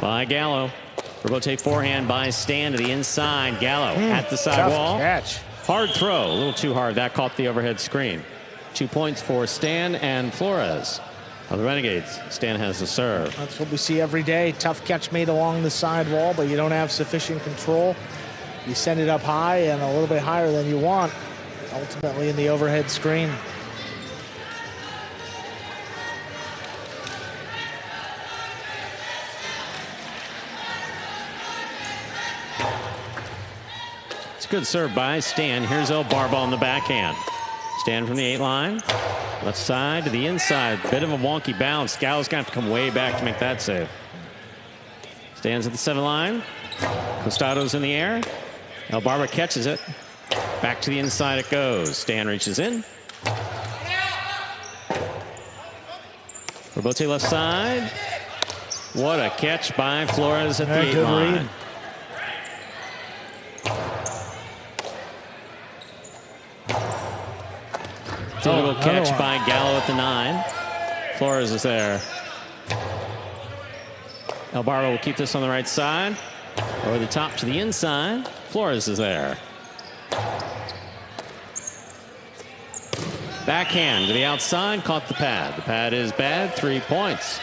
by Gallo. Rebote forehand by Stan to the inside. Gallo at the sidewall. Catch. Hard throw. A little too hard. That caught the overhead screen. 2 points for Stan and Flores of the Renegades. Stan has the serve. That's what we see every day. Tough catch made along the sidewall, but you don't have sufficient control. You send it up high and a little bit higher than you want, ultimately in the overhead screen. It's a good serve by Stan. Here's Albarba on the backhand. Stan from the 8 line. Left side to the inside. Bit of a wonky bounce. Gallo's going to have to come way back to make that save. Stan's at the 7 line. Costado's in the air. Albarba catches it. Back to the inside it goes. Stan reaches in. Rebote left side. What a catch by Flores at the 8 line. Read. Difficult catch by Gallo at the 9. Flores is there. Albarba will keep this on the right side. Over the top to the inside. Flores is there. Backhand to the outside. Caught the pad. The pad is bad. 3 points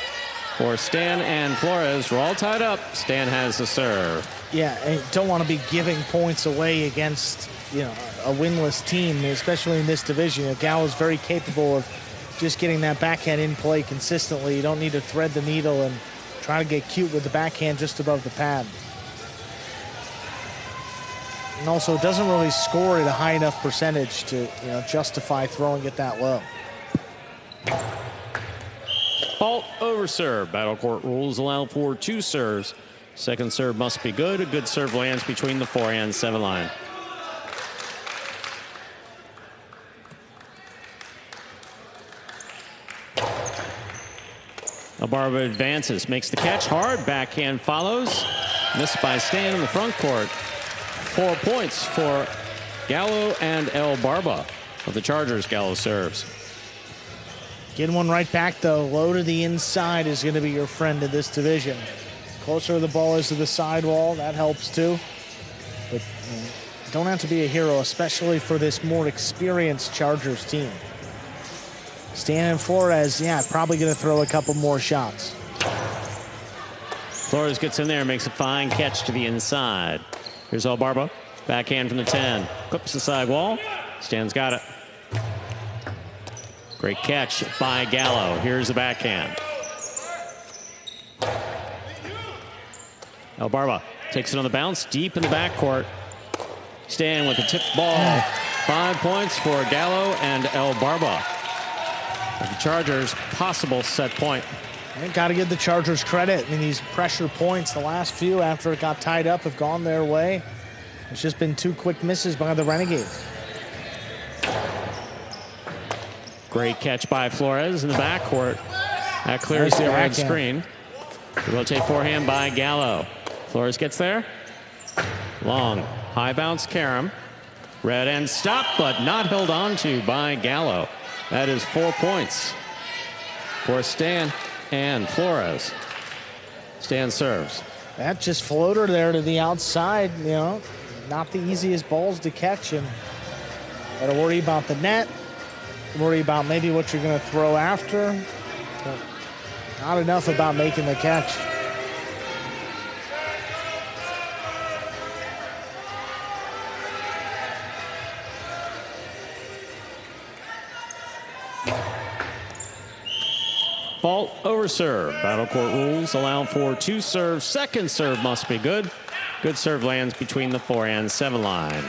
for Stan and Flores. We're all tied up. Stan has the serve. Yeah, and don't want to be giving points away against, you know, a winless team, especially in this division. You know, Gallo's very capable of just getting that backhand in play consistently. You don't need to thread the needle and try to get cute with the backhand just above the pad. And also, it doesn't really score at a high enough percentage to, you know, justify throwing it that low. Fault over serve. Battle court rules allow for 2 serves. Second serve must be good. A good serve lands between the forehand 7 line. Albarba advances, makes the catch hard. Backhand follows. Missed by Stan in the front court. 4 points for Gallo and El Barba of the Chargers. Gallo serves. Getting one right back, though. Low to the inside is going to be your friend in this division. Closer the ball is to the sidewall, that helps too. But don't have to be a hero, especially for this more experienced Chargers team. Stan and Flores, probably going to throw a couple more shots. Flores gets in there, makes a fine catch to the inside. Here's El Barba. Backhand from the 10. Clips the sidewall. Stan's got it. Great catch by Gallo. Here's the backhand. El Barba takes it on the bounce, deep in the backcourt. Stan with a tipped ball. 5 points for Gallo and El Barba. The Chargers' possible set point. Got to give the Chargers credit. I mean, these pressure points, the last few after it got tied up, have gone their way. It's just been 2 quick misses by the Renegades. Great catch by Flores in the backcourt. That clears the overhead screen. Rotate forehand by Gallo. Flores gets there. Long, high bounce Karam. Red end stop, but not held on to by Gallo. That is 4 points for Stan and Flores. Stan serves. That just floater there to the outside, not the easiest balls to catch. And got to worry about the net, worry about maybe what you're going to throw after. But not enough about making the catch. Fault over serve. Battle court rules allow for 2 serves. Second serve must be good. Good serve lands between the 4 and 7 line.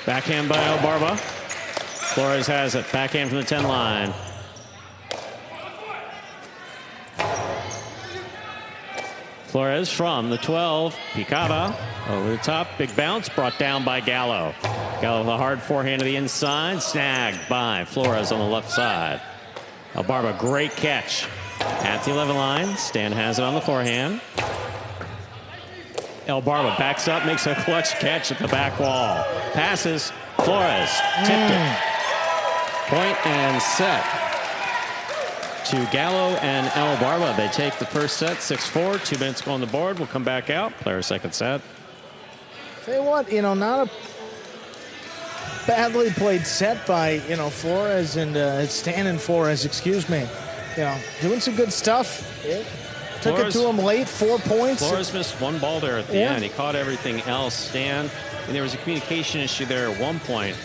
Backhand by El Barba. Flores has it. Backhand from the 10 line. Flores from the 12. Picada over the top. Big bounce brought down by Gallo. Gallo with a hard forehand to the inside. Snagged by Flores on the left side. El Barba, great catch at the 11 line. Stan has it on the forehand. El Barba backs up, makes a clutch catch at the back wall. Passes. Flores tipped it. Point and set to Gallo and El Barba. They take the first set, 6-4. 2 minutes go on the board. We'll come back out. Player second set. Tell you what, not a badly played set by, Flores and Stan and Flores, excuse me. Doing some good stuff. Took it to him late, 4 points. Flores missed 1 ball there at the end. He caught everything else. Stan, and there was a communication issue there at one point.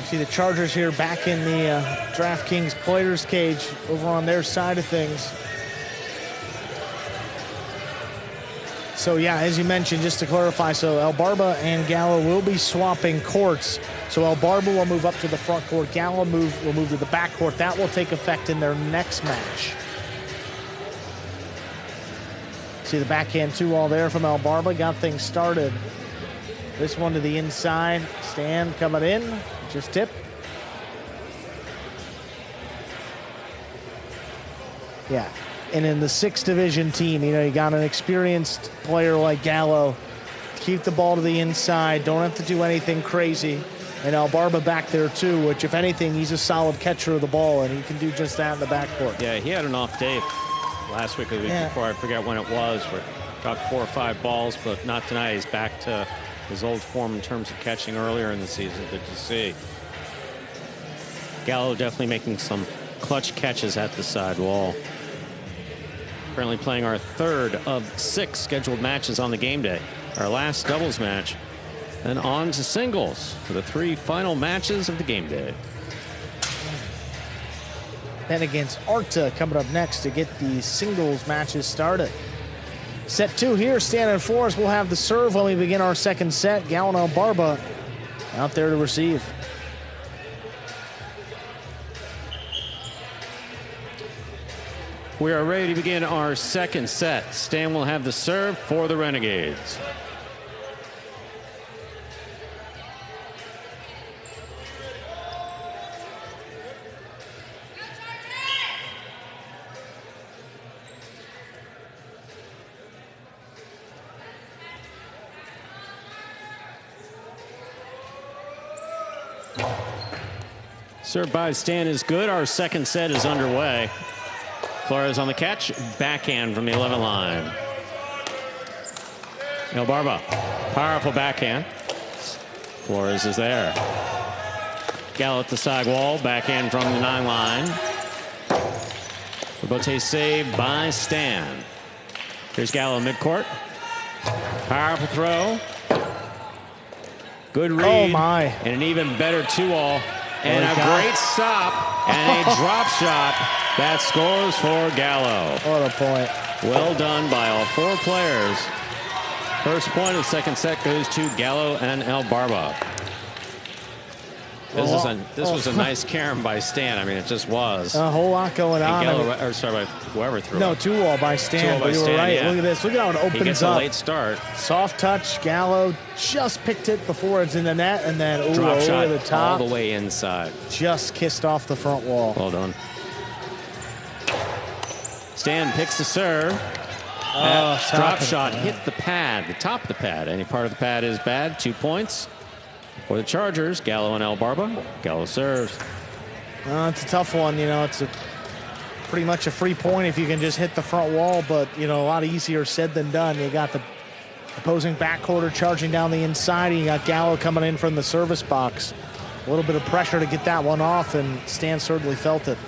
See the Chargers here back in the DraftKings players cage over on their side of things. So as you mentioned, just to clarify, so El Barba and Gallo will be swapping courts. So El Barba will move up to the front court. Gallo will move to the back court. That will take effect in their next match. See the backhand 2-all there from El Barba. Got things started. This one to the inside. Stan coming in. Just tip. And in the 6th division team, you got an experienced player like Gallo. Keep the ball to the inside. Don't have to do anything crazy. And El Barba back there too, which if anything, he's a solid catcher of the ball, and he can do just that in the backcourt. Yeah, he had an off day last week or the week before. I forget when it was. Where dropped 4 or 5 balls, but not tonight. He's back to his old form in terms of catching earlier in the season. Good to see. Gallo definitely making some clutch catches at the side wall. Currently playing our 3rd of 6 scheduled matches on the game day. Our last doubles match. And on to singles for the 3 final matches of the game day. Then against Arta coming up next to get the singles matches started. Set 2 here, Stan and Flores will have the serve when we begin our second set. Gallo and El Barba out there to receive. We are ready to begin our second set. Stan will have the serve for the Renegades. Serve by Stan is good. Our second set is underway. Flores on the catch. Backhand from the 11 line. Elbarba, powerful backhand. Flores is there. Gallo at the side wall. Backhand from the 9 line. Rebote saved by Stan. Here's Gallo midcourt. Powerful throw. Good read. Oh, my. And an even better 2-all. And a great stop and a drop shot that scores for Gallo. What a point. Well done by all 4 players. First point of the second set goes to Gallo and Elbarba. This was a nice carom by Stan. I mean, it just was. A whole lot going on. Gallo, or sorry, whoever threw no, it. 2-all by Stan. 2-all by but you were Stan, right. yeah. Look at this. Look at how it opens up. He gets a late start. Soft touch. Gallo just picked it before it's in the net, and then Drop shot over the top. all the way inside. Just kissed off the front wall. Well done. Stan picks the serve. Drop shot hit the pad, the top of the pad. Any part of the pad is bad. 2 points for the Chargers. Gallo and Elbarba. Gallo serves. It's a tough one. You know, it's pretty much a free point if you can just hit the front wall, but, you know, a lot easier said than done. You got the opposing backcourter charging down the inside, and you got Gallo coming in from the service box. A little bit of pressure to get that one off, and Stan certainly felt it.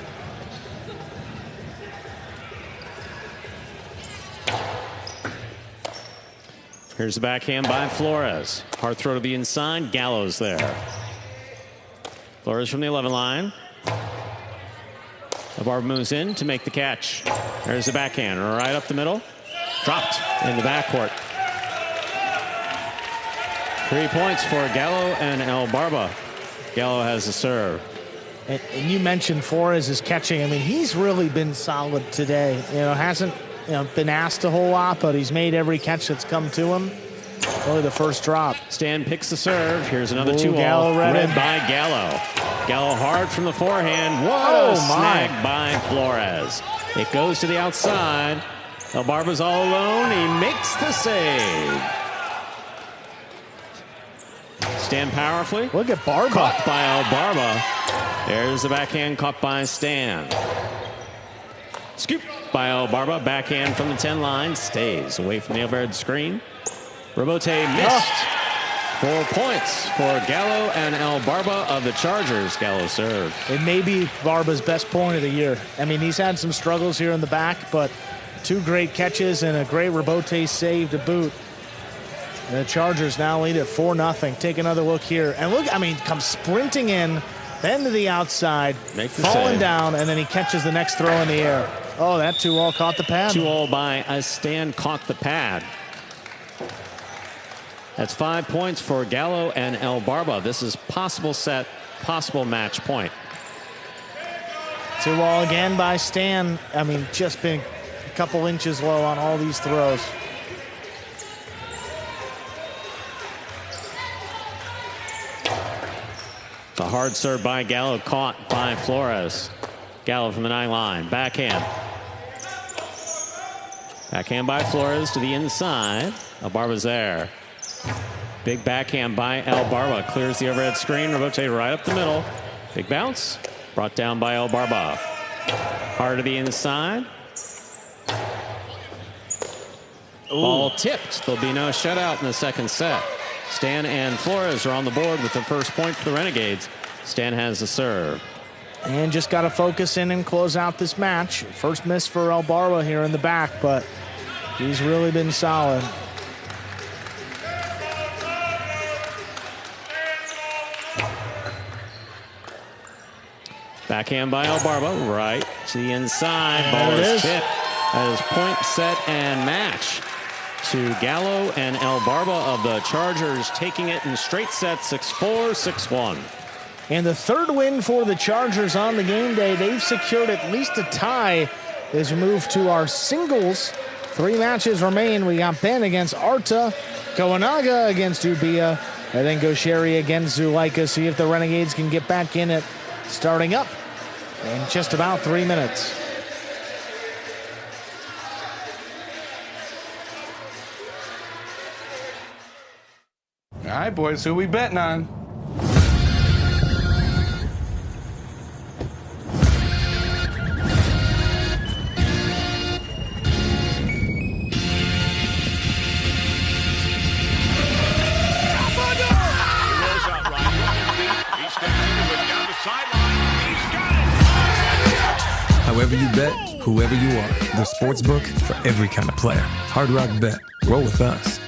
Here's the backhand by Flores. Hard throw to the inside. Gallo's there. Flores from the 11 line. Elbarba moves in to make the catch. There's the backhand right up the middle. Dropped in the backcourt. 3 points for Gallo and Elbarba. Gallo has the serve. And you mentioned Flores' catching. I mean, he's really been solid today. You know, hasn't been asked a whole lot, but he's made every catch that's come to him. Only the first drop. Stan picks the serve. Here's another 2-all. Gallo read by Gallo. Gallo hard from the forehand. What a snag by Flores. It goes to the outside. Elbarba's all alone. He makes the save. Stan powerfully. Look at Barba. Caught by Elbarba. There's the backhand caught by Stan. Scoop by Elbarba. Backhand from the 10 line. Stays away from the overhead screen. Rebote missed. 4 points for Gallo and Elbarba of the Chargers. Gallo served. It may be Barba's best point of the year. I mean, he's had some struggles here in the back, but 2 great catches and a great Rebote save to boot. And the Chargers now lead at 4-0. Take another look here. And look, I mean, comes sprinting in, then to the outside, falling down, and then he catches the next throw in the air. Oh, that 2-all caught the pad. 2-all by a Stan caught the pad. That's 5 points for Gallo and Elbarba. This is possible set, possible match point. 2-all again by Stan. I mean, just been a couple inches low on all these throws. The hard serve by Gallo caught by Flores. Gallo from the 9 line. Backhand. Backhand by Flores to the inside. Elbarba's there. Big backhand by Elbarba. Clears the overhead screen. Rebote right up the middle. Big bounce. Brought down by Elbarba. Hard to the inside. Ball tipped. There'll be no shutout in the second set. Stan and Flores are on the board with the first point for the Renegades. Stan has the serve. And just got to focus in and close out this match. First miss for Elbarba here in the back, but he's really been solid. Backhand by Elbarba, right to the inside. Ball is tipped. That is point, set, and match to Gallo and Elbarba of the Chargers, taking it in straight sets, 6-4, 6-1. And the third win for the Chargers on the game day. They've secured at least a tie as we move to our singles. 3 matches remain. We got Ben against Arta, Kawanaga against Ubia, and then Gosheri against Zulaika. See if the Renegades can get back in it, starting up in just about 3 minutes. All right, boys, who we betting on? Sideline. He's got it. However you bet, whoever you are, the Sportsbook for every kind of player. Hard Rock Bet. Roll with us.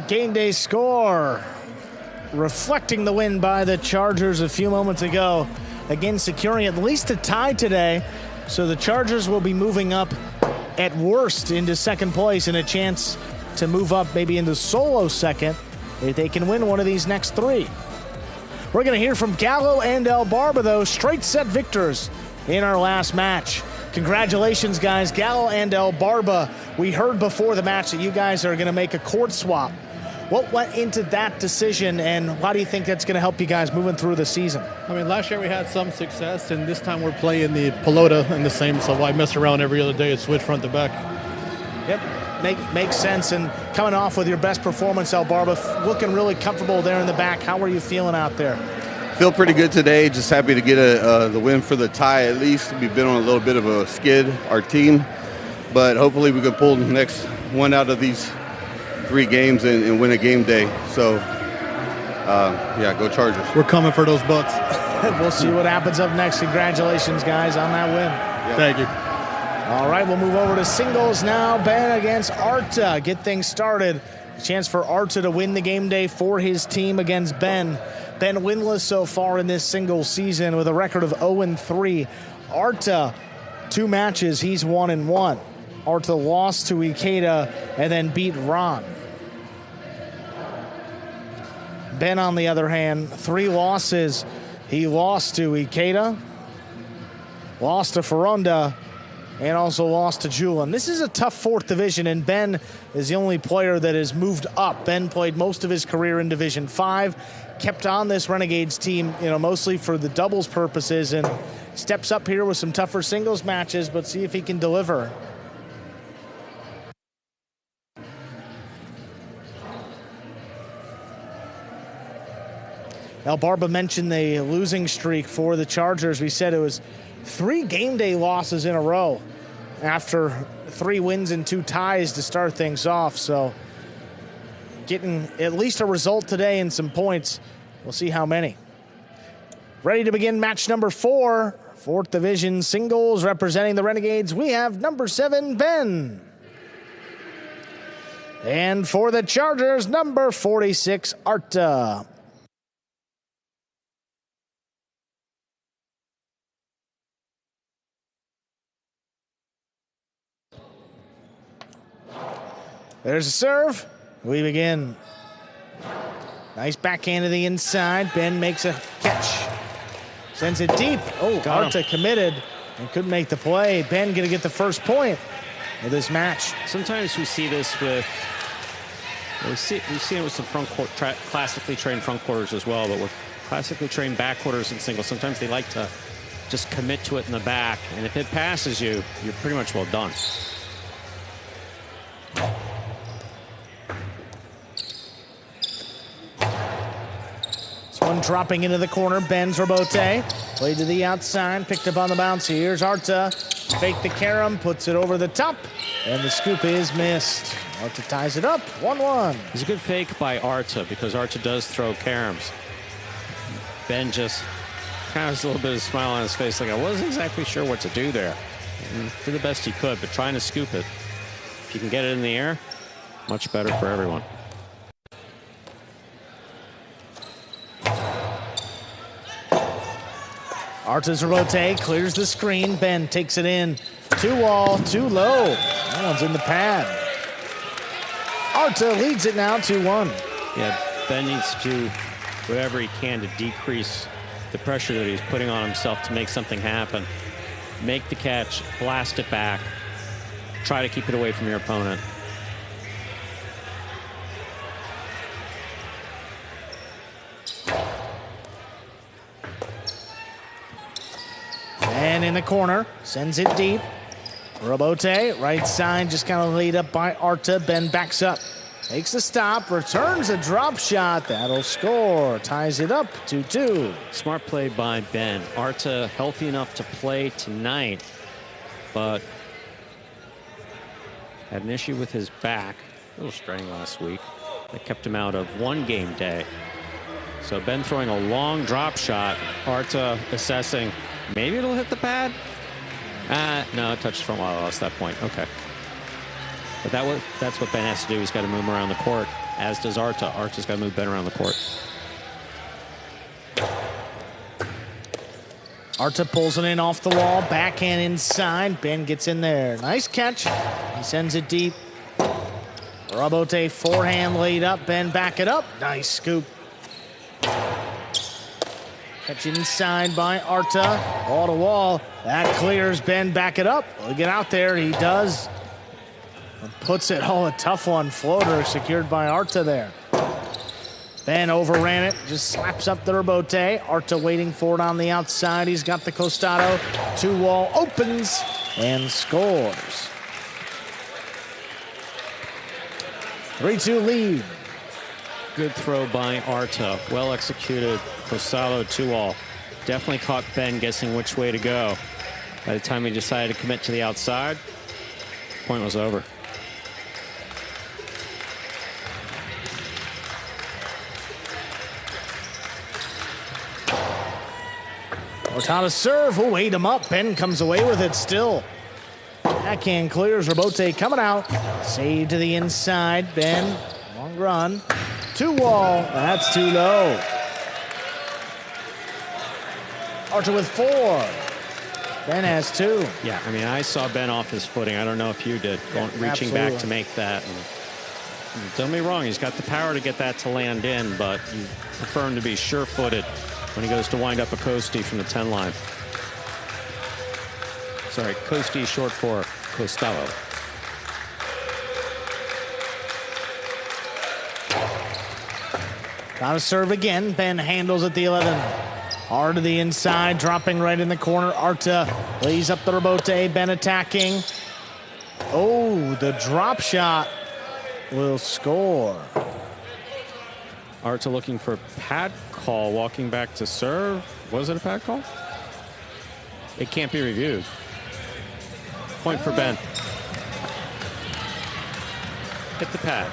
Game day score reflecting the win by the Chargers a few moments ago. Again, securing at least a tie today. So the Chargers will be moving up at worst into second place and a chance to move up maybe into solo second if they can win one of these next three. We're going to hear from Gallo and El Barba, though, straight set victors in our last match. Congratulations, guys. Gallo and El Barba, we heard before the match that you guys are going to make a court swap. What went into that decision, and why do you think that's going to help you guys moving through the season? I mean, last year we had some success, and this time we're playing the pelota in the same, so why mess around every other day and switch front to back? Yep, makes sense. And coming off with your best performance, El Barba, looking really comfortable there in the back. How are you feeling out there? Feel pretty good today. Just happy to get the win for the tie at least. We've been on a little bit of a skid, our team, but hopefully we can pull the next one out of these 3 games and win a game day. So, yeah, go Chargers. We're coming for those butts. We'll see what happens up next. Congratulations, guys, on that win. Yep. Thank you. All right, we'll move over to singles now. Ben against Arta. Get things started. A chance for Arta to win the game day for his team against Ben. Ben winless so far in this single season with a record of 0-3. Arta, 2 matches, he's 1-1. Arta lost to Ikeda and then beat Ron. Ben, on the other hand, 3 losses. He lost to Ikeda, lost to Ferronda, and also lost to Julian. This is a tough 4th division, and Ben is the only player that has moved up. Ben played most of his career in Division 5, kept on this Renegades team, mostly for the doubles purposes, and steps up here with some tougher singles matches, but see if he can deliver. El Barba mentioned the losing streak for the Chargers. We said it was 3 game day losses in a row after 3 wins and 2 ties to start things off. So getting at least a result today and some points. We'll see how many. Ready to begin match number 4. 4th division singles representing the Renegades. We have number 7, Ben. And for the Chargers, number 46, Arta. There's a serve. We begin. Nice backhand to the inside. Ben makes a catch. Sends it deep. Oh, Arta committed and couldn't make the play. Ben going to get the first point of this match. Sometimes we see this with, we've seen it with some front court, classically trained front quarters as well, but with classically trained back quarters in singles, sometimes they like to just commit to it in the back. And if it passes you, you're pretty much well done. One dropping into the corner, Ben's Robote. Played to the outside, picked up on the bounce. Here's Arta. Fake the carom, puts it over the top, and the scoop is missed. Arta ties it up, 1-1. It's a good fake by Arta because Arta does throw caroms. Ben just kind of has a little bit of a smile on his face, like I wasn't exactly sure what to do there. And did the best he could, but trying to scoop it. If you can get it in the air, much better for everyone. Arta's Robote clears the screen. Ben takes it in. 2-wall, too low. That one's in the pad. Arta leads it now 2-1. Yeah, Ben needs to do whatever he can to decrease the pressure that he's putting on himself to make something happen. Make the catch, blast it back, try to keep it away from your opponent. And in the corner, sends it deep. Robote, right side, just kind of laid up by Arta. Ben backs up, takes the stop, returns a drop shot. That'll score, ties it up 2-2. Smart play by Ben. Arta healthy enough to play tonight, but had an issue with his back. A little strain last week. that kept him out of one game day. So Ben throwing a long drop shot. Arta assessing. Maybe it'll hit the pad. No, it touched from while I lost that point. Okay. But that's what Ben has to do. He's got to move him around the court, as does Arta. Arta's got to move Ben around the court. Arta pulls it in off the wall. Backhand inside. Ben gets in there. Nice catch. He sends it deep. Robote forehand laid up. Ben back it up. Nice scoop. Catch inside by Arta. Wall to wall. That clears. Ben back it up. We'll get out there. He does. And puts it. Oh, a tough one. Floater secured by Arta there. Ben overran it. Just slaps up the Robote. Arta waiting for it on the outside. He's got the Costado. 2-wall opens and scores. 3-2 lead. Good throw by Arta. Well executed. Costado 2-all. Definitely caught Ben guessing which way to go. By the time he decided to commit to the outside, point was over. Ortada's serve. Oh, ate him up. Ben comes away with it still. Backhand clears. Robote coming out. Save to the inside. Ben, long run. 2-wall. That's too low. Arta with 4. Ben has 2. Yeah, I mean, I saw Ben off his footing. I don't know if you did, reaching back to make that. And don't be wrong, he's got the power to get that to land in, but you prefer him to be sure-footed when he goes to wind up a Costi from the 10 line. Sorry, Costi short for Costalo. Got to serve again. Ben handles at the 11. Hard to the inside, dropping right in the corner. Arta lays up the Robote. Ben attacking. Oh, the drop shot will score. Arta looking for a pad call, walking back to serve. Was it a pad call? It can't be reviewed. Point for Ben. Hit the pad.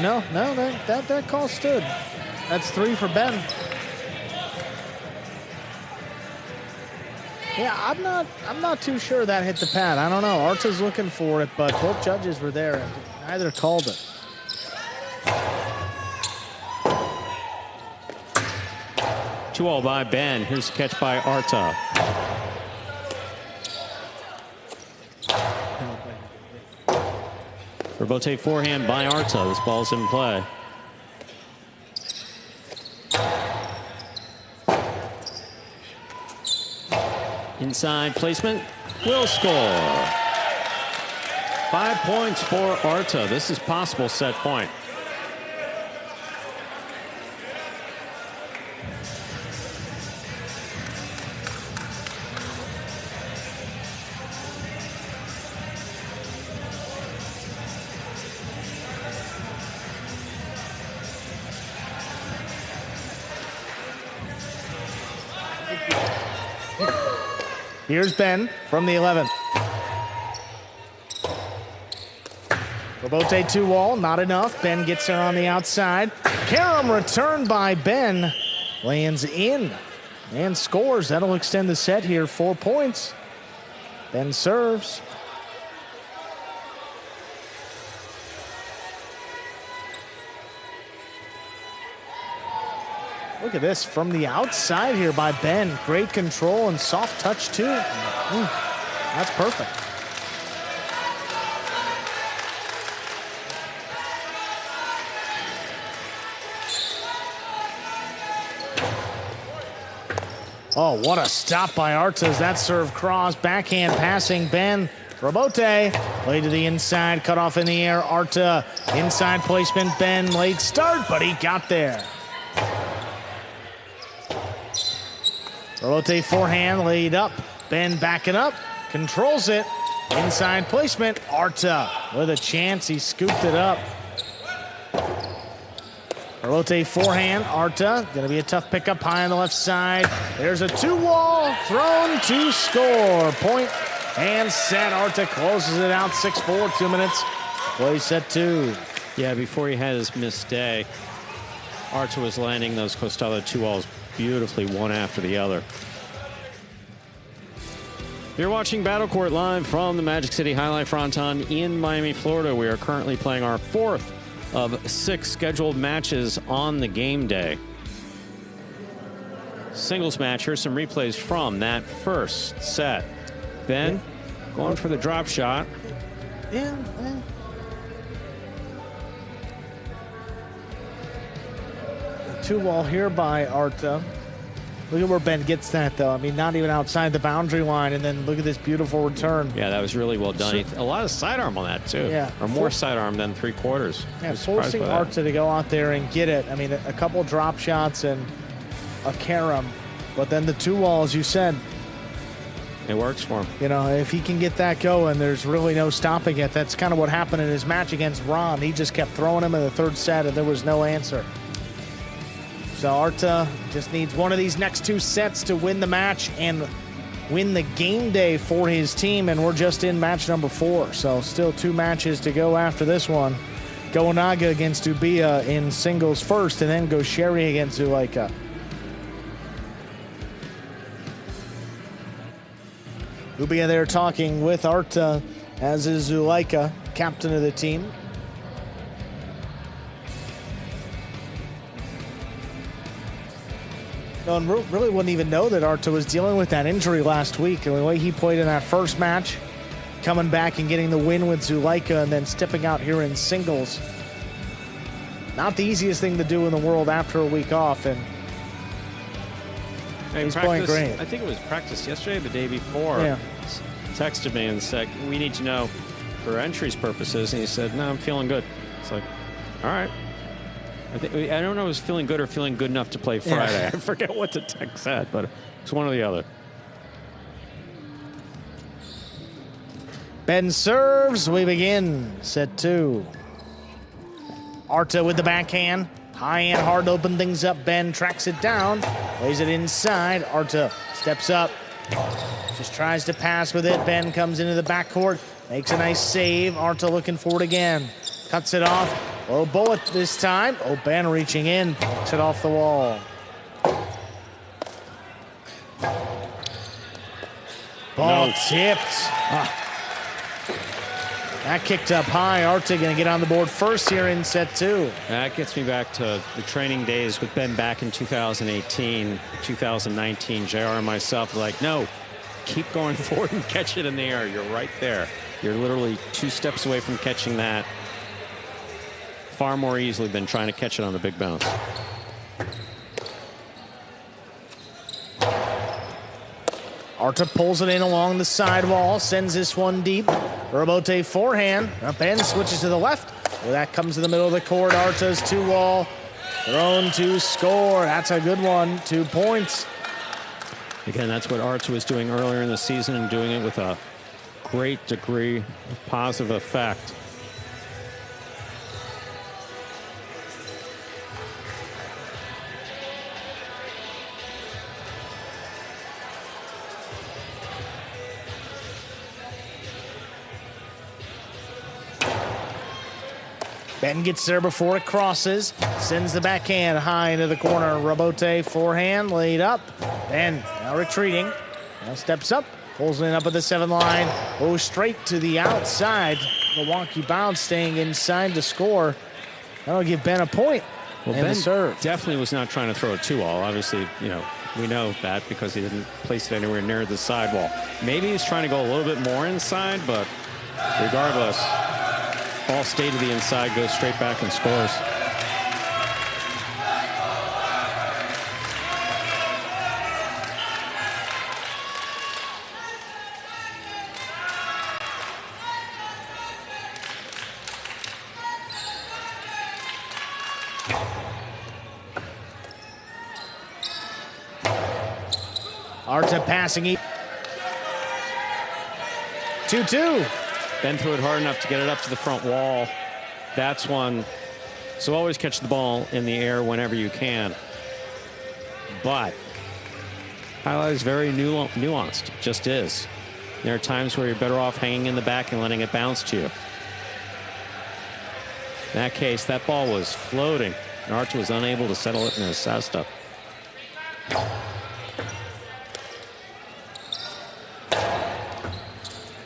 No, that call stood. That's 3 for Ben. Yeah, I'm not too sure that hit the pad. I don't know. Arta's looking for it, but both judges were there and neither called it. Two all by Ben. Here's the catch by Arta. Robote forehand by Arta. This ball's in play. Inside placement will score. 5 points for Arta. This is possible set point. Here's Ben from the 11. Robote 2-wall, not enough. Ben gets there on the outside. Karam returned by Ben. Lands in and scores. That'll extend the set here. 4 points. Ben serves. Look at this from the outside here by Ben. Great control and soft touch too. That's perfect. Oh, what a stop by Artas. That serve cross, backhand passing Ben. Robote, play to the inside, cut off in the air. Arta, inside placement. Ben, late start, but he got there. Robote forehand laid up. Ben backing up, controls it. Inside placement. Arta with a chance. He scooped it up. Robote forehand. Arta going to be a tough pickup high on the left side. There's a 2-wall thrown to score. Point and set. Arta closes it out 6-4. 2 minutes Play set 2. Yeah, before he had his missed day, Arta was landing those Costado 2-walls beautifully, one after the other. You're watching Battle Court live from the Magic City Jai Alai Fronton in Miami, Florida. We are currently playing our 4th of 6 scheduled matches on the game day. Singles match. Here's some replays from that first set. Ben going for the drop shot. Yeah. The 2-wall here by Arta. Look at where Ben gets that, though. I mean, not even outside the boundary line, and then look at this beautiful return. Yeah, that was really well done. A lot of sidearm on that, too. Yeah. Or more sidearm than 3/4. Yeah, forcing Arta to go out there and get it. I mean, a couple drop shots and a carom, but then the 2-wall, as you said. It works for him. You know, if he can get that going, there's really no stopping it. That's kind of what happened in his match against Ron. He just kept throwing him in the 3rd set, and there was no answer. So Arta just needs one of these next 2 sets to win the match and win the game day for his team, and we're just in match number 4. So still 2 matches to go after this one. Goanaga against Ubiya in singles first, and then Gaucheri against Zulaika. Ubiya there talking with Arta, as is Zulaika, captain of the team. No one really wouldn't even know that Arta was dealing with that injury last week. And the way he played in that first match, coming back and getting the win with Zulaika and then stepping out here in singles. Not the easiest thing to do in the world after a week off. And he's playing great. I think it was practice yesterday, the day before. Yeah. Texted me and said, we need to know for entries purposes. And he said, no, I'm feeling good. It's like, all right. I don't know if it was feeling good or feeling good enough to play Friday. Yeah. I forget what the text said, but it's one or the other. Ben serves. We begin set 2. Arta with the backhand. High and hard to open things up. Ben tracks it down. Lays it inside. Arta steps up. Just tries to pass with it. Ben comes into the backcourt. Makes a nice save. Arta looking for it again. Cuts it off. Low bullet this time. Oh, Ben reaching in. Pokes it off the wall. Ball tipped. That kicked up high. Arta going to get on the board first here in set 2. That gets me back to the training days with Ben back in 2018, 2019. JR and myself were like, no, keep going forward and catch it in the air. You're right there. You're literally 2 steps away from catching that. Far more easily than trying to catch it on the big bounce. Arta pulls it in along the sidewall, sends this one deep. Robote forehand. Up and switches to the left. Well, that comes to the middle of the court. Arta's 2-wall. Thrown to score. That's a good one. 2 points. Again, that's what Arta was doing earlier in the season and doing it with a great degree of positive effect. Ben gets there before it crosses. Sends the backhand high into the corner. Robote forehand laid up. Ben now retreating. Now steps up. Pulls it up at the 7 line. Goes straight to the outside. The wonky bounce staying inside to score. That'll give Ben a point. Well, and Ben the serve. definitely was not trying to throw a 2-all. Obviously, you know, we know that because he didn't place it anywhere near the sidewall. Maybe he's trying to go a little bit more inside, but regardless, ball stayed to the inside, goes straight back and scores. Arta passing. 2-2. Ben threw it hard enough to get it up to the front wall. That's one. So always catch the ball in the air whenever you can. But Jai Alai is very nuanced. It just is. There are times where you're better off hanging in the back and letting it bounce to you. In that case, that ball was floating, and Arta was unable to settle it in his cesta.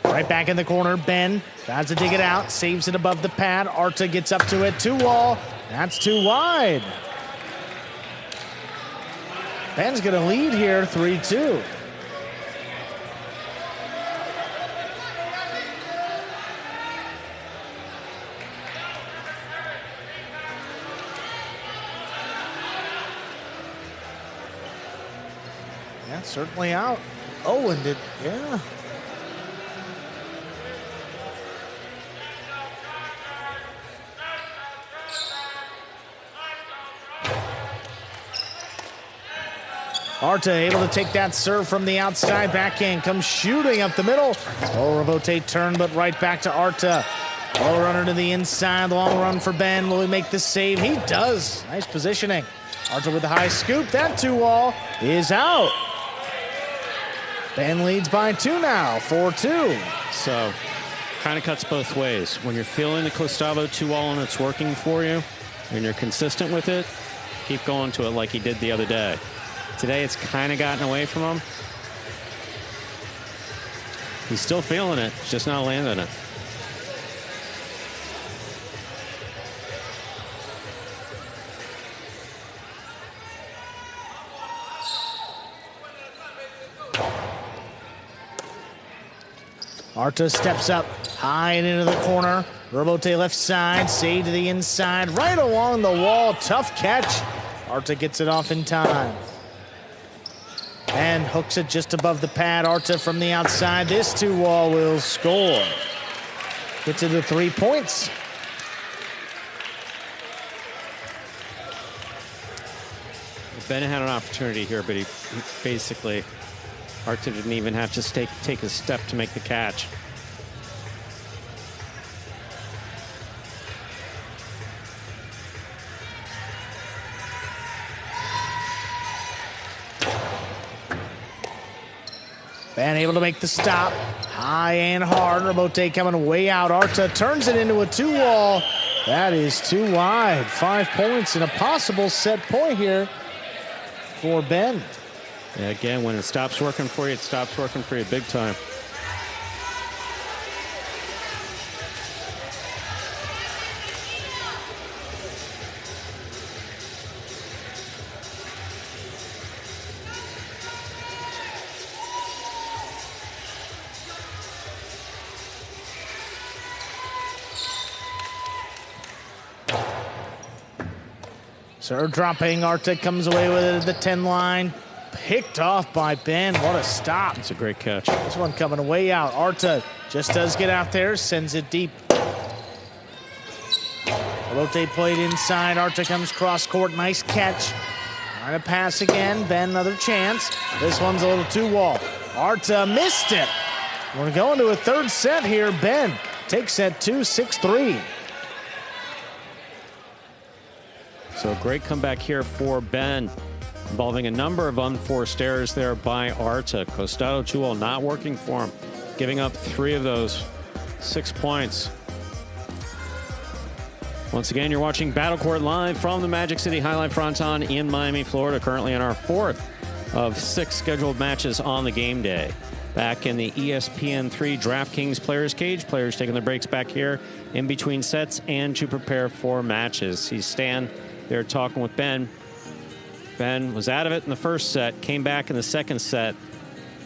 Right back in the corner, Ben tries to dig it out, saves it above the pad. Arta gets up to it, 2-wall. That's too wide. Ben's going to lead here, 3-2. Yeah, certainly out. Oh, and yeah. Arta able to take that serve from the outside. Backhand comes shooting up the middle. Oh, Rabote turn, but right back to Arta. Low runner to the inside. Long run for Ben. Will he make the save? He does. Nice positioning. Arta with the high scoop. That 2-wall is out. Ben leads by 2 now, 4-2. So, kind of cuts both ways. When you're feeling the Costado 2-wall and it's working for you, and you're consistent with it, keep going to it like he did the other day. Today, it's kind of gotten away from him. He's still feeling it, just not landing it. Arta steps up high and into the corner. Rabote left side, save to the inside, right along the wall. Tough catch. Arta gets it off in time. And hooks it just above the pad. Arta from the outside. This 2-wall will score. Gets it to 3 points. Ben had an opportunity here, but he basically, Arta didn't even have to take a step to make the catch. Ben able to make the stop. High and hard. Rabote coming way out. Arta turns it into a 2-wall. That is too wide. 5 points and a possible set point here for Ben. Yeah, again, when it stops working for you, it stops working for you big time. Serve dropping. Arta comes away with it at the 10 line. Picked off by Ben. What a stop. It's a great catch. This one coming way out. Arta just does get out there, sends it deep. Rabote played inside. Arta comes cross court. Nice catch. Trying to pass again. Ben, another chance. This one's a little 2-wall. Arta missed it. We're going to a third set here. Ben takes set 2, 6-3. So great comeback here for Ben, involving a number of unforced errors there by Arta. Costado 2-wall not working for him, giving up 3 of those 6 points. Once again, you're watching Battle Court live from the Magic City Highlight Fronton in Miami, Florida, currently in our 4th of 6 scheduled matches on the game day. Back in the ESPN3 DraftKings Players Cage, players taking their breaks back here in between sets and to prepare for matches. He's Stan there talking with Ben. Ben was out of it in the first set, came back in the second set.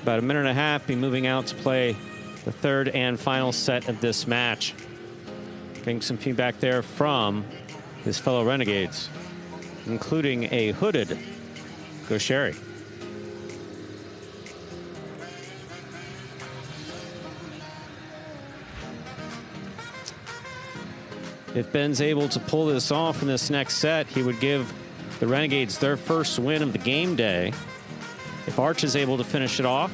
About a minute and a half, be moving out to play the third and final set of this match. Getting some feedback there from his fellow Renegades, including a hooded Gaucheri. If Ben's able to pull this off in this next set, he would give the Renegades their first win of the game day. If Arch is able to finish it off,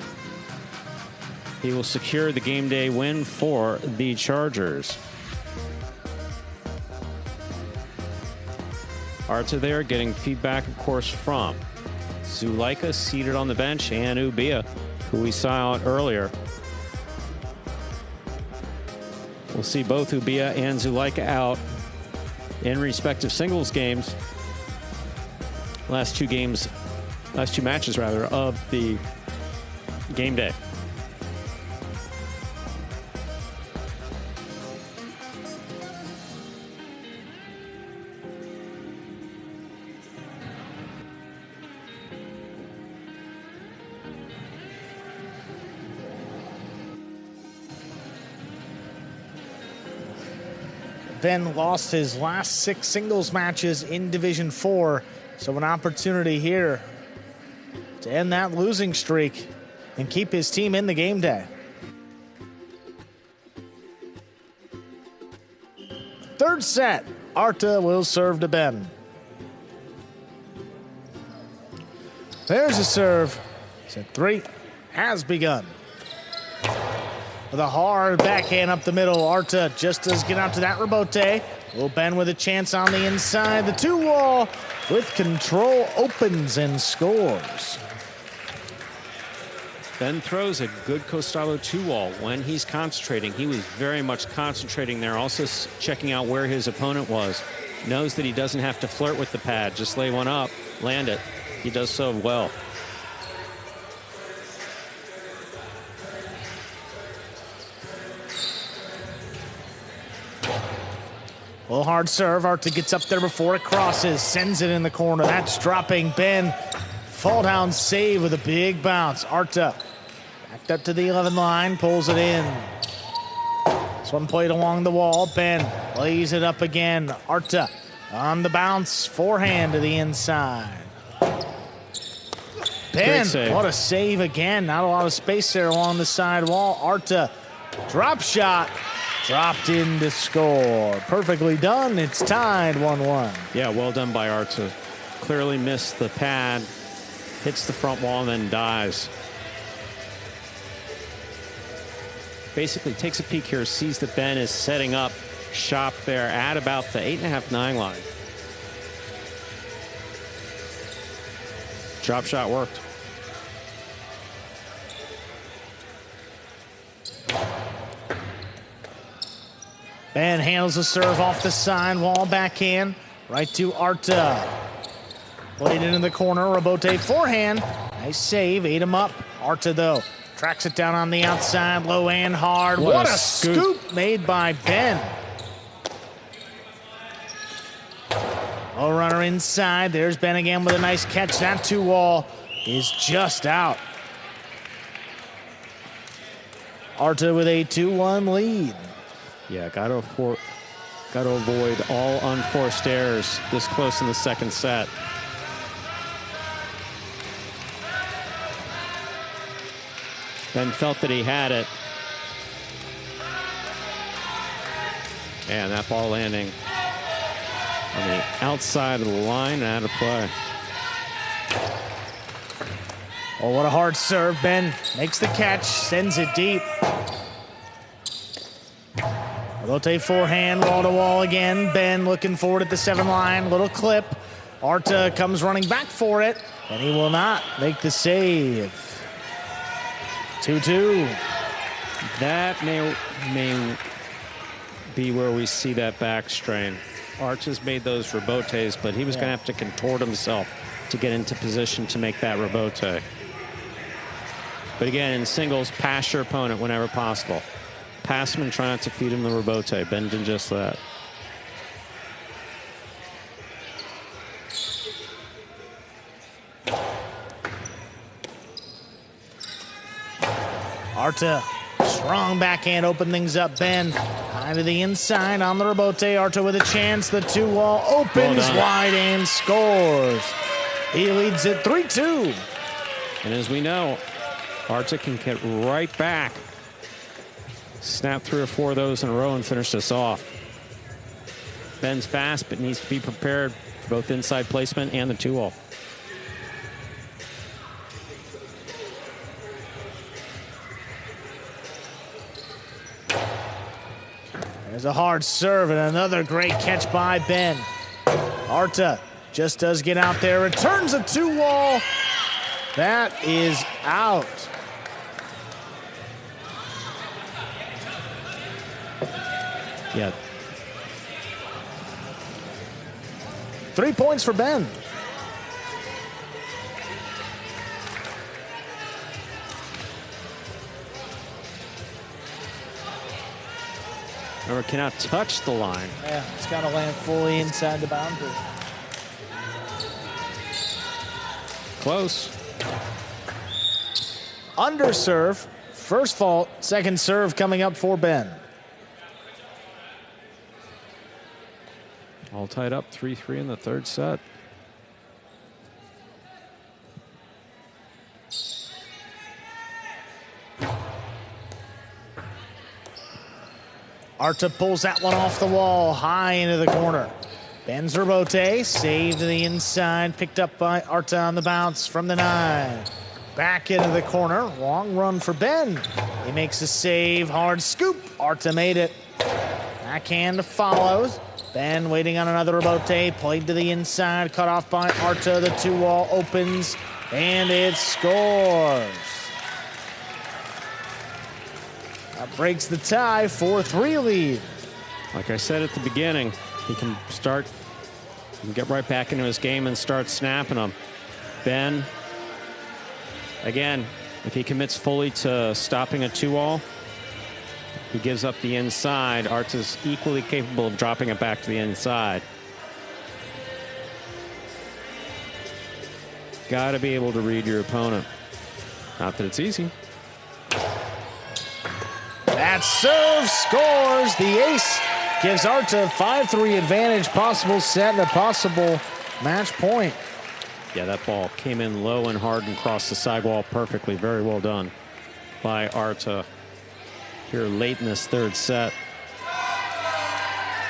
he will secure the game day win for the Chargers. Arta there getting feedback, of course, from Zulaika seated on the bench and Ubia, who we saw out earlier. We'll see both Ubia and Zulaika out in respective singles games. Last two matches rather, of the game day. Ben lost his last 6 singles matches in Division 4, so an opportunity here to end that losing streak and keep his team in the game day. Third set, Arta will serve to Ben. There's a serve. Set 3 has begun. With a hard backhand up the middle, Arta just does get out to that rebote. Will Ben with a chance on the inside. The 2-wall with control opens and scores. Ben throws a good Costalo 2-wall when he's concentrating. He was very much concentrating there, also checking out where his opponent was. Knows that he doesn't have to flirt with the pad. Just lay one up, land it. He does so well. A little hard serve. Arta gets up there before it crosses. Sends it in the corner. That's dropping. Ben, fall down save with a big bounce. Arta backed up to the 11 line. Pulls it in. This one played along the wall. Ben lays it up again. Arta on the bounce. Forehand to the inside. Ben, what a save again. Not a lot of space there along the side wall. Arta, drop shot. Dropped in to score. Perfectly done. It's tied 1-1. Yeah, well done by Arta. Clearly missed the pad, hits the front wall, and then dives. Basically takes a peek here, sees that Ben is setting up shop there at about the 8.5-9 line. Drop shot worked. Ben handles the serve off the side wall, backhand, right to Arta. Played it in the corner, rebote forehand. Nice save, ate him up. Arta, though, tracks it down on the outside, low and hard. What a scoop made by Ben. Oh, runner inside. There's Ben again with a nice catch. That 2-wall is just out. Arta with a 2-1 lead. Yeah, got to avoid all unforced errors this close in the second set. Ben felt that he had it. And that ball landing on the outside of the line and out of play. Oh, what a hard serve. Ben makes the catch, sends it deep. Rebote forehand, wall to wall again. Ben looking forward at the 7 line, little clip. Arta comes running back for it, and he will not make the save. 2-2. That may be where we see that back strain. Arta's made those rebotes, but he was going to have to contort himself to get into position to make that rebote. But again, in singles, pass your opponent whenever possible. Pass him and try not to feed him the rebote. Ben did just that. Arta, strong backhand, open things up. Ben, high to the inside on the rebote. Arta with a chance. The 2-wall opens wide and scores. He leads it 3-2. And as we know, Arta can get right back. Snap 3 or 4 of those in a row and finish this off. Ben's fast, but needs to be prepared for both inside placement and the 2-wall. There's a hard serve and another great catch by Ben. Arta just does get out there, returns a 2-wall. That is out. Yeah. 3 points for Ben. Remember, cannot touch the line. Yeah, it's got to land fully inside the boundary. Close. Underserve. First fault, second serve coming up for Ben. All tied up, 3-3 in the third set. Arta pulls that one off the wall, high into the corner. Ben's rebote, saved to the inside, picked up by Arta on the bounce from the 9. Back into the corner, long run for Ben. He makes a save, hard scoop. Arta made it. Backhand follows. Ben waiting on another rebote, played to the inside, cut off by Arta. The 2-wall opens, and it scores. That breaks the tie, 4-3 lead. Like I said at the beginning, he can get right back into his game and start snapping them. Ben, again, if he commits fully to stopping a 2-wall, he gives up the inside. Arta's equally capable of dropping it back to the inside. Got to be able to read your opponent. Not that it's easy. That serve scores. The ace gives Arta 5-3 advantage, possible set and a possible match point. Yeah, that ball came in low and hard and crossed the sidewall perfectly. Very well done by Arta here late in this third set.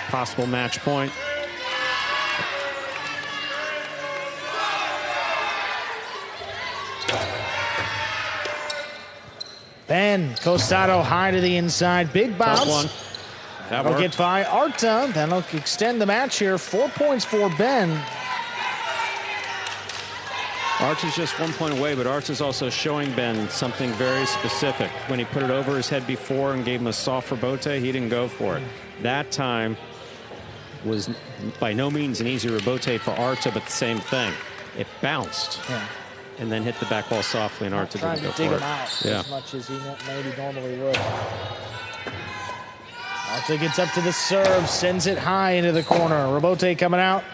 Possible match point. Ben Costado high to the inside. Big bounce. Tough one. That'll get by Arta. That'll extend the match here. 4 points for Ben. Arta's just 1 point away, but Arta's also showing Ben something very specific. When he put it over his head before and gave him a soft rebote, he didn't go for it. That time was by no means an easy rebote for Arta, but the same thing. It bounced. Yeah. And then hit the back wall softly, and Arta didn't go for it. Trying to dig him out as much as he maybe normally would. Arta gets up to the serve, sends it high into the corner. Rebote coming out.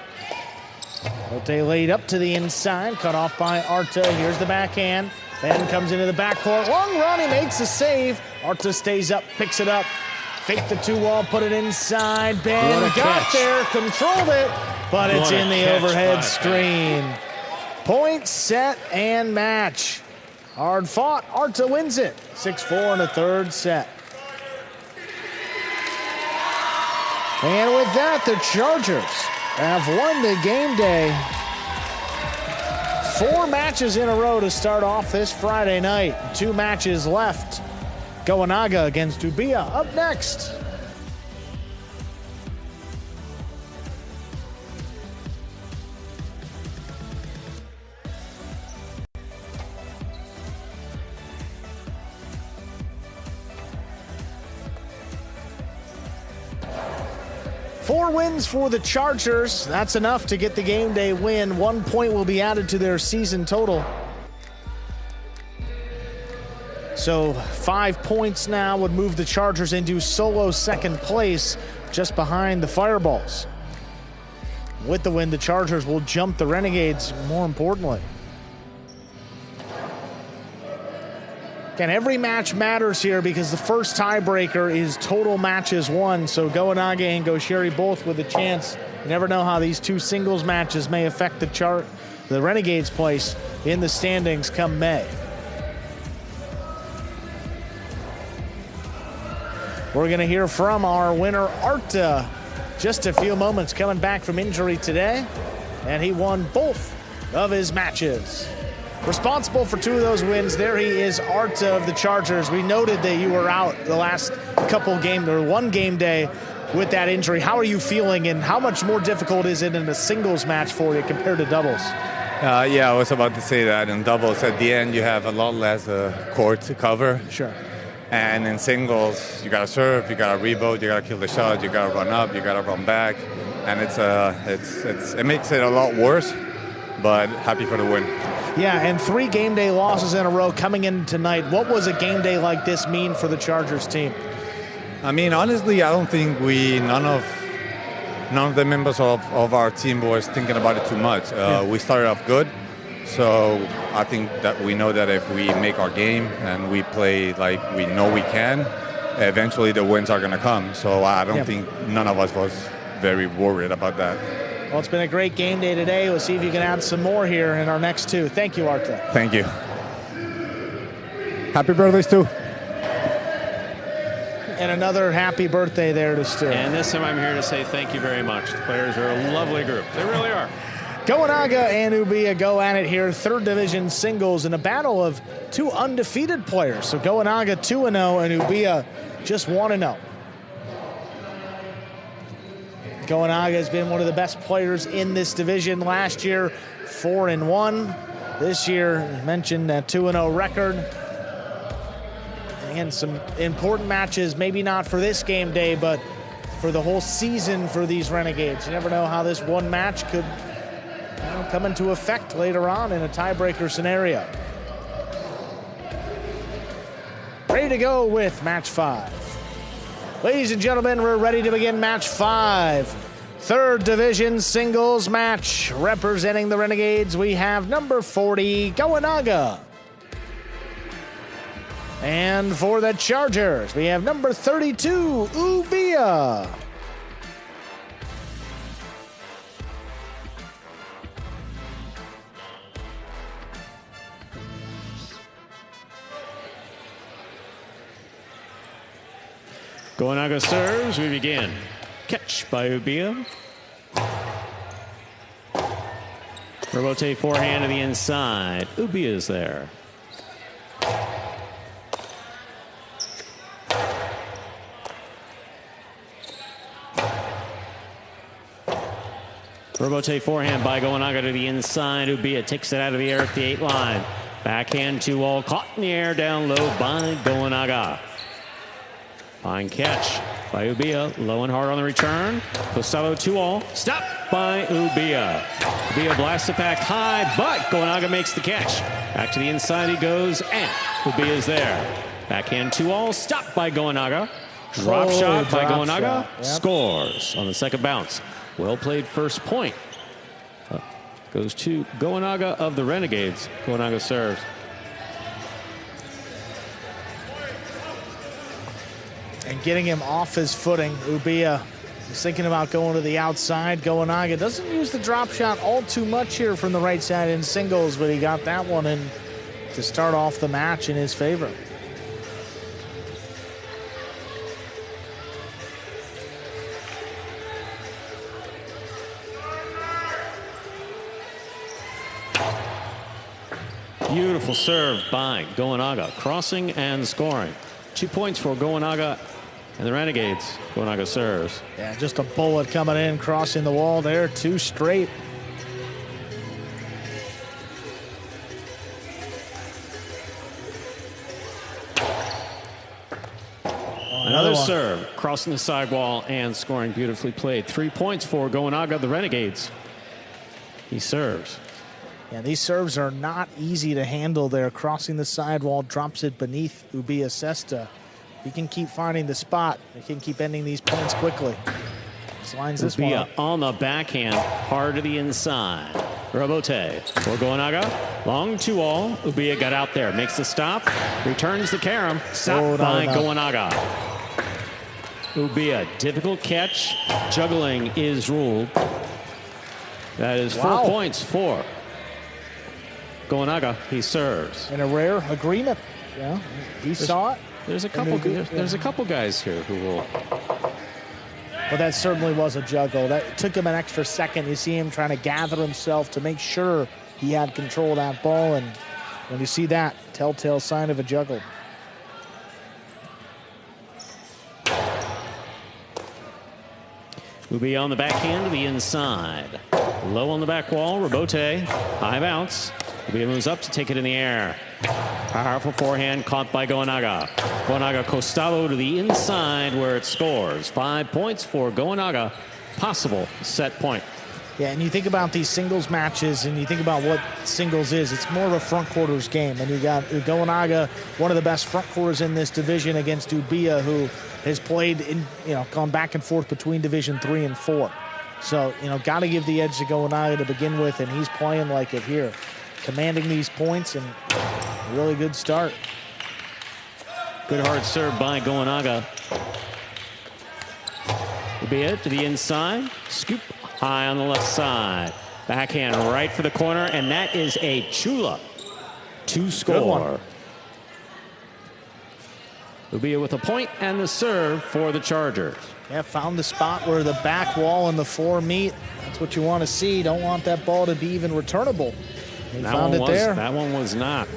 Rebote laid up to the inside, cut off by Arta. Here's the backhand. Ben comes into the backcourt. Long run, he makes a save. Arta stays up, picks it up. Fake the 2-wall, put it inside. Ben got there, controlled it, but it's in the overhead screen. Point, set, and match. Hard fought. Arta wins it. 6-4 in the third set. And with that, the Chargers have won the game day. 4 matches in a row to start off this Friday night. 2 matches left. Goanaga against Ubia up next. Four wins for the Chargers. That's enough to get the game day win. 1 point will be added to their season total. So 5 points now would move the Chargers into solo second place, just behind the Fireballs. With the win, the Chargers will jump the Renegades, more importantly. Again, every match matters here because the first tiebreaker is total matches won. So Goanaga and Gaucheri both with a chance. You never know how these 2 singles matches may affect the Renegades' place in the standings come May. We're going to hear from our winner, Arta, just a few moments, coming back from injury today. And he won both of his matches. Responsible for 2 of those wins, there he is, Arta of the Chargers. We noted that you were out the last couple game, or 1 game day with that injury. How are you feeling, and how much more difficult is it in a singles match for you compared to doubles? Yeah, I was about to say that. In doubles, at the end, you have a lot less court to cover. Sure. And in singles, you got to serve, you got to rebound, you got to kill the shot, you got to run up, you got to run back. and it makes it a lot worse. But happy for the win. Yeah, and 3 game day losses in a row coming in tonight. What was a game day like this mean for the Chargers team? I mean, honestly, I don't think none of the members of our team was thinking about it too much. We started off good, so I think that we know that if we make our game and we play like we know we can, eventually the wins are going to come. So I don't think none of us was very worried about that. Well, it's been a great game day today. We'll see if you can add some more here in our next 2. Thank you, Arta. Thank you. Happy birthdays, too. And another happy birthday there to Stu. And this time I'm here to say thank you very much. The players are a lovely group. They really are. Goanaga and Ubia go at it here. 3rd division singles in a battle of 2 undefeated players. So Goanaga 2-0 and Ubia just 1-0. Goanaga has been one of the best players in this division. Last year, 4-1. This year, mentioned a 2-0 record. And some important matches, maybe not for this game day, but for the whole season for these Renegades. You never know how this one match could come into effect later on in a tiebreaker scenario. Ready to go with match 5. Ladies and gentlemen, we're ready to begin match 5. 3rd division singles match. Representing the Renegades, we have number 40, Goanaga. And for the Chargers, we have number 32, Ubia. Goanaga serves, we begin. Catch by Ubia. Robote forehand to the inside. Ubia is there. Robote forehand by Goanaga to the inside. Ubia takes it out of the air at the 8 line. Backhand 2-all, caught in the air down low by Goanaga. Fine catch by Ubia, low and hard on the return. Costello 2-all, stop by Ubia. Ubia blasts it back high, but Goanaga makes the catch. Back to the inside he goes, and Ubia is there. Backhand 2-all, stop by Goanaga. Drop shot by Goanaga, scores on the second bounce. Well played first point. Goes to Goanaga of the Renegades. Goanaga serves. And getting him off his footing. Ubia is thinking about going to the outside. Goanaga doesn't use the drop shot all too much here from the right side in singles, but he got that one in to start off the match in his favor. Beautiful serve by Goanaga, crossing and scoring. 2 points for Goanaga and the Renegades. Goanaga serves. Yeah, just a bullet coming in, crossing the wall there, 2 straight. Another serve, crossing the sidewall and scoring, beautifully played. 3 points for Goanaga, the Renegades. He serves. Yeah, these serves are not easy to handle there. Crossing the sidewall, drops it beneath Ubia Sesta. He can keep finding the spot. He can keep ending these points quickly. Just lines this one up. On the backhand, hard to the inside. Robote for Goanaga. Long 2-all. Ubia got out there, makes the stop, returns the carom. Stop by Goanaga. Ubia, difficult catch. Juggling is ruled. That is 4 points for Goanaga. He serves. In a rare agreement. Yeah, he saw it. There's a couple guys here who will. But that certainly was a juggle. That took him an extra second. You see him trying to gather himself to make sure he had control of that ball. And when you see that, telltale sign of a juggle. Ubia on the backhand to the inside. Low on the back wall. Robote. High bounce. Ubia moves up to take it in the air. Powerful forehand caught by Goanaga. Goanaga Costello to the inside where it scores. 5 points for Goanaga possible set point. Yeah, and you think about these singles matches and you think about what singles is. It's more of a front quarters game. And you got Goanaga, one of the best front quarters in this division, against Ubia, who has played in, gone back and forth between Division 3 and 4. So, got to give the edge to Goanaga to begin with, and he's playing like it here. Commanding these points, and really good start. Good hard serve by Goanaga. Ubia to the inside. Scoop high on the left side. Backhand right for the corner, and that is a Chula to score. Ubia with a point and the serve for the Chargers. Yeah, found the spot where the back wall and the floor meet. That's what you want to see. Don't want that ball to be even returnable. He found it there. That one was not.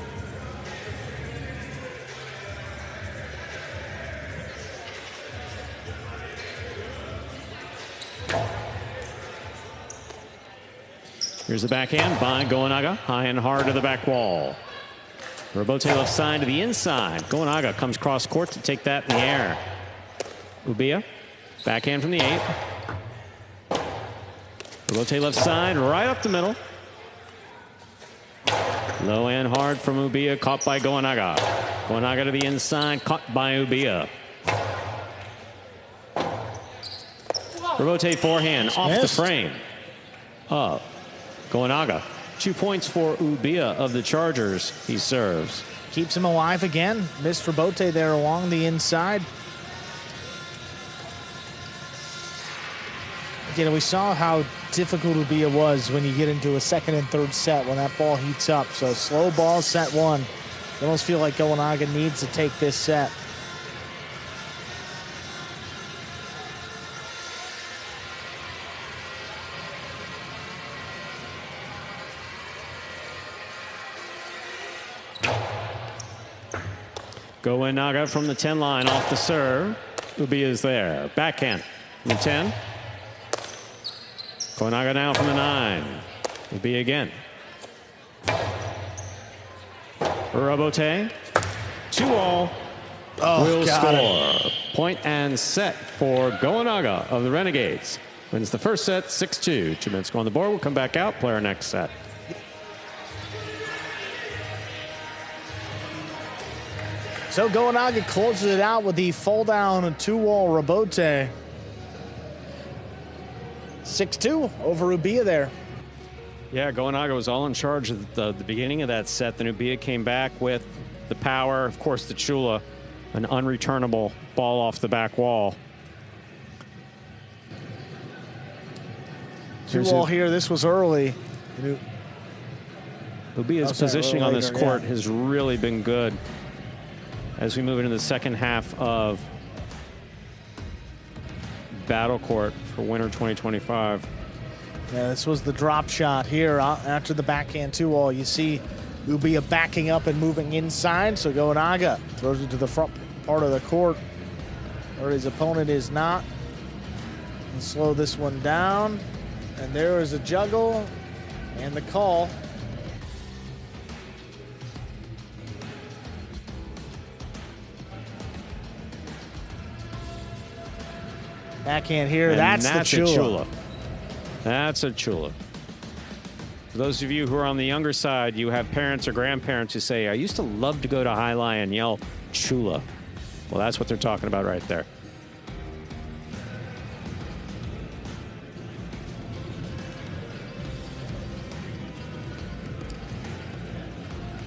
Here's the backhand by Goanaga. High and hard to the back wall. Robote left side to the inside. Goanaga comes cross court to take that in the air. Ubia, backhand from the 8. Robote left side, right up the middle. Low and hard from Ubia, caught by Goanaga. Goanaga to the inside, caught by Ubia. Robote forehand off the frame. Up. Goanaga. 2 points for Ubia of the Chargers. He serves. Keeps him alive again. Missed Robote there along the inside. We saw how difficult Ubia was when you get into a second and third set when that ball heats up. So slow ball, set 1. You almost feel like Goanaga needs to take this set. Goanaga from the 10 line off the serve. Ubia is there. Backhand from the 10. Goanaga now from the 9. Ubia again. Robote. 2-all. Will score. Point and set for Goanaga of the Renegades. Wins the first set 6-2. 2 minutes go on the board. We'll come back out. Play our next set. So Goanaga closes it out with the fall down 2-wall Robote. 6-2 over Ubia there. Yeah, Goanaga was all in charge at the beginning of that set. Then Ubia came back with the power. Of course, the Chula, an unreturnable ball off the back wall. 2-wall here. This was early. Ubia's positioning on this court has really been good as we move into the second half of Battle Court for winter 2025. Yeah, this was the drop shot here after the backhand 2-wall. You see Ubia backing up and moving inside, so Goanaga throws it to the front part of the court where his opponent is not. And slow this one down, and there is a juggle and the call. Backhand here, that's the Chula. That's a Chula. For those of you who are on the younger side, you have parents or grandparents who say, I used to love to go to Jai Alai and yell Chula. Well, that's what they're talking about right there.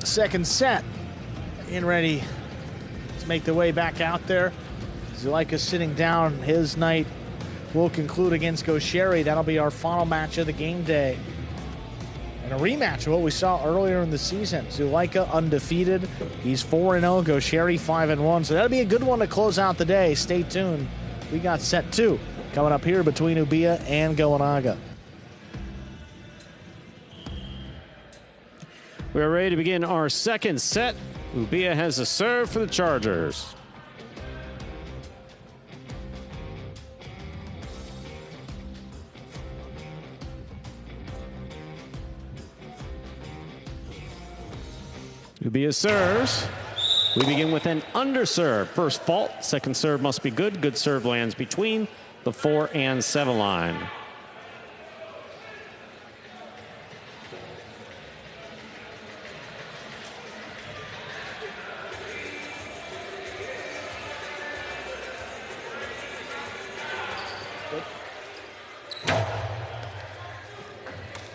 Second set, getting ready to make the way back out there. Zuleika's sitting down. His night will conclude against Gaucheri. That'll be our final match of the game day. And a rematch of what we saw earlier in the season. Zuleika undefeated. He's 4-0. Gaucheri 5-1. So that'll be a good one to close out the day. Stay tuned. We got set 2 coming up here between Ubia and Goanaga. We're ready to begin our second set. Ubia has a serve for the Chargers. Ubia serves. We begin with an underserve. First fault, second serve must be good. Good serve lands between. the 4 and 7 line.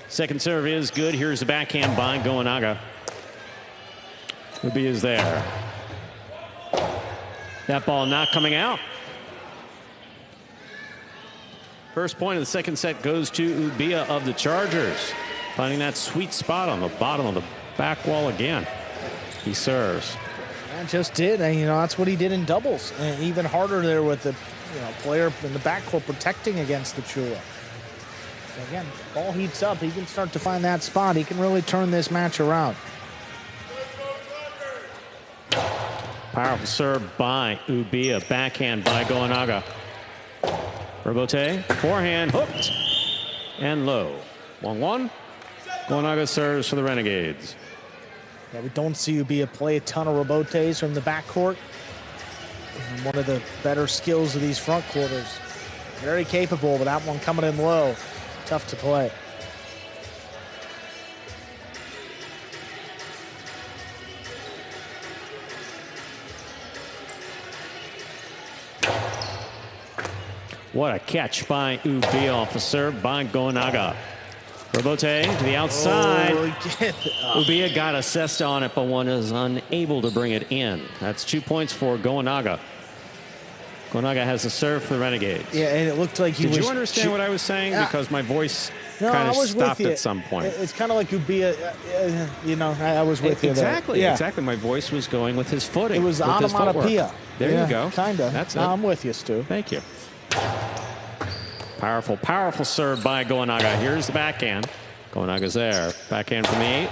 Second serve is good. Here's the backhand by Goenaga. Ubi is there. That ball not coming out. First point of the second set goes to Ubia of the Chargers. Finding that sweet spot on the bottom of the back wall again. He serves. And just did. And, that's what he did in doubles. And even harder there with the player in the backcourt protecting against the Chula. Again, ball heats up. He can start to find that spot. He can really turn this match around. Powerful serve by Ubia. Backhand by Goenaga. Robote, forehand, hooked, and low. 1-1. Goenaga serves for the Renegades. Yeah, we don't see Ubia play a ton of Robotes from the backcourt. One of the better skills of these front quarters. Very capable, but that one coming in low. Tough to play. What a catch by Ubia off the serve by Goenaga. Robote to the outside. Ubia got assessed on it, but one is unable to bring it in. That's 2 points for Goenaga. Goenaga has a serve for the Renegades. Yeah, and it looked like he was... Did you understand what I was saying? Yeah. Because my voice kind of stopped at some point. It's kind of like Ubia, I was with you there. Exactly, yeah. exactly. My voice was going with his footing. It was with his onomatopoeia. footwork. There you go. Kind of. That's it. I'm with you, Stu. Thank you. Powerful, powerful serve by Goenaga. Here's the backhand. Goenaga's there. Backhand from the 8.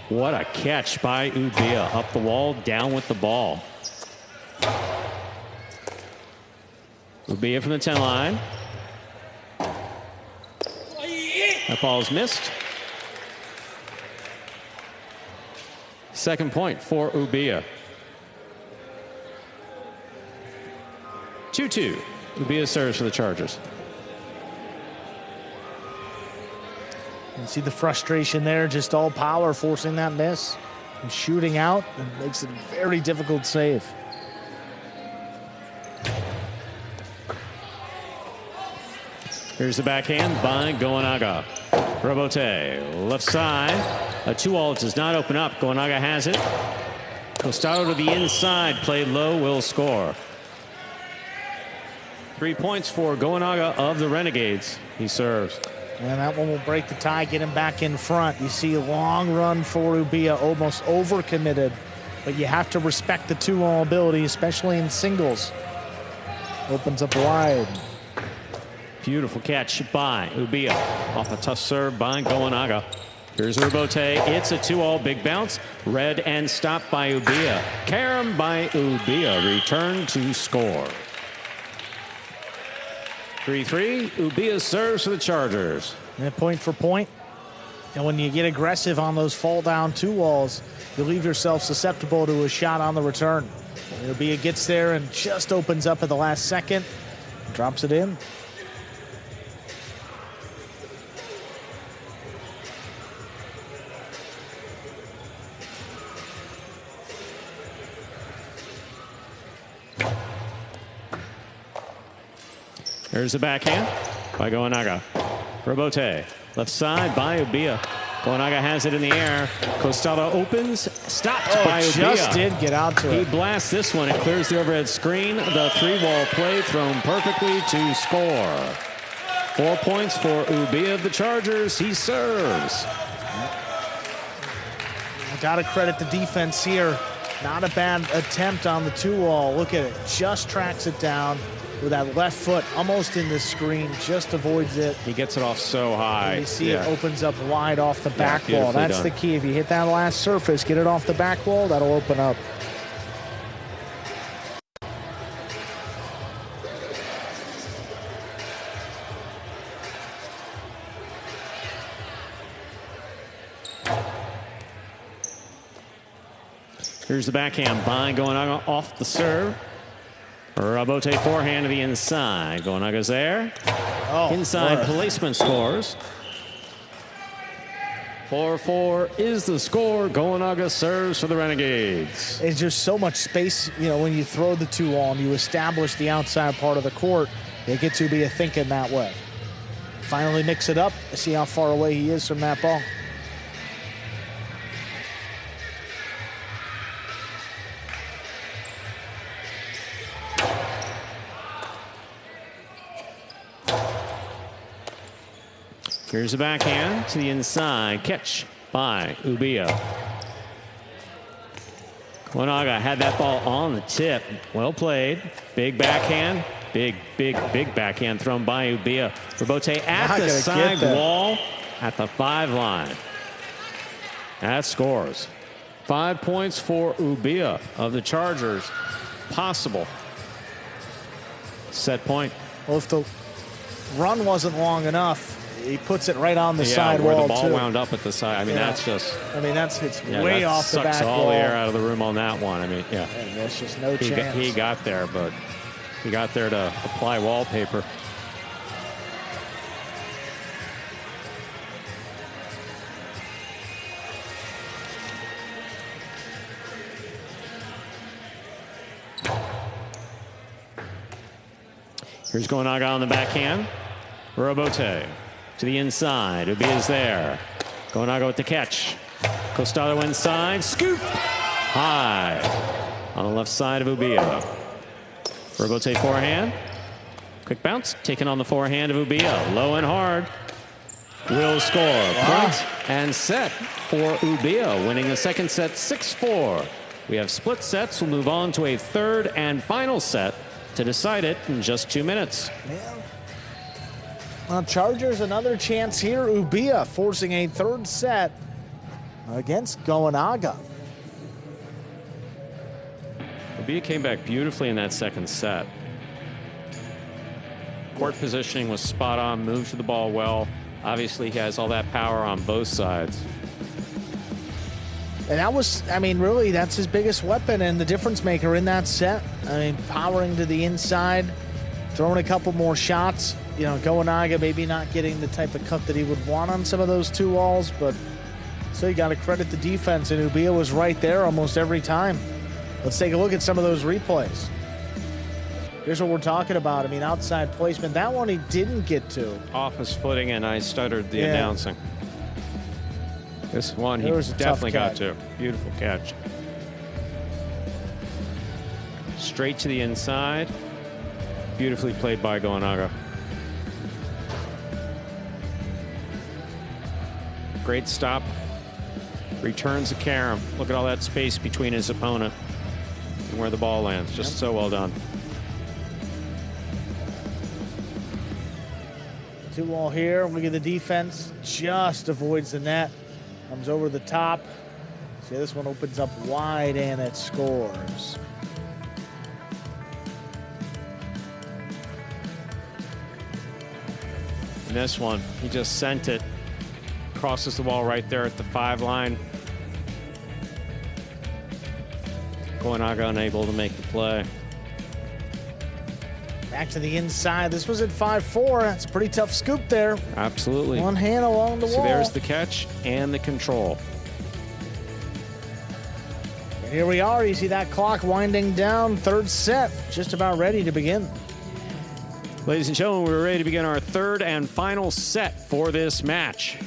What a catch by Ubia. Up the wall, down with the ball. Ubia from the 10 line. That ball's missed. Second point for Ubia. 2-2. Ubia serves for the Chargers. You see the frustration there, just all power forcing that miss and shooting out, and makes it a very difficult save. Here's the backhand by Goenaga. Robote, left side. A 2-all does not open up. Goenaga has it. Costado to the inside, played low, will score. 3 points for Goenaga of the Renegades. He serves. And that one will break the tie, get him back in front. You see a long run for Ubia, almost overcommitted. But you have to respect the 2-all ability, especially in singles. Opens up wide. Beautiful catch by Ubia. Off a tough serve by Goenaga. Here's Robote. It's a 2-all big bounce. Read and stopped by Ubia. Carom by Ubia. Return to score. 3-3. Ubia serves for the Chargers. And point for point. And when you get aggressive on those fall down 2-alls, you leave yourself susceptible to a shot on the return. And Ubia gets there and just opens up at the last second. Drops it in. Here's the backhand by Goenaga. Robote, left side by Ubia. Goenaga has it in the air. Costado opens, stopped by Ubia. Just did get out to it. He blasts this one. It clears the overhead screen. The 3-wall play thrown perfectly to score. 4 points for Ubia of the Chargers. He serves. Got to credit the defense here. Not a bad attempt on the 2-wall. Look at it. Just tracks it down with that left foot almost in the screen. Just avoids it. He gets it off so high. And you see it opens up wide off the back wall. That's the key. If you hit that last surface, get it off the back wall, that'll open up. Here's the backhand by Goenaga off the serve. Rabote forehand to the inside. Goenaga's there. Oh, Inside what a- placement scores. 4-4 is the score. Goenaga serves for the Renegades. It's just so much space, you know, when you throw the two on, you establish the outside part of the court. They get to be a thinking that way. Finally mix it up. See how far away he is from that ball. Here's a backhand to the inside. Catch by Ubia. Goenaga had that ball on the tip. Well played. Big backhand. Big backhand thrown by Ubia. Rabote at the side wall at the 5 line. That scores. 5 points for Ubia of the Chargers. Possible set point. Well, if the run wasn't long enough, he puts it right on the side where wall, the ball too. wound up at the side. I mean, that's just... I mean, it's Yeah, way that off the sucks back all wall. the air out of the room on that one. I mean, yeah. And there's just no chance. He got there, but he got there to apply wallpaper. Here's Goenaga on the backhand. Rabote to the inside. Ubia's there. Goenaga with the catch. Costado inside. Scoop. High. On the left side of Ubia. Rabote forehand. Quick bounce. Taken on the forehand of Ubia. Low and hard. Will score. Point and set for Ubia. Winning the second set 6-4. We have split sets. We'll move on to a third and final set to decide it in just 2 minutes. Well, Chargers another chance here. Ubia forcing a third set against Goenaga. Ubia came back beautifully in that second set. Court positioning was spot on, moved to the ball well. Obviously, he has all that power on both sides. And that was, I mean, really, that's his biggest weapon and the difference maker in that set. I mean, powering to the inside, throwing a couple more shots. You know, Goenaga maybe not getting the type of cut that he would want on some of those 2 walls, but so you got to credit the defense, and Ubia was right there almost every time. Let's take a look at some of those replays. Here's what we're talking about. I mean, outside placement. That one he didn't get to. Off his footing, and I stuttered the announcing. This one he definitely got to. Beautiful catch. Straight to the inside. Beautifully played by Goenaga. Great stop. Returns the carom. Look at all that space between his opponent and where the ball lands. Just so well done. 2-wall here. Look at the defense. Just avoids the net. Comes over the top. See, this one opens up wide and it scores. And this one, he just sent it. Crosses the wall right there at the 5 line. Goenaga unable to make the play. Back to the inside. This was at 5-4. That's a pretty tough scoop there. Absolutely. One hand along the wall. So there's the catch and the control. And here we are. You see that clock winding down. Third set. Just about ready to begin. Ladies and gentlemen, we're ready to begin our third and final set for this match.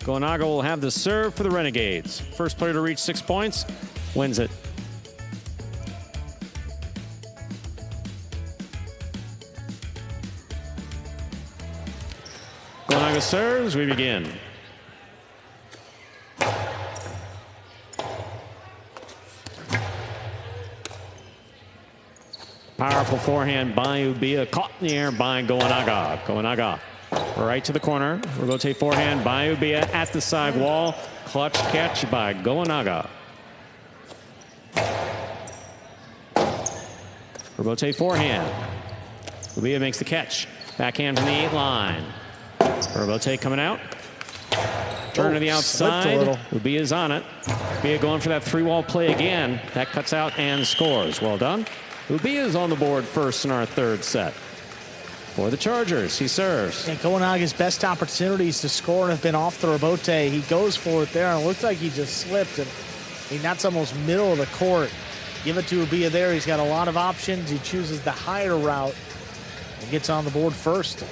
Goenaga will have the serve for the Renegades. First player to reach 6 points wins it. Goenaga serves, we begin. Powerful forehand by Ubia, caught in the air by Goenaga. Goenaga right to the corner. Rabote forehand by Ubia at the side wall. Clutch catch by Goenaga. Rabote forehand. Ubia makes the catch. Backhand from the 8 line. Rabote coming out. Turn to the outside. Ubia's on it. Ubia going for that 3-wall play again. That cuts out and scores. Well done. Ubia's on the board first in our third set. For the Chargers, he serves. And Gowanaga's best opportunities to score have been off the rebote. He goes for it there, and it looks like he just slipped. And that's almost middle of the court. Give it to Ubia there. He's got a lot of options. He chooses the higher route and gets on the board first.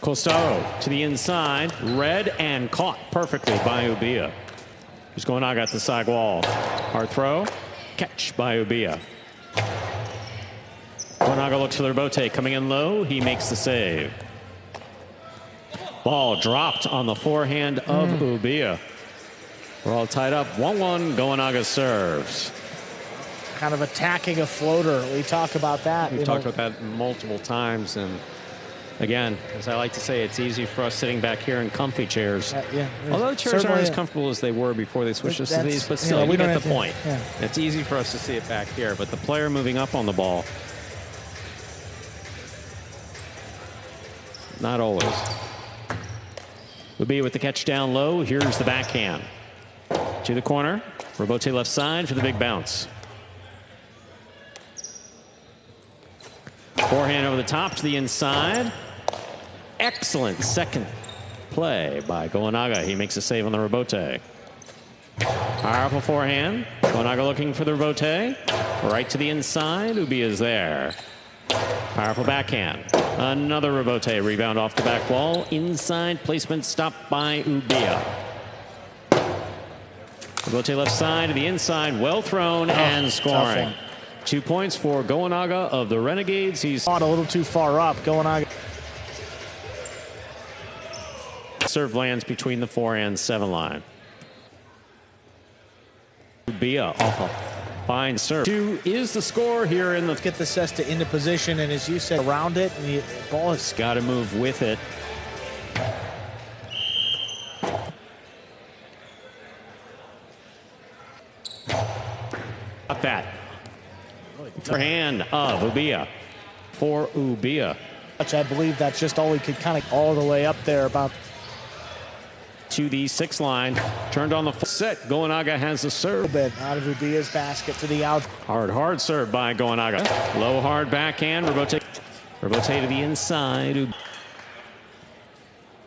Costaro to the inside, read and caught perfectly by Ubia. He's going out at the side wall. Hard throw, catch by Ubia. Gonaga looks for the rebote, coming in low, he makes the save. Ball dropped on the forehand of Ubia. We're all tied up, 1-1, Gonaga serves. Kind of attacking a floater. We talk about that. We've talked about that multiple times, and again, as I like to say, it's easy for us sitting back here in comfy chairs. Although the chairs aren't as comfortable as they were before they switched us to these, but still, we get the point. It's easy for us to see it back here, but the player moving up on the ball, not always. Ubia with the catch down low. Here's the backhand. To the corner. Rebote left side for the big bounce. Forehand over the top to the inside. Excellent second play by Goanaga. He makes a save on the rebote. Powerful forehand. Goanaga looking for the rebote. Right to the inside. Ubia is there. Powerful backhand. Another rebote. Rebound off the back wall. Inside placement stopped by Ubia. Rebote left side to the inside. Well thrown and scoring. 2 points for Goanaga of the Renegades. He's a little too far up. Goanaga. Serve lands between the 4 and 7 line. Ubia off a fine serve. 2 is the score here in the. Let's get the cesta into position, and as you said, around it, and the ball has got to move with it. Up that. Forehand of Ubia for Ubia. I believe that's just all we could kind of all the way up there about to the 6 line. Turned on the set. Goanaga has the serve. A bit out of Ubia's basket to the out. Hard serve by Goanaga. Low hard backhand. Rebote to the inside.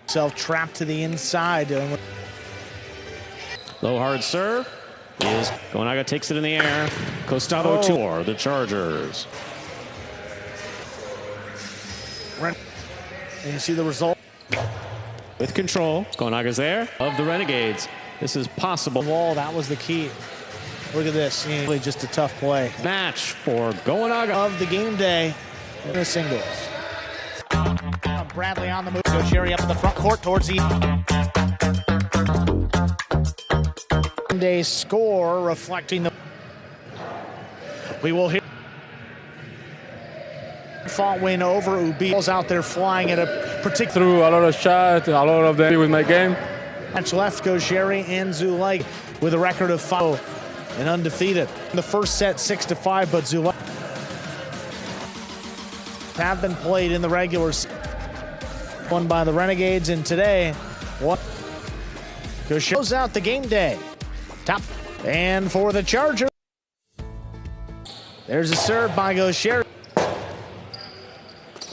Self trapped to the inside. Low hard serve. Is Goanaga takes it in the air. Costado to the Chargers. And you see the result. With control, Goanaga's there of the Renegades. This is possible. Wall, that was the key. Look at this. Really just a tough play. Match for Goanaga of the game day in the singles. Bradley on the move. So Sherry up in the front court towards the day score, reflecting the. We will hear. Fought win over Ubia. Out there flying at a particular. Through a lot of shots, a lot of them with my game. Match left goes Sherry and Zulay with a record of 5 and undefeated. In the first set, 6-5, but Zulay have been played in the regular won by the Renegades, and today what goes out the game day. Top and for the Chargers. There's a serve by Gosherry.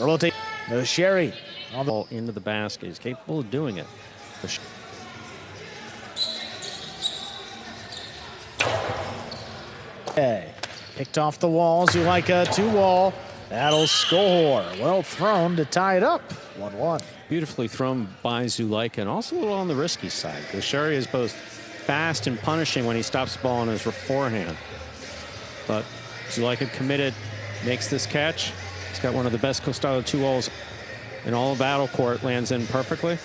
Rotate Gosherry on the ball into the basket. He's capable of doing it. Okay. Picked off the wall. Zulaika 2-wall. That'll score. Well thrown to tie it up. 1-1. Beautifully thrown by Zulaika, and also a little on the risky side. Gosherry is both fast and punishing when he stops the ball on his forehand. But Zulaika committed, makes this catch. He's got one of the best Costado 2-walls in all of Battle Court. Lands in perfectly.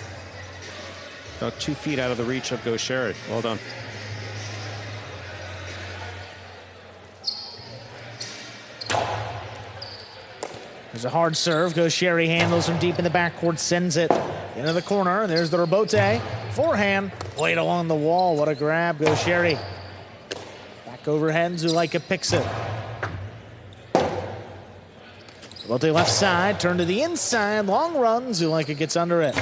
About 2 feet out of the reach of Gosherry. Well done. There's a hard serve. Gosherry handles him deep in the backcourt, sends it into the corner. There's the rebote. Forehand. Wait along the wall. What a grab. Go Sherry. Back overhead. Zulaika picks it. Rebote left side. Turn to the inside. Long run. Zulaika gets under it.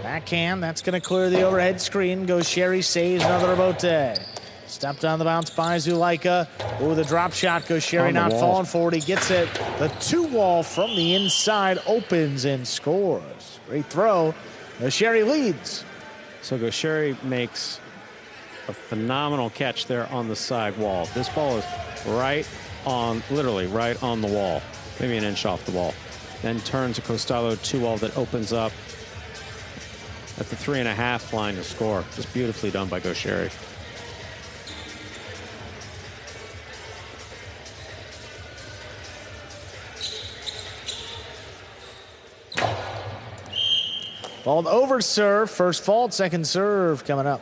Backhand. That's going to clear the overhead screen. Go Sherry. Saves another Rebote. Stepped on the bounce by Zulaika. Oh, the drop shot. Go Sherry not falling forward. He gets it. The 2-wall from the inside opens and scores. Great throw. Go Sherry leads. So Gaucheri makes a phenomenal catch there on the side wall. This ball is literally right on the wall, maybe an inch off the wall. Then turns a Costalo 2-wall that opens up at the 3.5 line to score. Just beautifully done by Gaucheri. Ball over serve. First fault, second serve coming up.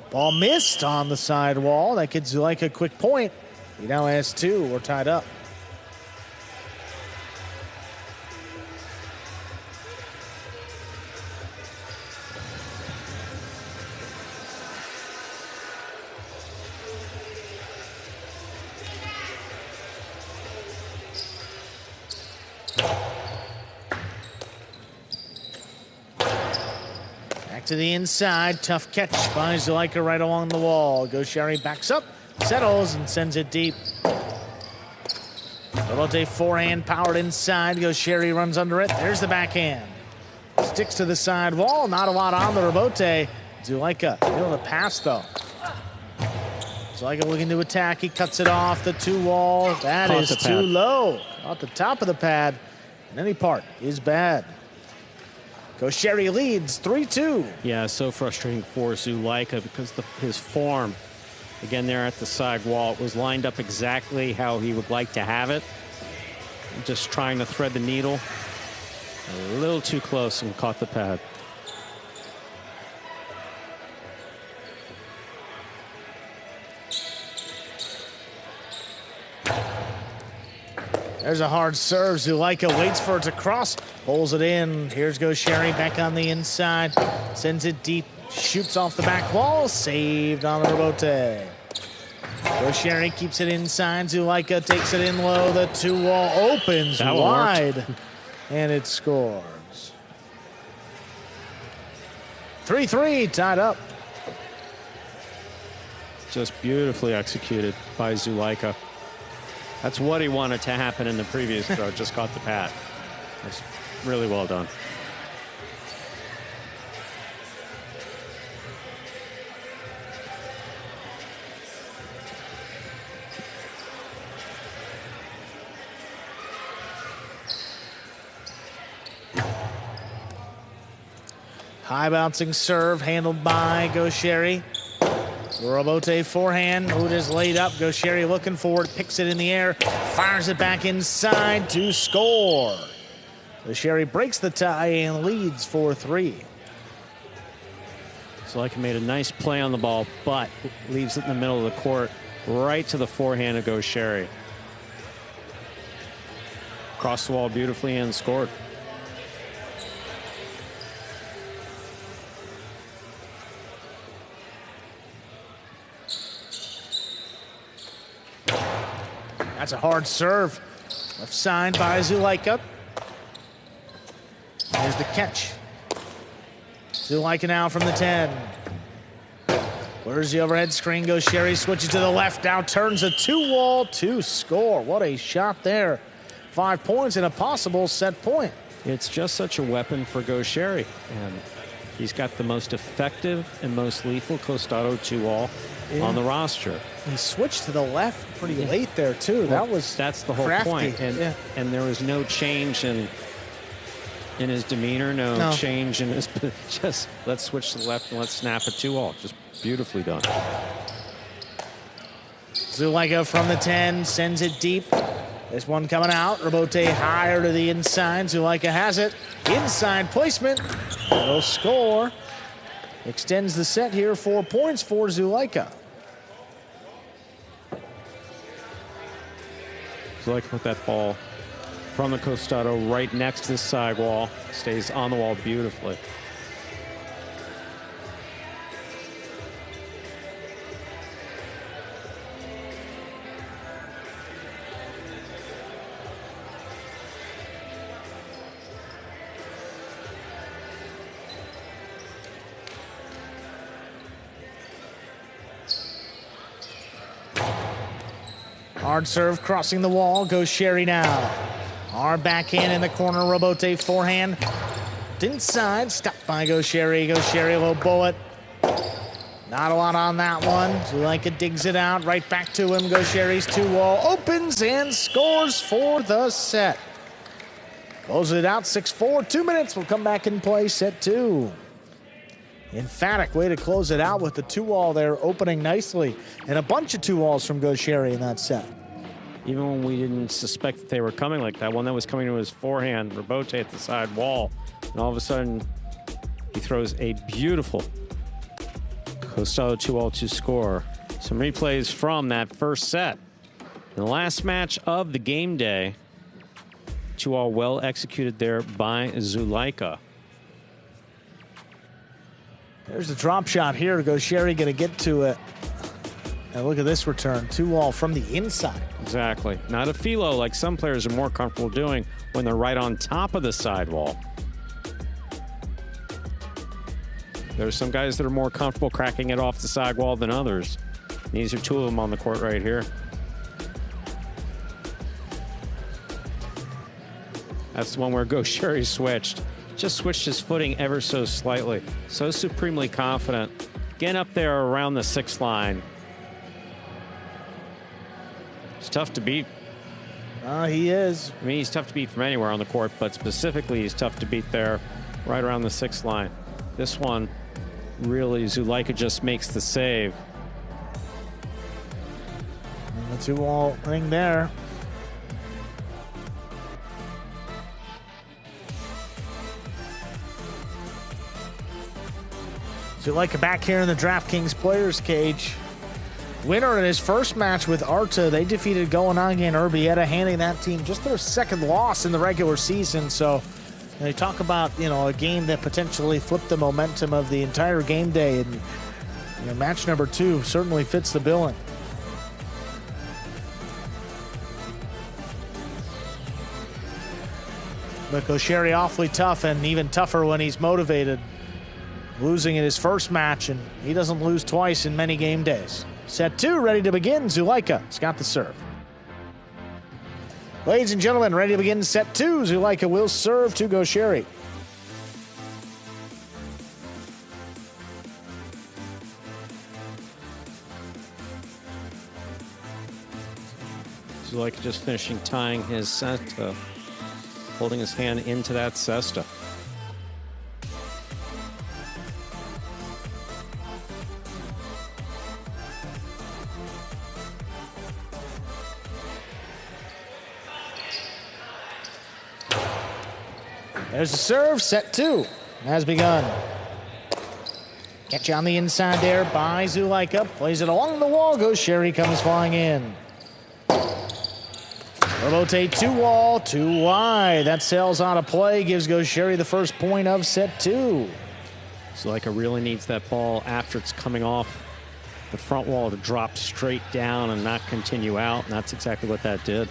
Ball missed on the side wall. That gives Zulaika a quick point. He now has 2. We're tied up. Back to the inside. Tough catch by Zulaika right along the wall. Gaucheri backs up. Settles and sends it deep. Rebote forehand powered inside. Gaucheri runs under it. There's the backhand. Sticks to the side wall. Not a lot on the Rebote. Zulaika able to pass though. Zulaika looking to attack. He cuts it off the 2-wall. That is too low. Off the top of the pad. And any part is bad. Gaucheri leads 3-2. Yeah, so frustrating for Zulaika because his form, again, there at the side wall, it was lined up exactly how he would like to have it. Just trying to thread the needle. A little too close and caught the pad. There's a hard serve. Zulaika waits for it to cross. Pulls it in. Here's Gaucheri back on the inside. Sends it deep. Shoots off the back wall. Saved on the Rebote. Gaucheri keeps it inside. Zulaika takes it in low. The 2-wall opens wide. And it scores. 3-3, tied up. Just beautifully executed by Zulaika. That's what he wanted to happen in the previous throw. Just caught the pad. That's really well done. High bouncing serve handled by Gaucheri. Rebote forehand. Uda's laid up. Gaucheri looking for it. Picks it in the air. Fires it back inside to score. Gaucheri breaks the tie and leads 4-3. Zulaika made a nice play on the ball, but leaves it in the middle of the court, right to the forehand of Gaucheri. Crossed the wall beautifully and scored. That's a hard serve. Left side by Zulaika. There's the catch. Zulaika now from the 10. Where's the overhead screen? Gaucheri switches to the left. Now turns a 2-wall to score. What a shot there. 5 points and a possible set point. It's just such a weapon for Gaucheri. And he's got the most effective and most lethal Costado 2-wall on the roster. He switched to the left pretty late there too. Well, that's the whole crafty. point. And there was no change in his demeanor, no change in his, just let's switch to the left and let's snap a 2-wall. Just beautifully done. Zulaika from the 10 sends it deep. This one coming out. Robote higher to the inside. Zulaika has it. Inside placement. Will score. Extends the set here. 4 points for Zulaika. Zulaika put that ball from the costado right next to the sidewall. Stays on the wall beautifully. Hard serve crossing the wall. Goes Sherry now. Hard backhand in the corner. Robote forehand. Inside. Stopped by Go Sherry. Go Sherry, low bullet. Not a lot on that one. Zulaika digs it out. Right back to him. Go Sherry's 2-wall. Opens and scores for the set. Closes it out 6-4. 2 minutes. We'll come back and play set 2. Emphatic way to close it out with the 2-wall there opening nicely. And a bunch of 2-walls from Go Sherry in that set. Even when we didn't suspect that they were coming like that, one that was coming to his forehand, Robote at the side wall. And all of a sudden, he throws a beautiful costado 2-wall to score. Some replays from that first set. In the last match of the game day, 2-wall well executed there by Zulaika. There's the drop shot here. Go Sherry going to get to it. And look at this return. 2-wall from the inside. Exactly. Not a philo like some players are more comfortable doing when they're right on top of the sidewall. There's some guys that are more comfortable cracking it off the sidewall than others. These are 2 of them on the court right here. That's the one where Go Sherry switched. Just switched his footing ever so slightly. So supremely confident. Getting up there around the 6th line. It's tough to beat. He is. I mean, he's tough to beat from anywhere on the court, but specifically he's tough to beat there right around the 6th line. This one, really, Zulaika just makes the save. And the 2-wall thing there. Zulaika back here in the DraftKings Players Cage. Winner in his first match with Arta, they defeated Goanagi and Urbieta, handing that team just their 2nd loss in the regular season. So they talk about, a game that potentially flipped the momentum of the entire game day. And match number 2 certainly fits the billing. But Go Sherry awfully tough, and even tougher when he's motivated. Losing in his first match, and he doesn't lose twice in many game days. Set 2 ready to begin. Zulaika's got the serve. Ladies and gentlemen, ready to begin set 2. Zulaika will serve to Go Sherry. Zulaika just finishing tying his cesta, holding his hand into that cesta. There's the serve. Set 2 has begun. Catch on the inside there by Zulaika. Plays it along the wall. Go Sherry comes flying in. Robote 2-wall, 2 wide. That sails out of play. Gives Go Sherry the first point of set 2. Zulaika really needs that ball after it's coming off the front wall to drop straight down and not continue out. And that's exactly what that did.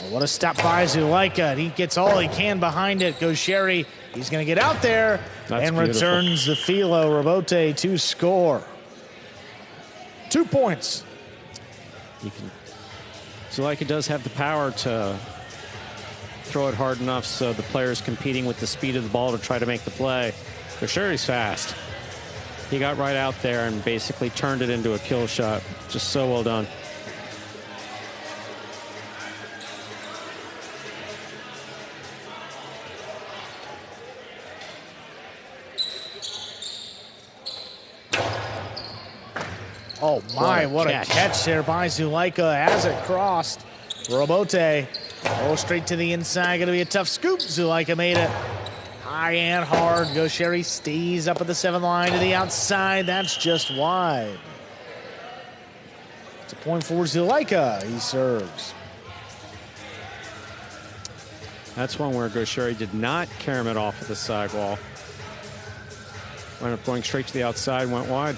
What a step by Zulaika. He gets all he can behind it. Goes Sherry. He's going to get out there. That's and beautiful. Returns the philo. Robote to score. 2 points. Zulaika does have the power to throw it hard enough so the player's competing with the speed of the ball to try to make the play. But Sherry's fast. He got right out there and basically turned it into a kill shot. Just so well done. Oh my, what a catch. catch there by Zulaika as it crossed. Robote, oh, straight to the inside, gonna be a tough scoop. Zulaika made it. High and hard. Gaucheri stays up at the 7th line to the outside. That's just wide. It's a point for Zulaika. He serves. That's one where Gaucheri did not carom it off at the sidewall. Wound up going straight to the outside, went wide.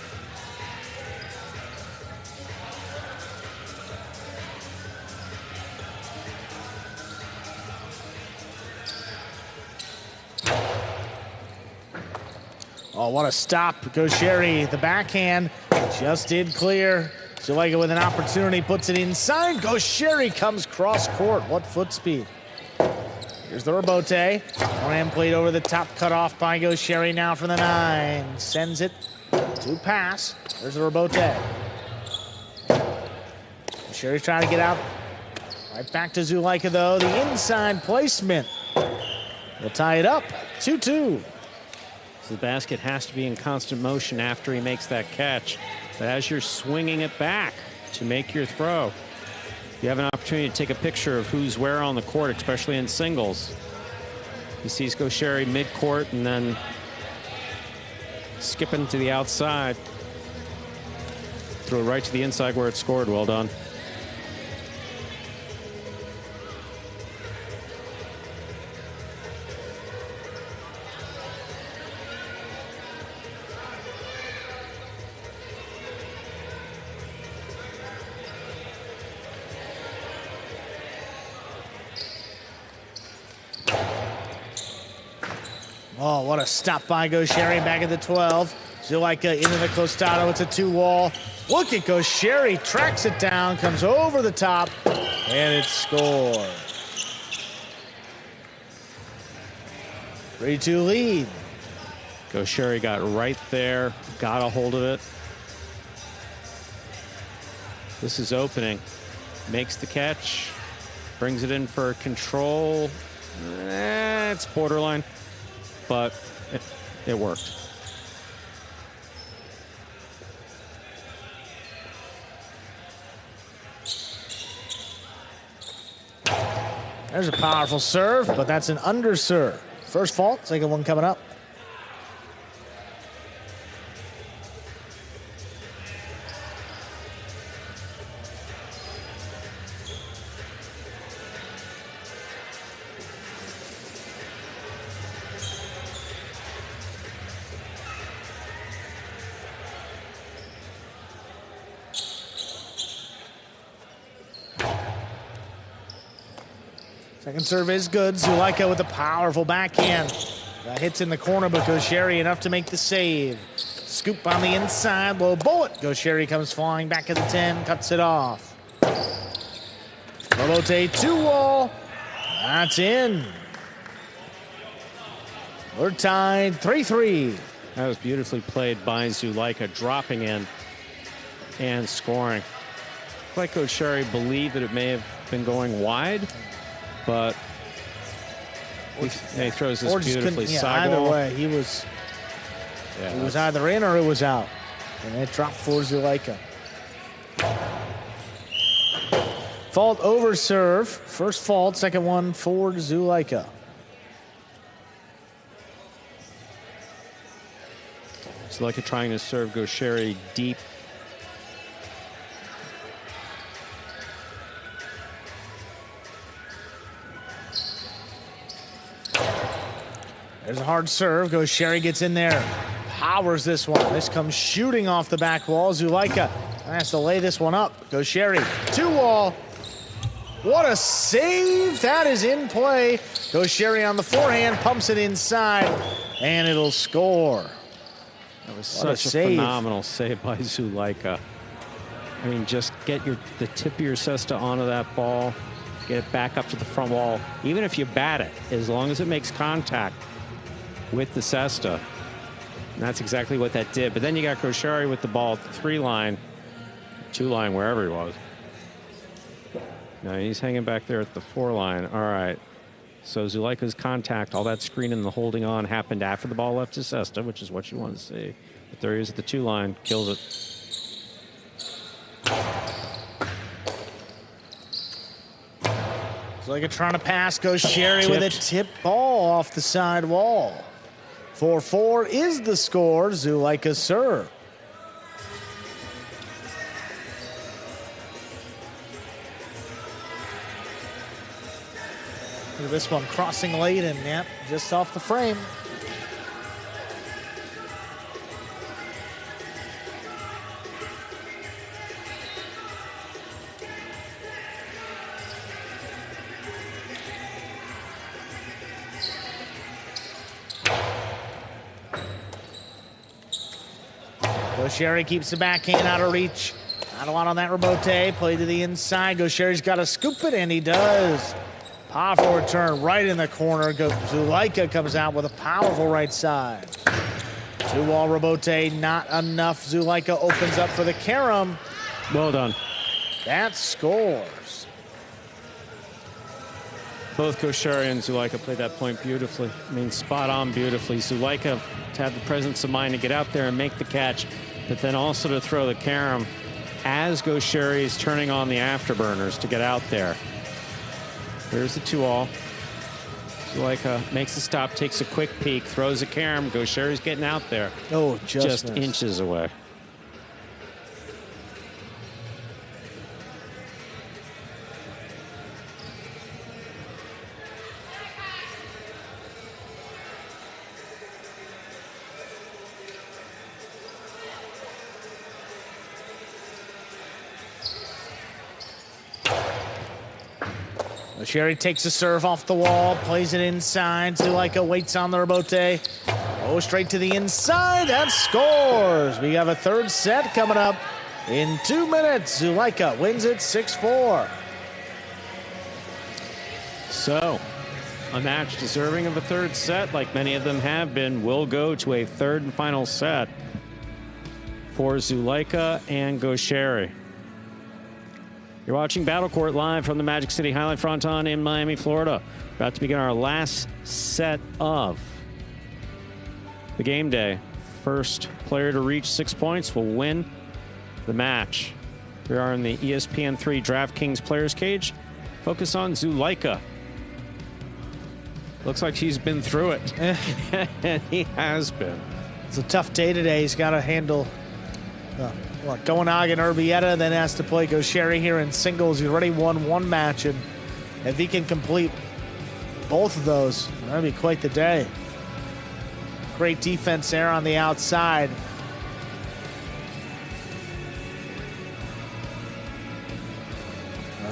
Oh, what a stop. Gaucheri, the backhand, just did clear. Zulaika with an opportunity, puts it inside. Gaucheri comes cross court. What foot speed. Here's the Robote. One-hand played over the top, cut off by Gaucheri now from the 9. Sends it to pass. There's the Robote. Gaucheri's trying to get out. Right back to Zulaika, though. The inside placement will tie it up. 2-2. So the basket has to be in constant motion after he makes that catch. But as you're swinging it back to make your throw, you have an opportunity to take a picture of who's where on the court, especially in singles. He sees Gaucheri mid-court and then skipping to the outside. Throw it right to the inside where it scored. Well done. Oh, what a stop by Gaucheri back at the 12. Zulaika into the Costado. It's a 2-wall. Look at Gaucheri. Tracks it down, comes over the top, and it's scored. 3-2 lead. Gaucheri got right there, got a hold of it. This is opening. Makes the catch, brings it in for control. It's borderline, but it worked. There's a powerful serve, but that's an underserve. First fault, second one coming up. Second serve is good. Zulaika with a powerful backhand. That hits in the corner, but Gaucheri enough to make the save. Scoop on the inside, low bullet. Gaucheri comes flying back at the 10, cuts it off. Robote 2-wall. That's in. We're tied 3-3. That was beautifully played by Zulaika, dropping in and scoring. Like Gaucheri believed that it may have been going wide, but he throws this beautifully sidewall. Either way, he was either in or it was out. And it dropped for Zulaika. Fault over serve. First fault, second one for Zulaika. Zulaika trying to serve Gaucheri deep. There's a hard serve. Gaucheri gets in there. Powers this one. This comes shooting off the back wall. Zulaika has to lay this one up. Gaucheri, 2-wall. What a save. That is in play. Gaucheri on the forehand, pumps it inside, and it'll score. That was such a phenomenal save by Zulaika. I mean, just get the tip of your cesta onto that ball, get it back up to the front wall. Even if you bat it, as long as it makes contact with the cesta. And that's exactly what that did. But then you got Gaucheri with the ball at the 3-line, 2-line, wherever he was. Now he's hanging back there at the 4-line. All right. So Zulaika's contact, all that screening and the holding on happened after the ball left his cesta, which is what you want to see. But there he is at the 2-line, kills it. Zuleika trying to pass, goes Sherry with a tip ball off the side wall. 4-4 is the score. Zuleika serve. Look at this one crossing late and yep, just off the frame. Gaucheri keeps the backhand out of reach. Not a lot on that rebote. Play to the inside. Gaucheri's got to scoop it, and he does. Powerful return right in the corner. Zuleika comes out with a powerful right side. Two-wall rebote, not enough. Zuleika opens up for the carom. Well done. That scores. Both Gaucheri and Zuleika played that point beautifully. I mean, spot on beautifully. Zuleika to have the presence of mind to get out there and make the catch, but then also to throw the carom as Gaucheri is turning on the afterburners to get out there. Here's the 2-all. Zuleika makes the stop, takes a quick peek, throws a carom. Gaucheri's getting out there. Oh, just inches away. Sherry takes a serve off the wall, plays it inside. Zuleika waits on the rebote. Oh, straight to the inside. That scores. We have a third set coming up in 2 minutes. Zuleika wins it 6-4. So, a match deserving of a third set, like many of them have been, will go to a third and final set for Zuleika and Gaucheri. You're watching Battle Court live from the Magic City Highlight Fronton in Miami, Florida. About to begin our last set of the game day. First player to reach 6 points will win the match. We are in the ESPN3 DraftKings Players Cage. Focus on Zuleika. Looks like she's been through it. And he has been. It's a tough day today. He's got to handle Gowanag and Urbieta, then has to play Gaucheri here in singles. He's already won one match, and if he can complete both of those, that'll be quite the day. Great defense there on the outside.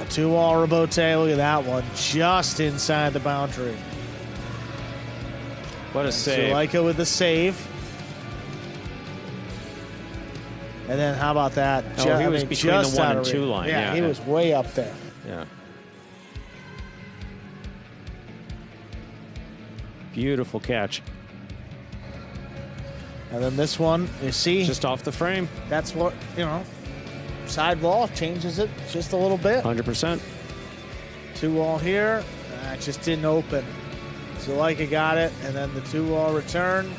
A 2-wall rebote, look at that one, just inside the boundary. What a save. Zuleika with the save. And then how about that? Oh, he was between the 1 and 2 line. Yeah, he was way up there. Yeah. Beautiful catch. And then this one, you see? Just off the frame. That's what, side wall changes it just a little bit. 100%. 2-wall here. It just didn't open. Zuleika got it, and then the 2-wall return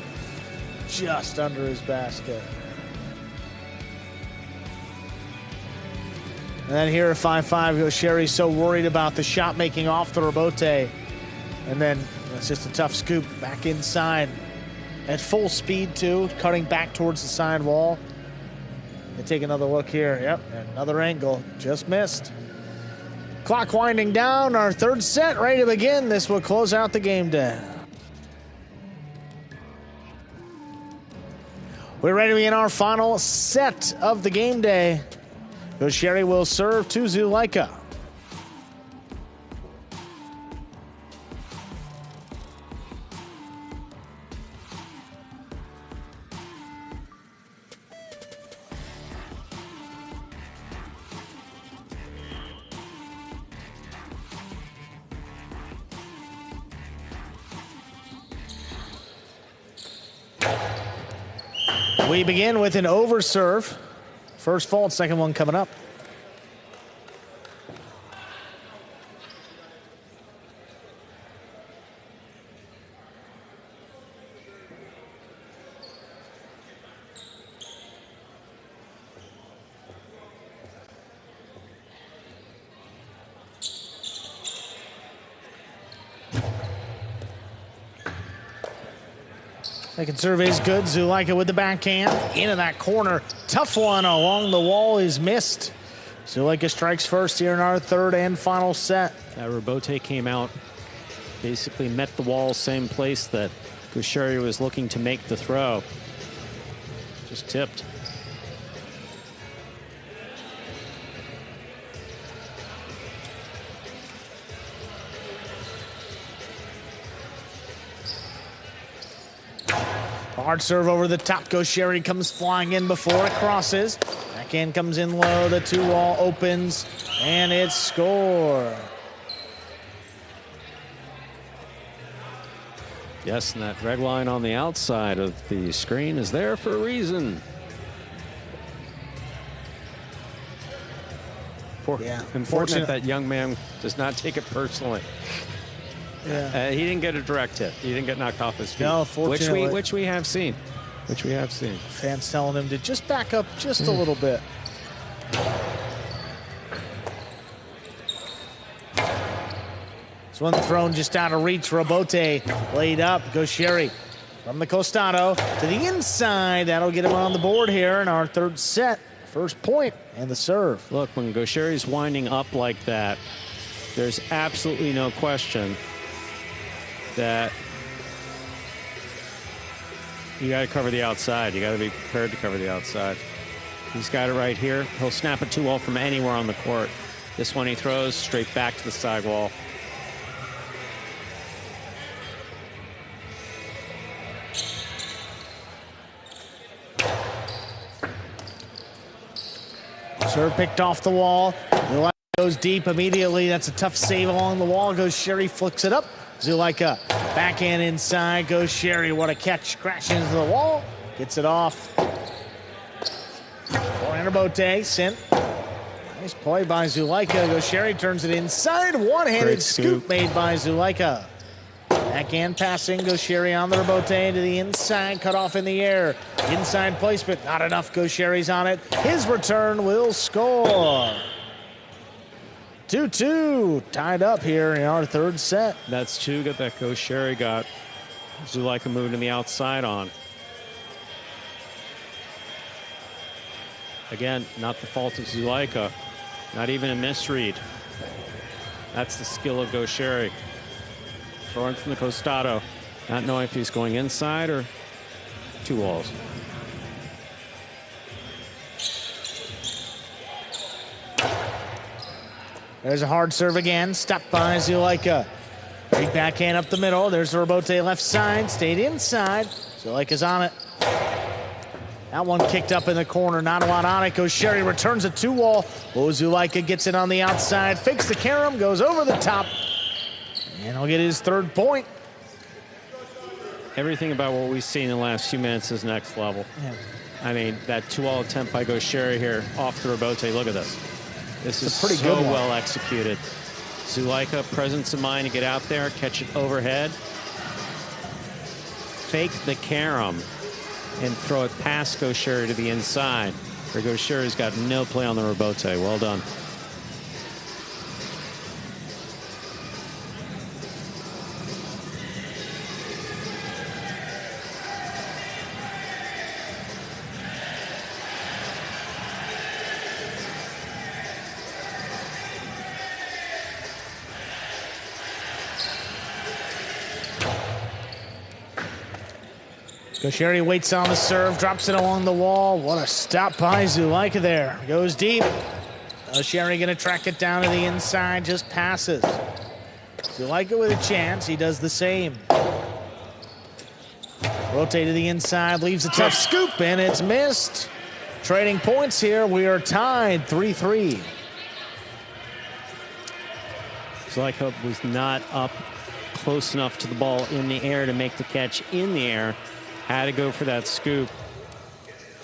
just under his basket. And then here at 5-5, Gaucheri's so worried about the shot making off the rebote. And then it's just a tough scoop back inside. At full speed, too, cutting back towards the side wall. And take another look here. Yep, another angle. Just missed. Clock winding down. Our third set ready to begin. This will close out the game day. We're ready to begin our final set of the game day. Gaucheri will serve to Zuleika. We begin with an overserve. First fault, second one coming up. Second serve is good. Zulaika with the backhand. Into that corner. Tough one along the wall is missed. Zulaika strikes first here in our third and final set. That rebote came out, basically met the wall, same place that Gaucheri was looking to make the throw. Just tipped. Hard serve over the top. Gaucheri comes flying in before it crosses. Backhand comes in low. The 2-wall opens, and it's score. Yes, and that red line on the outside of the screen is there for a reason. Unfortunate that young man does not take it personally. Yeah. He didn't get a direct hit. He didn't get knocked off his feet. No, fortunately. Which we have seen. Fans telling him to just back up just a little bit. This one thrown just out of reach. Rebote laid up. Gaucheri from the costado to the inside. That'll get him on the board here in our third set. First point and the serve. Look, when Gaucheri's winding up like that, there's absolutely no question that you got to cover the outside. You got to be prepared to cover the outside. He's got it right here. He'll snap a 2-wall from anywhere on the court. This one he throws straight back to the sidewall. Serve picked off the wall. Zulaika goes deep immediately. That's a tough save along the wall. Gaucheri flicks it up. Zulaika backhand inside. Gaucheri, what a catch. Crashes into the wall. Gets it off. Rebote sent. Nice play by Zulaika. Gaucheri turns it inside. One-handed scoop made by Zulaika. Backhand passing. Gaucheri on the rebote to the inside. Cut off in the air. Inside placement. Not enough. Gaucheri's on it. His return will score. 2-2. Tied up here in our third set. That's two that Gaucheri got Zulaika moving to the outside on. Again, not the fault of Zulaika. Not even a misread. That's the skill of Gaucheri. Throwing from the costado. Not knowing if he's going inside or 2 walls. There's a hard serve again. Stopped by Zulaika. Big backhand up the middle. There's the rebote left side. Stayed inside. Zulaika's on it. That one kicked up in the corner. Not a lot on it. Gaucheri returns a 2-wall. Zulaika gets it on the outside. Fakes the carom. Goes over the top. And he'll get his third point. Everything about what we've seen in the last few minutes is next level. Yeah. I mean, that 2-wall attempt by Gaucheri here off the rebote. Look at this. This is pretty so good one. well executed. Zulaika, presence of mind to get out there, catch it overhead, fake the carom, and throw it past Gaucheri to the inside, where Gaucheri's got no play on the rebote. Well done. Gaucheri waits on the serve, drops it along the wall. What a stop by Zulaika there. Goes deep. Gaucheri going to track it down to the inside, just passes. Zulaika with a chance. He does the same. Rotate to the inside, leaves a tough scoop, and it's missed. Trading points here. We are tied 3-3. Zulaika was not up close enough to the ball in the air to make the catch in the air. Had to go for that scoop.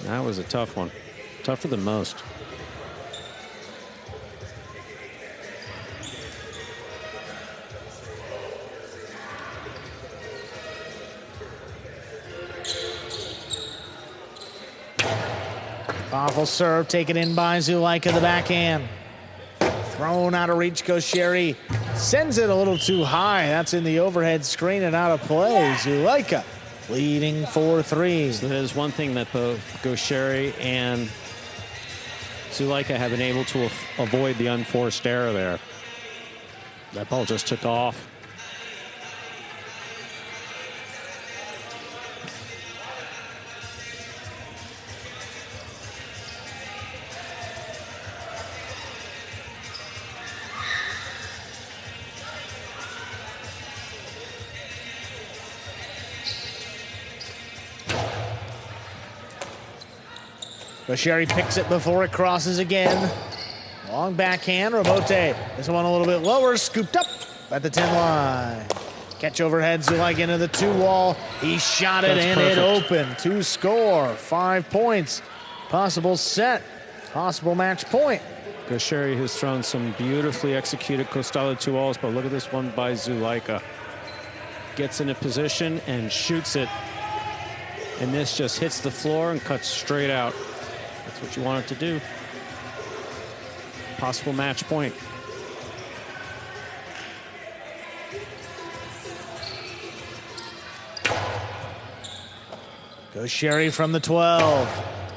That was a tough one. Tougher than most. Powerful serve taken in by Zulaika, the backhand. Thrown out of reach, Gaucheri sends it a little too high. That's in the overhead screen and out of play. Zulaika leading 4-3. So that is one thing that both Gaucheri and Zulaika have been able to avoid the unforced error there. That ball just took off. Gaucheri picks it before it crosses again. Long backhand, Robote. This one a little bit lower, scooped up at the 10 line. Catch overhead, Zulaika into the 2-wall. He shot it and it opened. 2 score, 5 points. Possible set, possible match point. Gaucheri has thrown some beautifully executed Costado 2-walls, but look at this one by Zulaika. Gets into position and shoots it. And this just hits the floor and cuts straight out. That's what you want it to do. Possible match point. Gaucheri from the 12.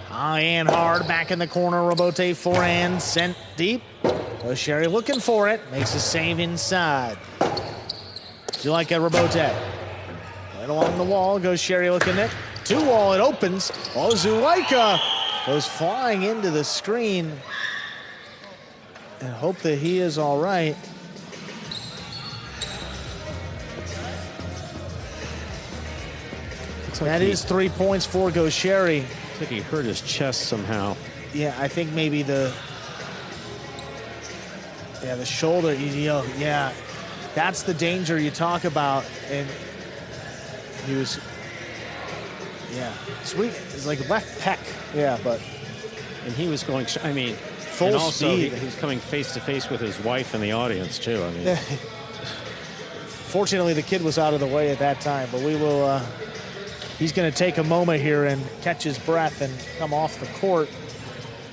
High and hard, back in the corner. Robote forehand, sent deep. Gaucheri looking for it, makes a save inside. Zulaika, Robote. Right along the wall, Gaucheri looking at 2-wall, it opens. Oh, Zulaika goes flying into the screen. And hope that he is all right. That is 3 points for Gaucheri. Looks like he hurt his chest somehow. Yeah, I think maybe the shoulder. Yeah, that's the danger you talk about. And he was, it's like left pec. Yeah, and he was going. I mean, full speed. He was coming face to face with his wife in the audience too. I mean, fortunately the kid was out of the way at that time. But we will. He's going to take a moment here and catch his breath and come off the court,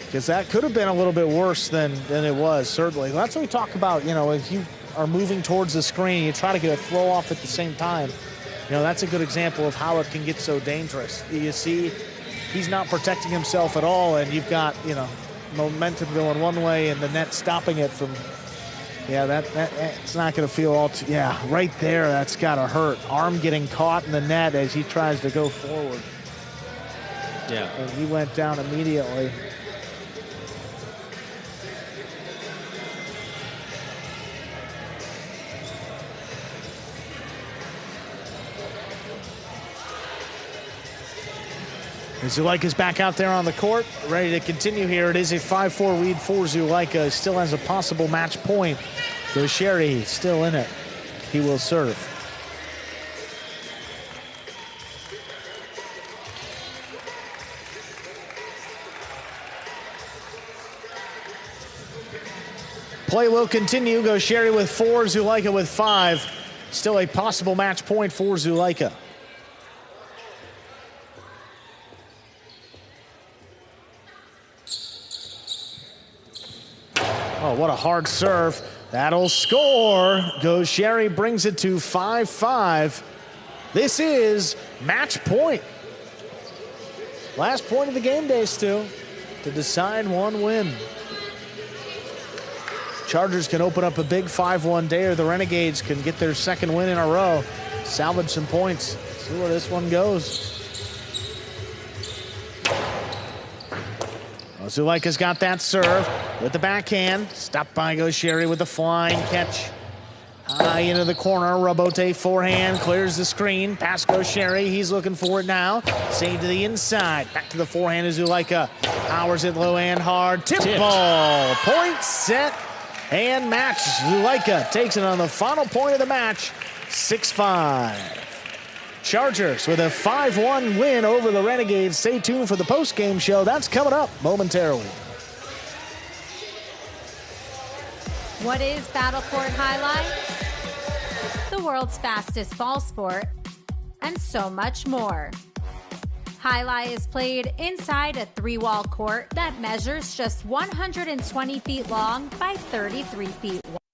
because that could have been a little bit worse than it was, certainly. That's what we talk about, if you are moving towards the screen, you try to get a throw off at the same time. That's a good example of how it can get so dangerous. You see, he's not protecting himself at all, and you've got, momentum going one way and the net stopping it from... it's not going to feel all too... Yeah, right there, that's got to hurt. Arm getting caught in the net as he tries to go forward. Yeah. And he went down immediately. Zulaika's back out there on the court, ready to continue here. It is a 5-4 lead for Zulaika. Still has a possible match point. Gaucheri still in it. He will serve. Play will continue. Gaucheri with 4, Zulaika with 5. Still a possible match point for Zulaika. Oh, what a hard serve. That'll score. Gaucheri brings it to 5-5. This is match point. Last point of the game day, Stu, to decide one win. Chargers can open up a big 5-1 day, or the Renegades can get their second win in a row, salvage some points. See where this one goes. Zulaika's got that serve with the backhand. Stopped by Gaucheri with the flying catch. High into the corner. Robote forehand clears the screen. Past Gaucheri. He's looking for it now. Save to the inside. Back to the forehand is Zulaika. Powers it low and hard. Tip ball. Point, set, and match. Zulaika takes it on the final point of the match. 6-5. Chargers with a 5-1 win over the Renegades. Stay tuned for the post-game show. That's coming up momentarily. What is Battle Court Highlight? The world's fastest ball sport, and so much more. Highlight is played inside a 3-wall court that measures just 120 feet long by 33 feet wide.